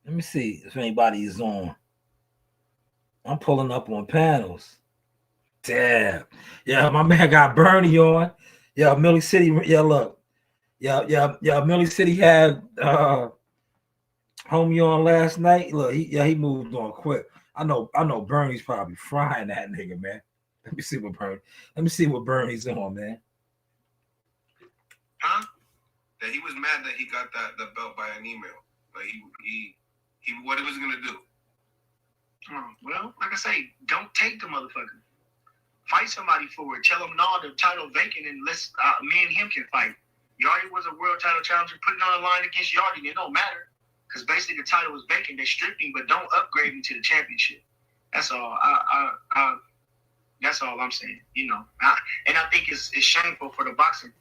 Let me see if anybody is on. I'm pulling up on panels. Damn. Yeah, my man got Bernie on. Yeah, Millie City. Yeah, look. Yeah. Millie City had homie on last night. Look, he moved on quick. I know Bernie's probably frying that nigga, man. Let me see what Bernie's on, man. Huh? That he was mad that he got the belt by an email. Like he what he was gonna do. Well, like I say, don't take the motherfucker. Fight somebody for it. Tell him no, the title vacant, and let's me and him can fight. Yardy was a world title challenger. Put it on the line against Yardy. It don't matter because basically the title was vacant. They stripped him, but don't upgrade him to the championship. That's all. That's all I'm saying. You know, and I think it's shameful for the boxing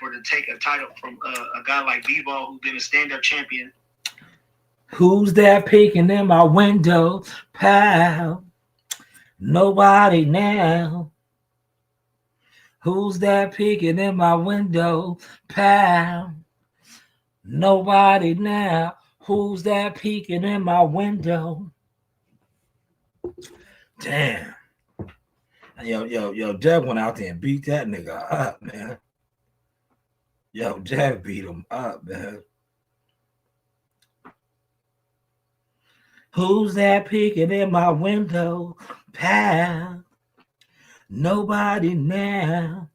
to take a title from a guy like B-Ball who's been a stand-up champion. Who's that peeking in my window, pal? Nobody now. Who's that peeking in my window, pal? Nobody now. Who's that peeking in my window? Damn. Yo, Deb went out there and beat that nigga up, man. Yo, Jeff beat him up, man. Who's that peeking in my window, pal? Nobody now.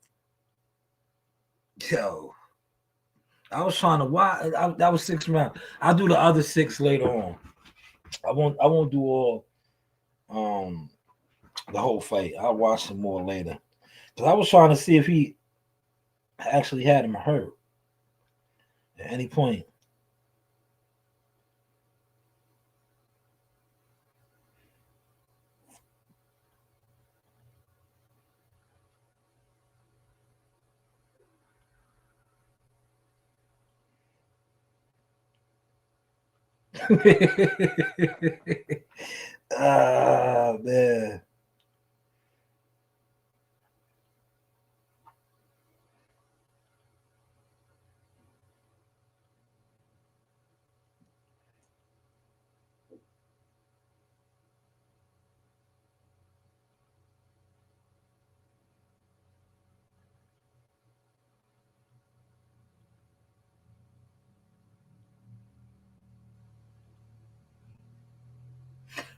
Yo, I was trying to watch. That was 6 rounds. I'll do the other 6 later on. I won't do all the whole fight. I'll watch some more later. Cause I was trying to see if he actually had him hurt at any point. Ah, man.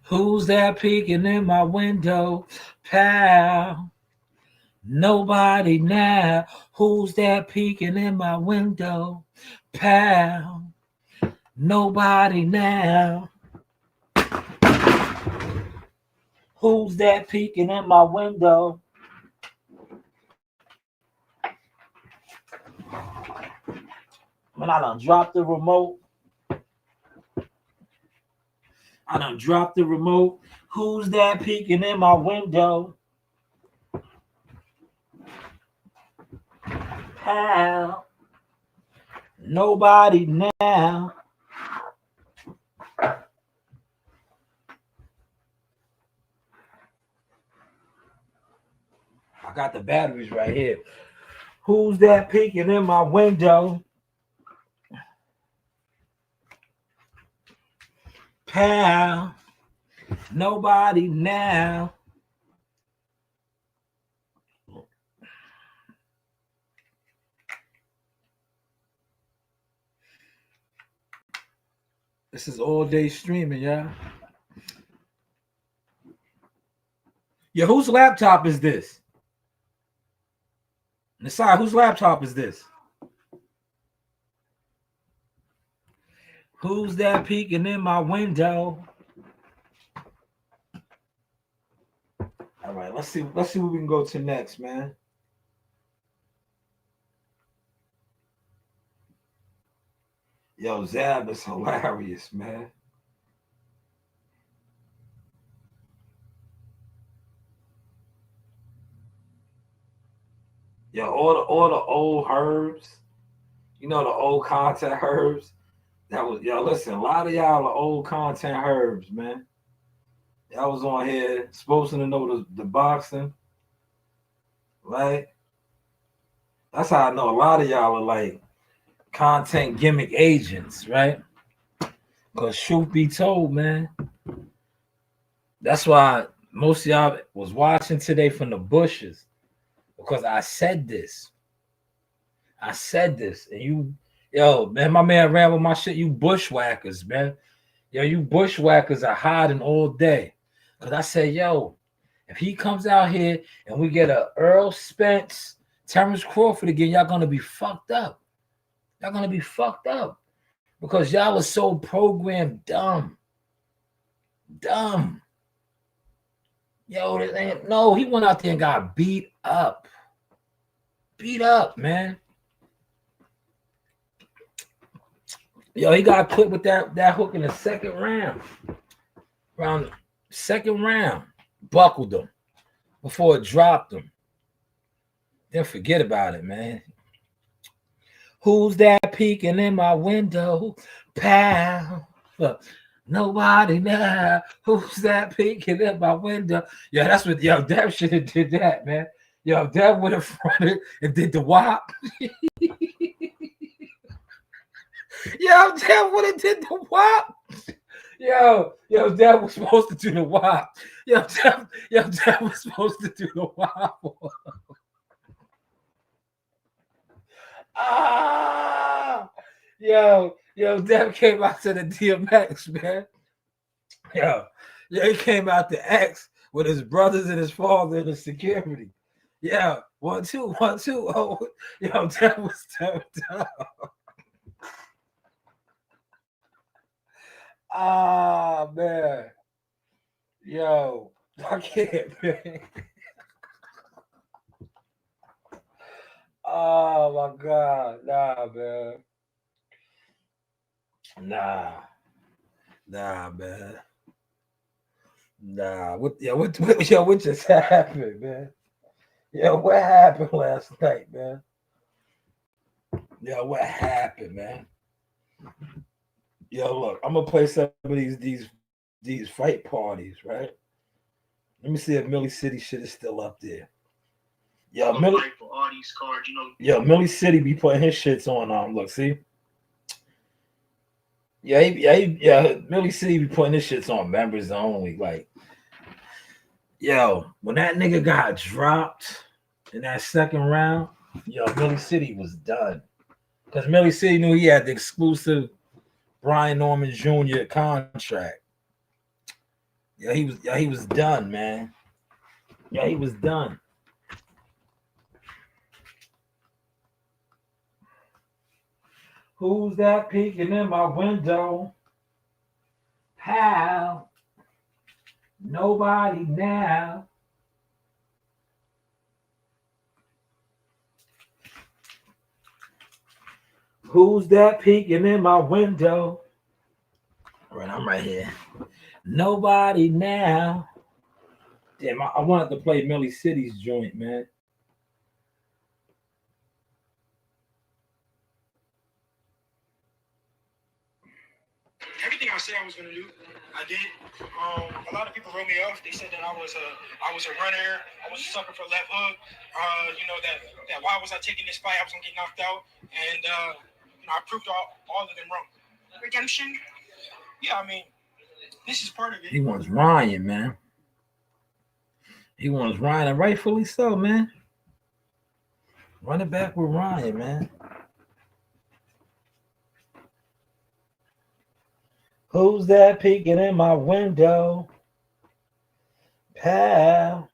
Who's that peeking in my window, pal? Nobody now. Who's that peeking in my window, pal? Nobody now. Who's that peeking in my window? Man, I done dropped the remote. Who's that peeking in my window? Pal. Nobody now. I got the batteries right here. Who's that peeking in my window? Pal. Nobody now. This is all day streaming, y'all. Yeah, whose laptop is this? Nasai, whose laptop is this? Who's that peeking in my window? All right, let's see what we can go to next, man. Yo, Zab is hilarious, man. Yo, all the old herbs, you know, the old content herbs. That was, yo, listen, a lot of y'all are old content herbs, man. Y'all was on here supposed to know the boxing, right? That's how I know a lot of y'all are like content gimmick agents, right? Because truth be told, man, that's why most of y'all was watching today from the bushes, because I said this. And you, yo, man, my man ran with my shit. You bushwhackers, man. Yo, you bushwhackers are hiding all day. Because I said, yo, if he comes out here and we get a Earl Spence, Terrence Crawford again, y'all going to be fucked up. Y'all going to be fucked up. Because y'all are so programmed dumb. Dumb. Yo, no, he went out there and got beat up. Beat up, man. Yo, he got clipped with that hook in the second round. Around the second round. Buckled him before it dropped him. Then forget about it, man. Who's that peeking in my window? Pal. Look, nobody now. Who's that peeking in my window? Yeah, that's what, yo, Dev should have did that, man. Yo, Dev would have fronted and did the wop. Yo, Dev would have did the wop. Yo, Dev was supposed to do the wop. Yo, Dev was supposed to do the wop. Ah, yo, Dev came out to the DMX, man. Yo, he came out to X with his brothers and his father and the security. Yeah, 1 2 1 2. Oh, yo, Dev was turned up. Ah, man. Yo, I can't, man. Oh my God, nah, man. Nah, man. Nah, what just happened, man? Yo, what happened last night, man? Yo, what happened, man? Yo, look, I'm gonna play some of these fight parties, right? Let me see if Millie City shit is still up there. Yo, Millie, Fight for all these cards, you know. yo, Millie City be putting his shits on. Look, see. Yeah, Millie City be putting his shits on members only. Like, yo, when that nigga got dropped in that second round, yo, Millie City was done. Because Millie City knew he had the exclusive Brian Norman Jr. contract. Yeah, he was done, man. Yeah, he was done. Who's that peeking in my window? How? Nobody now. Who's that peeking in my window? All right, I'm right here. Nobody now. Damn, I wanted to play Millie City's joint, man. Everything I said I was gonna do, I did. A lot of people wrote me off. They said that I was a runner. I was a sucker for left hook. You know that why was I taking this fight? I was gonna get knocked out, and you know I proved all of them wrong. Redemption. Yeah, I mean, this is part of it. He wants Ryan, man. He wants Ryan, and rightfully so, man. Run it back with Ryan, man. Who's that peeking in my window? Pal.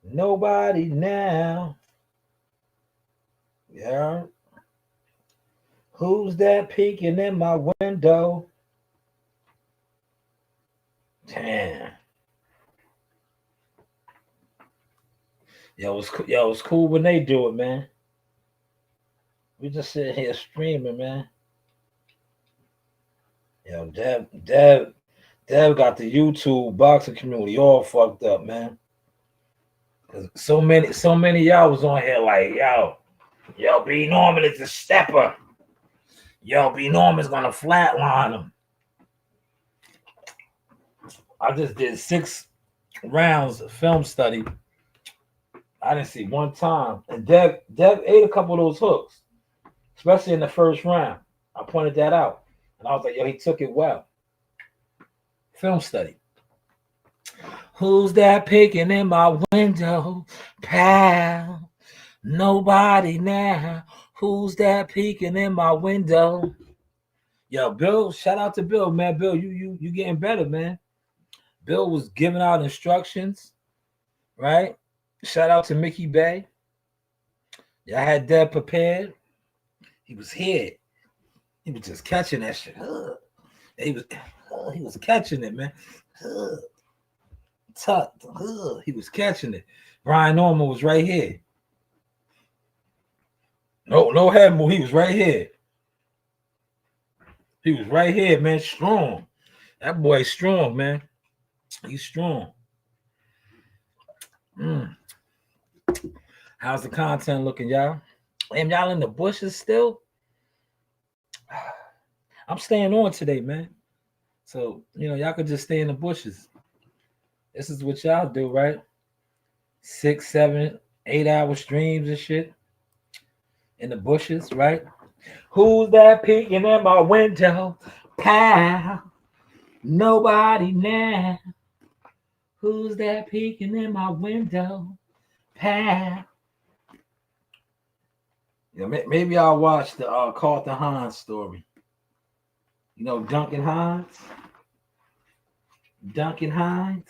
Nobody now. Yeah. Who's that peeking in my window? Damn. Yo, it's cool when they do it, man. We just sitting here streaming, man. Yo, Dev got the YouTube boxing community all fucked up, man. Cause so many of y'all was on here like, yo, B Norman is a stepper. Yo, B Norman's gonna flatline him. I just did 6 rounds of film study. I didn't see one time. And Dev ate a couple of those hooks, especially in the first round. I pointed that out. And I was like, yo, he took it well. Film study. Who's that peeking in my window? Pal. Nobody now. Who's that peeking in my window? Yo, Bill, shout out to Bill, man. Bill, you getting better, man. Bill was giving out instructions, right? Shout out to Mickey Bay. Y'all had that prepared. He was here. He was just catching that shit. He was catching it, man. He was catching it. Brian Norman was right here. No head move. He was right here. He was right here, man. Strong. That boy's strong, man. He's strong. How's the content looking, y'all? Am y'all in the bushes still? I'm staying on today, man. So, y'all could just stay in the bushes. This is what y'all do, right? 6, 7, 8-hour streams and shit. In the bushes, right? Who's that peeking at my window? Pal. Nobody now. Who's that peeking in my window? Pal. Yeah, maybe I'll watch the Carlton Hines story. You know Duncan Hines? Duncan Hines?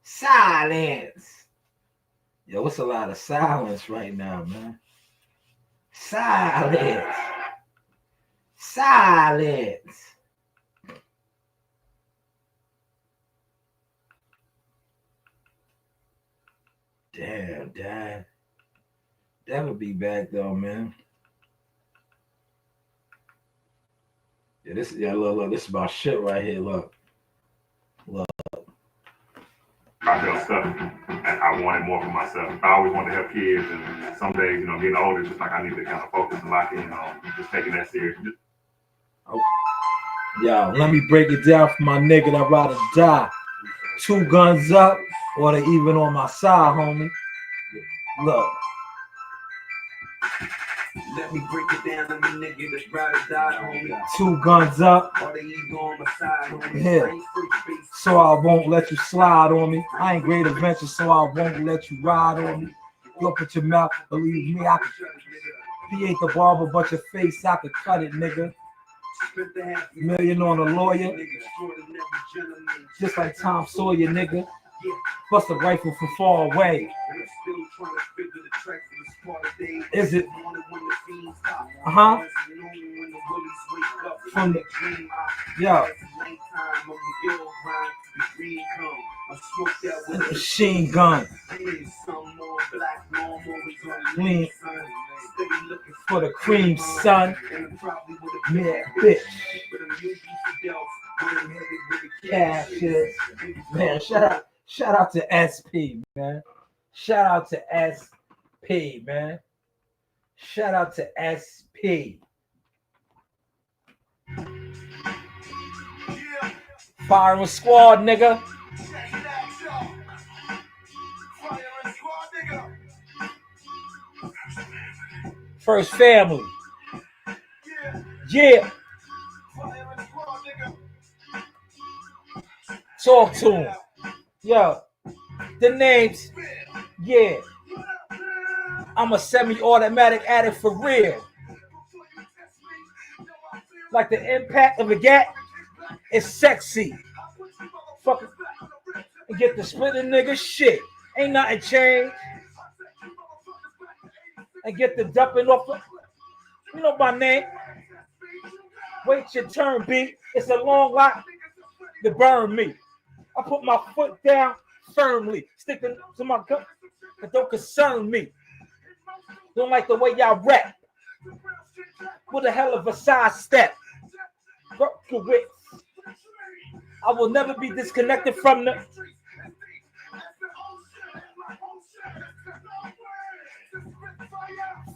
Silence. Yo, it's a lot of silence right now, man. Silence. Silence. Damn, Dad. That would be back though, man. Yeah, look, this is my shit right here. Look. I felt stuck, and I wanted more for myself. I always wanted to help kids, and some days, you know, getting older, it's just like I need to kind of focus and lock in on just taking that serious. Oh. Yo, let me break it down for my nigga that rather die. 2 guns up, or they even on my side, homie. Look. Let me break it down to the nigga that's rather die, homie. 2 guns up. Or they even on my side, homie. Yeah. So I won't let you slide on me. I ain't great adventure, so I won't let you ride on me. You open your mouth, believe me, I can. He ain't the barber, but your face, I could cut it, nigga. Million on a lawyer. Just like Tom Sawyer, nigga. Bust a rifle from far away. Is it? From the yo. Machine gun. Clean for the cream, son. Yeah, bitch. Cashes. Man, shout out to SP, man. Shout out to SP, man. Shout out to SP. Firing squad, nigga. First family. Yeah. Talk to him. Yo. The names. Yeah. I'm a semi-automatic addict for real. Like the impact of a gat is sexy. Fuck it. And get the splitting nigga shit. Ain't nothing changed. And get the dumping off the, you know my name. Wait your turn, B. It's a long lot to burn me. I put my foot down firmly. Sticking to my gut. It don't concern me. Don't like the way y'all rap. What a hell of a side step. Berkowitz. I will never be disconnected from the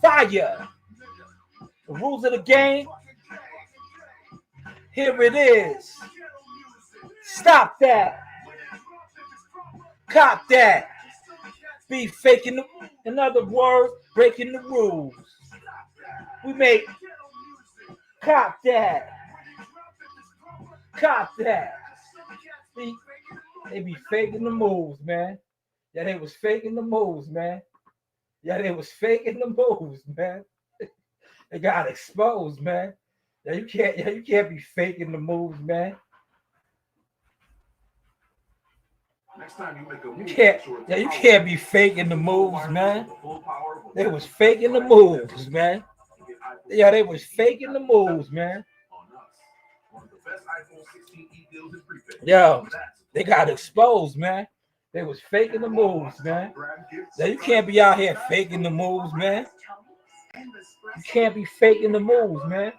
fire. The rules of the game. Here it is. Stop that. Cop that. Be faking the, in other words, breaking the rules. We make cop that. Cop that. See, they be faking the moves, man. Yeah, they was faking the moves, man. Yeah, they was faking the moves, man. They got exposed, man. Yeah, you can't be faking the moves, man. Next time you make a move, you can't be faking the moves, man. They was faking the moves, man. Yeah, they was faking the moves, man. Yo, they got exposed, man. They was faking the moves, man. Now you can't be out here faking the moves, man. You can't be faking the moves, man.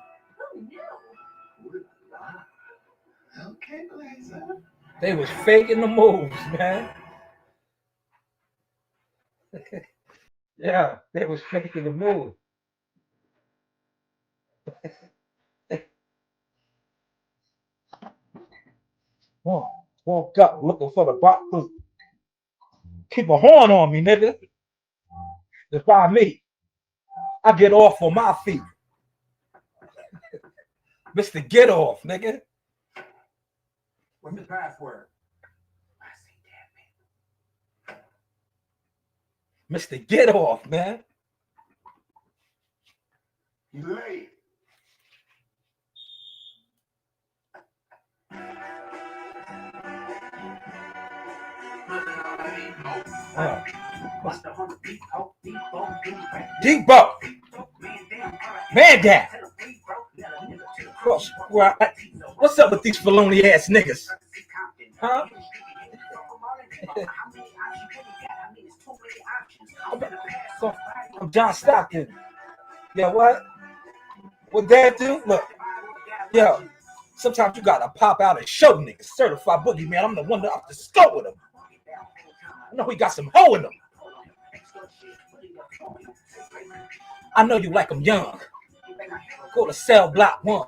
They was faking the moves, man. Yeah, they was faking the move. Woke up looking for the box. Keep a horn on me, nigga. It's by me. I get off on my feet. Mr. Get Off, nigga. What's the password? Mr. Get Off, man. He late. Debo. Man down. What's up with these felony ass niggas? Huh? I'm John Stockton. Yeah, what? What Dad do? Look. Yo, sometimes you gotta pop out and show niggas. Certified boogeyman. I'm the one that off the scope with him. I know he got some hoe in him. I know you like him young. Go to cell block 1.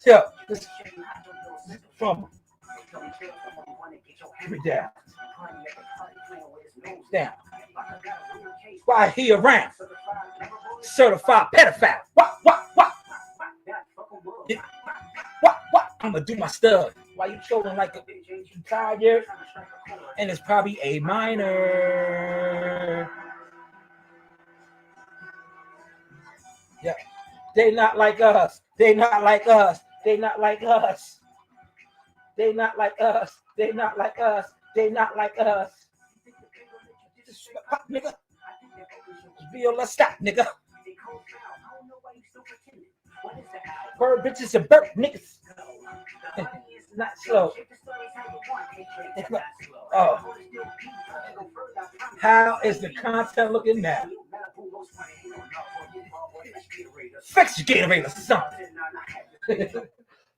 Yeah, this from give me down. Down. Why he around? Certified pedophile. What? Yeah. What? I'm gonna do my stuff. Why you trolling like a tired? And it's probably a minor. Yeah. They not like us. They not like us. They not like us. They not like us. They not like us. They not like us. Pop, nigga. Bill, let's stop, nigga. Bird bitches and bird niggas. Not slow. Oh. How is the content looking now? Fix your Gatorade or something.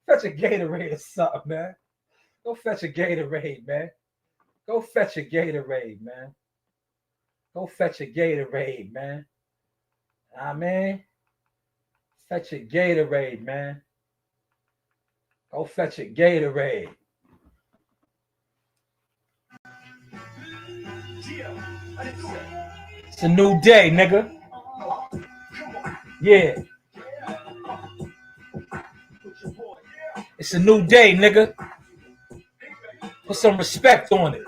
Fetch a Gatorade or something, man. Go fetch a Gatorade, man. Go fetch a Gatorade, man. Go fetch a Gatorade, man. Man. Fetch a Gatorade, man. Go fetch a Gatorade. It's a new day, nigga. Yeah. It's a new day, nigga. Put some respect on it.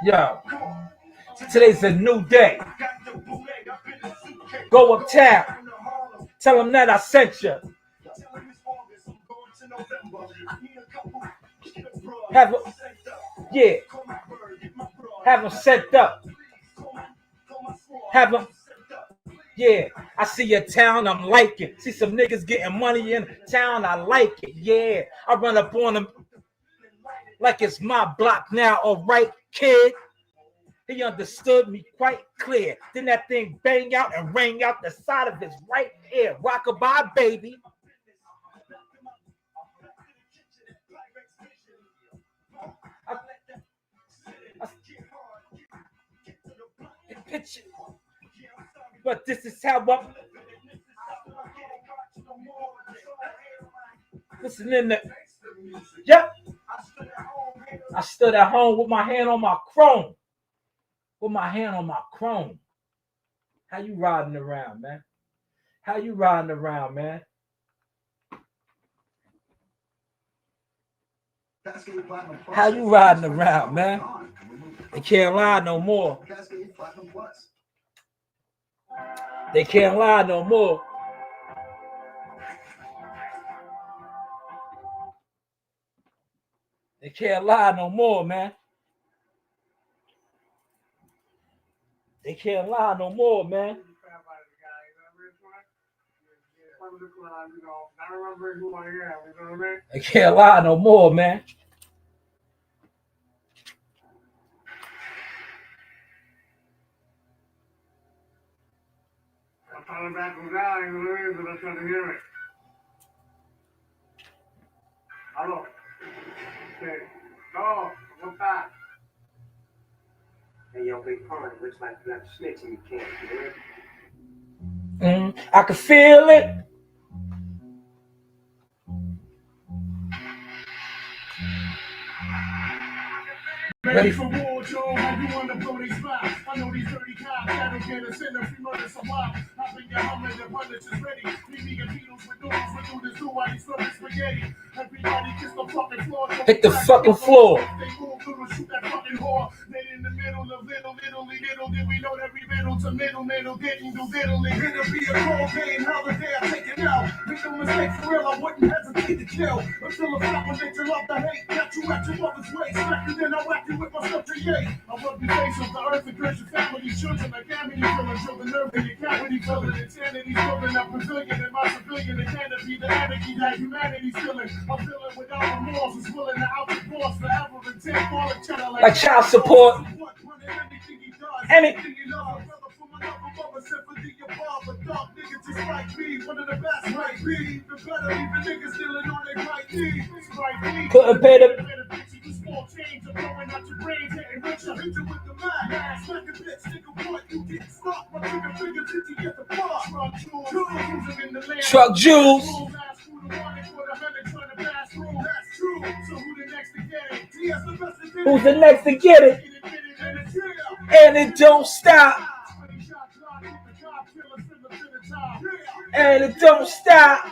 Yo. Today's a new day. Go uptown. Tell them that I sent you. Have them set up. Have them. Yeah, I see your town, I'm liking. See some niggas getting money in town, I like it. Yeah, I run up on them like it's my block now. All right, kid. He understood me quite clear. Then that thing bang out and rang out the side of his right ear. Rockabye, baby. But this is how I'm listening to. Yep. I stood at home with my hand on my chrome. With my hand on my chrome. How you riding around, man? How you riding around, man? How you riding around, man? They can't lie no more. They can't lie no more. They can't lie no more, man. They can't lie no more, man. They can't lie no more, man. I'm calling back from God, but I'm trying to hear it. Hello. Okay. No, what's that? Hey, yo, Big Pun, it looks like you got a snitch in your camp, you heard? I can feel it. Ready for war, Joe. How you wanna blow these spots? I know these dirty cops. That'll get us in if we murder some mob. Hop in your Hummer, the punish is ready. Leave me and Beatles with noodles, with noodles, do while he's flipping spaghetti. Everybody kiss the fucking floor. Hit the fucking floor. They move, noodles, shoot that fucking whore. They in the middle of little, did we know every middle to middle, didn't do diddly. It'll be a cold day, another day I take it out. Make no mistake for real, I wouldn't hesitate to kill. Until a fabricator love the hate. Got you at your mother's waist. Smack you, then I'll whack you with my scepter, yay. I rub your face off the earth and curse your family, children. Like amity filling, drill the nerve in your cavity filling. Insanity building up pavilion in my civilian. It can't be the anarchy that humanity's feeling. I'm feeling without remorse, is willing to out the force forever and take all the cheddar like child support. Anything you love, brother from another mother, sympathy above. A dog nigga just like me, one of the best might be. Even better, even niggas stealing on their right knee. Right knee. Couldn't pay the small change of blowing out your brains, hitting richer. Hit you with the mag. Smack a bitch, nigga, what? You get stuck. My trigger finger till you get the bar. Truck Jules. That's true. So who the next to get it? Who's the next to get it? And it don't stop. And it don't stop.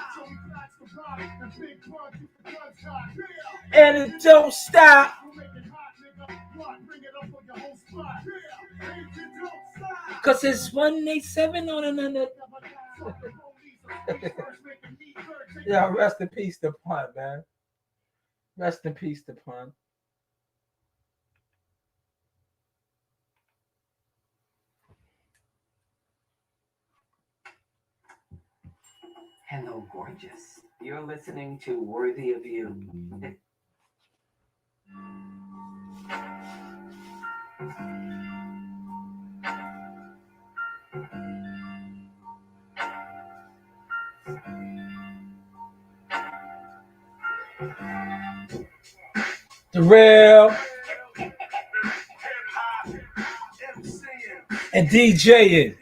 And it don't stop. Cause it's 187 on another. Yeah, rest in peace to Punt, man. Rest in peace to Punt. Hello, gorgeous. You're listening to Worthy of You. The real and DJing.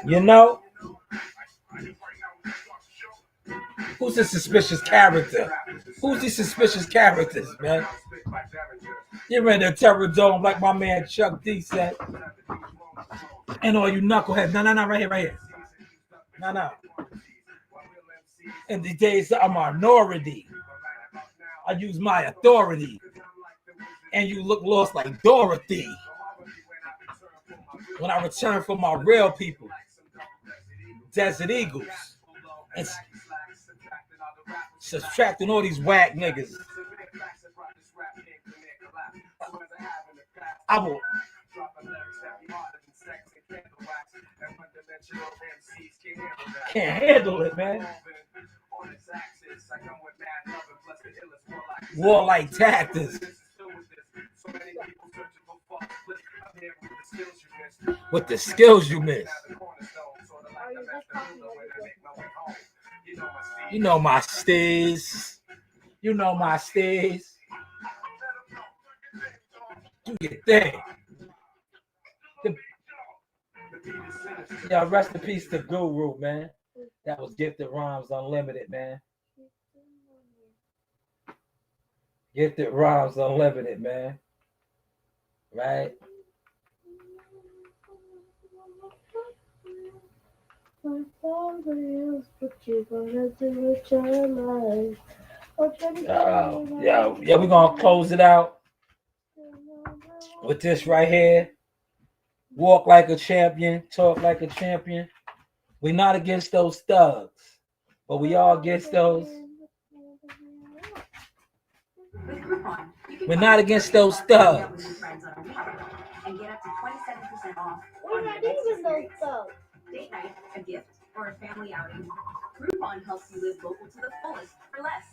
You know? Who's the suspicious character? Who's these suspicious characters, man? You're in the terror dome like my man Chuck D said. And all you knuckleheads. No, right here. No. In the days of a minority, I use my authority. And you look lost like Dorothy. When I return for my real people, Desert Eagles. And subtracting all these whack niggas. I will. Can't handle it, man. Warlike tactics. With the skills you miss. You know my stays. Do your thing. Yeah, rest in peace to Guru, man. That was Gifted Rhymes Unlimited, man. Gifted Rhymes Unlimited, man. Right? Yeah, we're gonna close it out with this right here. Walk like a champion, talk like a champion. We're not against those thugs, but we are against those. We're not against those thugs. And get up to 27% off on your next experience. Date night, a gift, or a family outing. Groupon helps you live local to the fullest for less.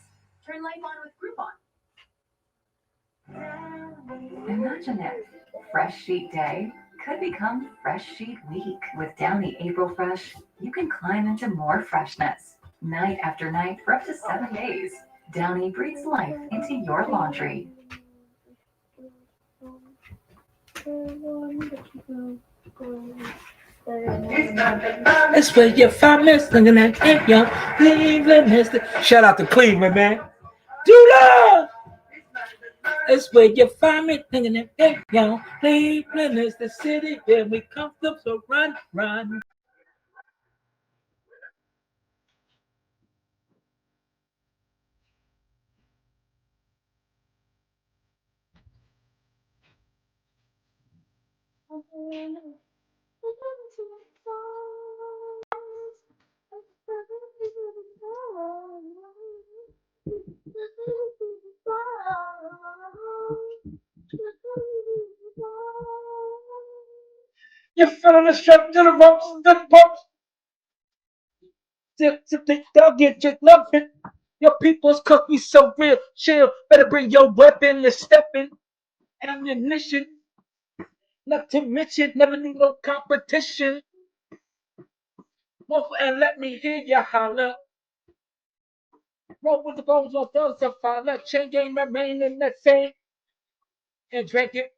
Turn life on with Groupon. Imagine it. Fresh Sheet Day could become Fresh Sheet Week. With Downy April Fresh, you can climb into more freshness. Night after night for up to 7 days. Downy breathes life into your laundry. It's where you find me singing that young Cleveland. Shout out to Cleveland, man. Do love. It's where you find me thinking that they go. Cleveland is the city where we come from, so run, run. You're feeling the strap to the ropes, the ropes. They'll get you loving. Your people's cook me so real. Chill. Better bring your weapon. You're stepping. Ammunition. Not to mention, never need no competition. Move and let me hear ya holler. Roll with the bones of those that follow. Chain game remaining the same. And drink it.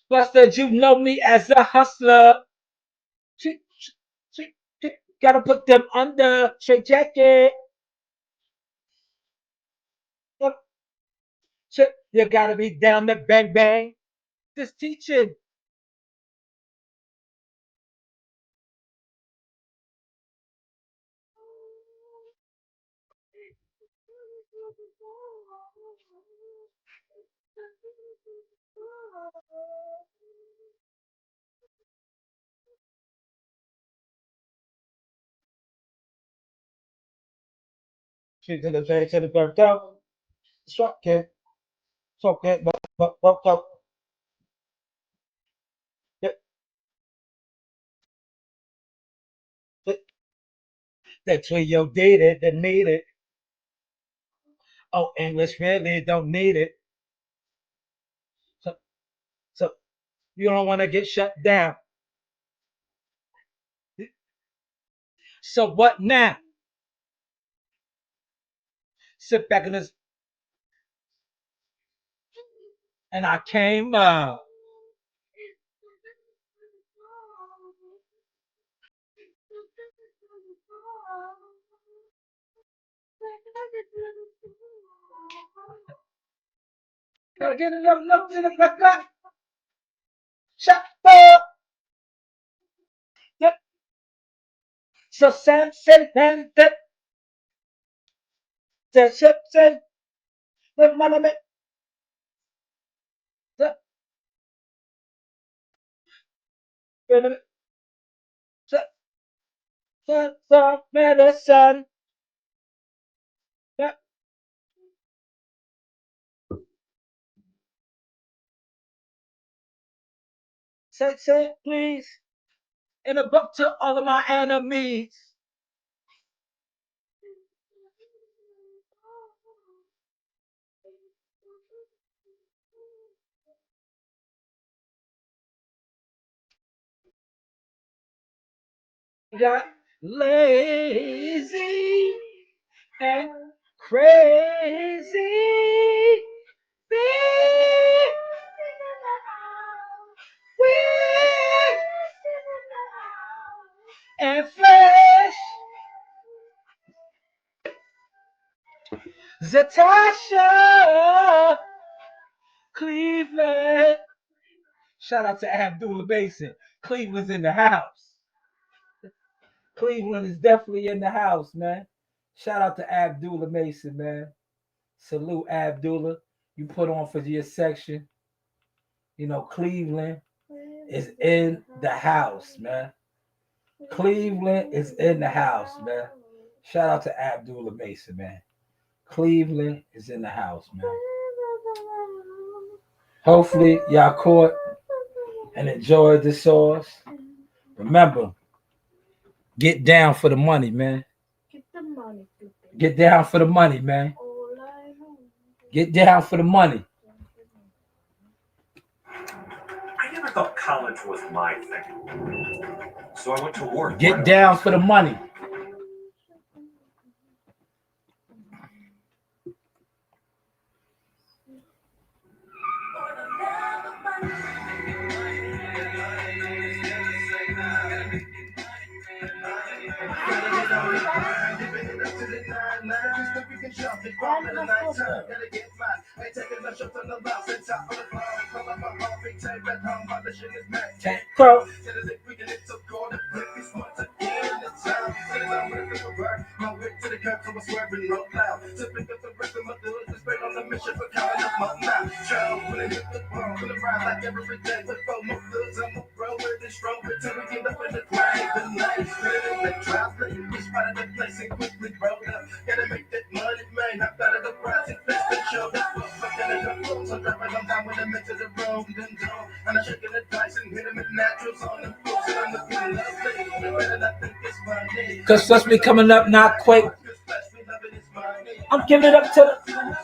Plus that you know me as a hustler. She, she gotta put them under straight jacket. Yep. You gotta be down the bang bang. This teaching. She's in the face of the burnt out. Struck it. Struck it. But. Yep. That's where you did it. They need it. Oh, English really don't need it. So, so you don't want to get shut down. So what now? Sit back in this, and I came. Gotta get it up to the back. Shut up. Yep. So Sam said, and the ship said, the money, the the the medicine. Yep. Say, please, in a book to all of my enemies. Got lazy and crazy. Big, weird, and fresh. Zatasha Cleveland. Shout out to Abdullah Mason. Cleveland's in the house. Cleveland is definitely in the house, man. Shout out to Abdullah Mason, man. Salute Abdullah. You put on for your section. You know, Cleveland is in the house, man. Cleveland is in the house, man. Shout out to Abdullah Mason, man. Cleveland is in the house, man. Hopefully, y'all caught and enjoyed the sauce. Remember, get down for the money, man. Get down for the money, man. Get down for the money. I never thought college was my thing. So I went to work. Get down for the money. Crow. Cause let's be coming up not quick. I'm giving it up to the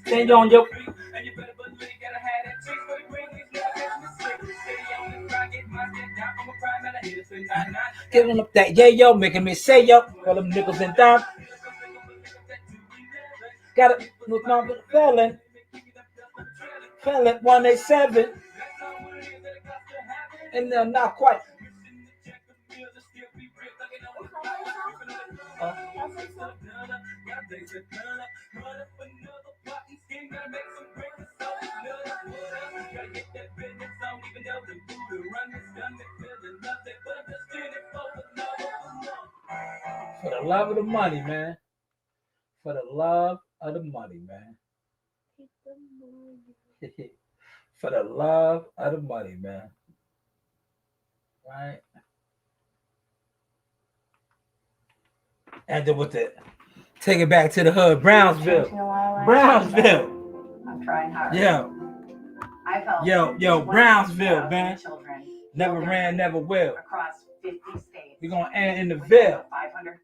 stand on your giving up that yeah yo, making me say yo, all them nickels and dimes. Got it with my felon. Felon 187. And not quite. For the love of the money, man. For the love of the money, man. For the love of the money, man. Right? And then with the take it back to the hood, Brownsville. Brownsville. I'm trying hard. Yeah. I've helped Yo, Brownsville, 20,000 man. children Never ran, never will. across 50 states. We're gonna end in the Ville. 500.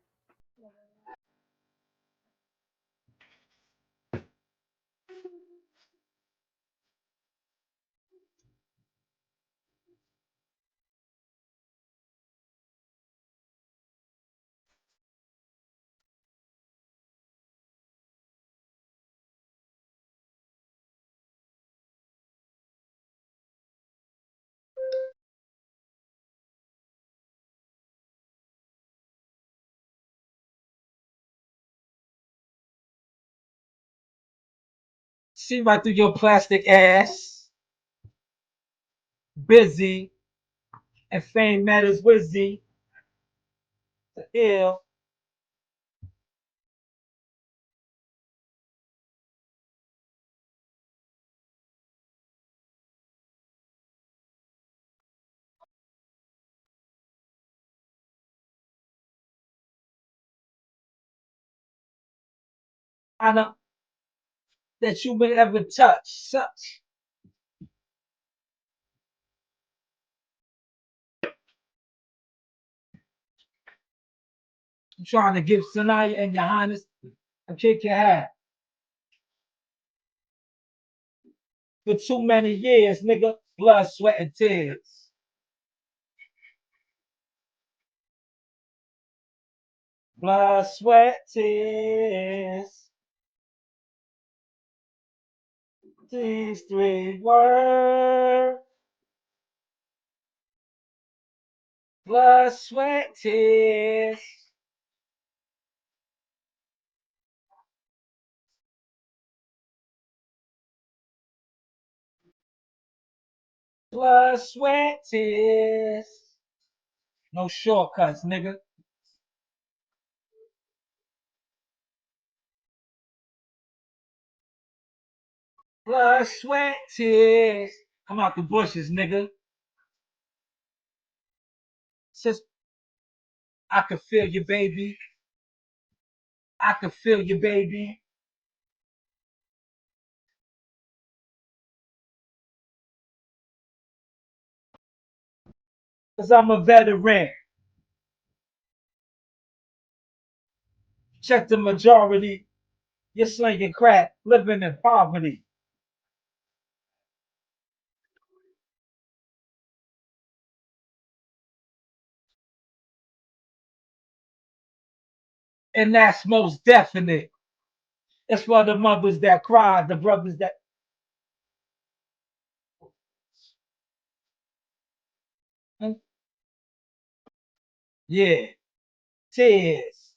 See right through your plastic ass. Busy. And fame matters wizzy. The ill. I know that you may ever touch. Such. I'm trying to give Sanaya and your highness a kick your hat. For too many years, nigga. Blood, sweat, and tears. Blood, sweat, tears. These three words. Blood, sweat, tears. Blood, sweat, tears. No shortcuts, nigga. Blood, sweat, tears. Come out the bushes, nigga. Since I can feel you, baby. I can feel you, baby. Cause I'm a veteran. Check the majority. You're slinging crack, living in poverty. And that's most definite. It's for the mothers that cry, the brothers that Yeah, tears.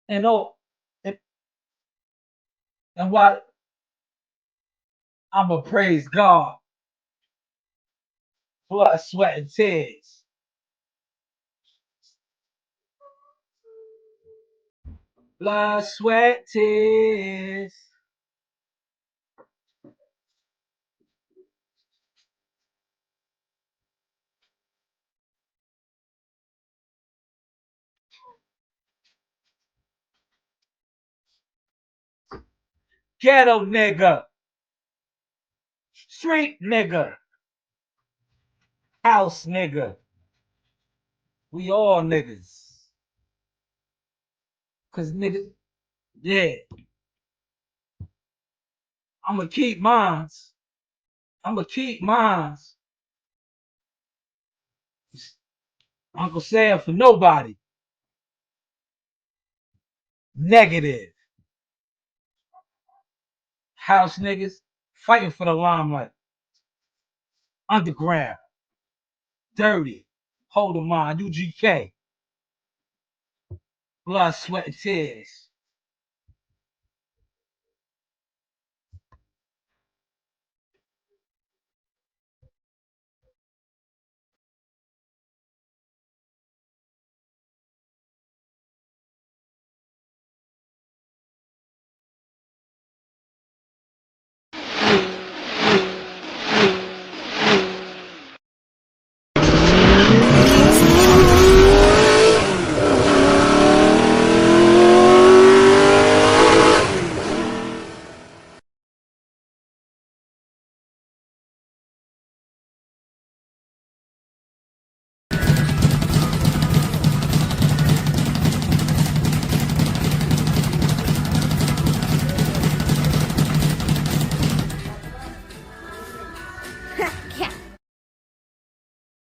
And oh, and, and what I'ma praise God, blood, sweat, and tears. Blood, sweat, tears. Ghetto nigga, street nigga, house nigga. We all niggas. Cause niggas, yeah, I'ma keep mines. I'ma keep mines. Uncle Sam for nobody. Negative. House niggas fighting for the limelight. Underground. Dirty. Hold of mine. UGK. Blood, sweat, and tears.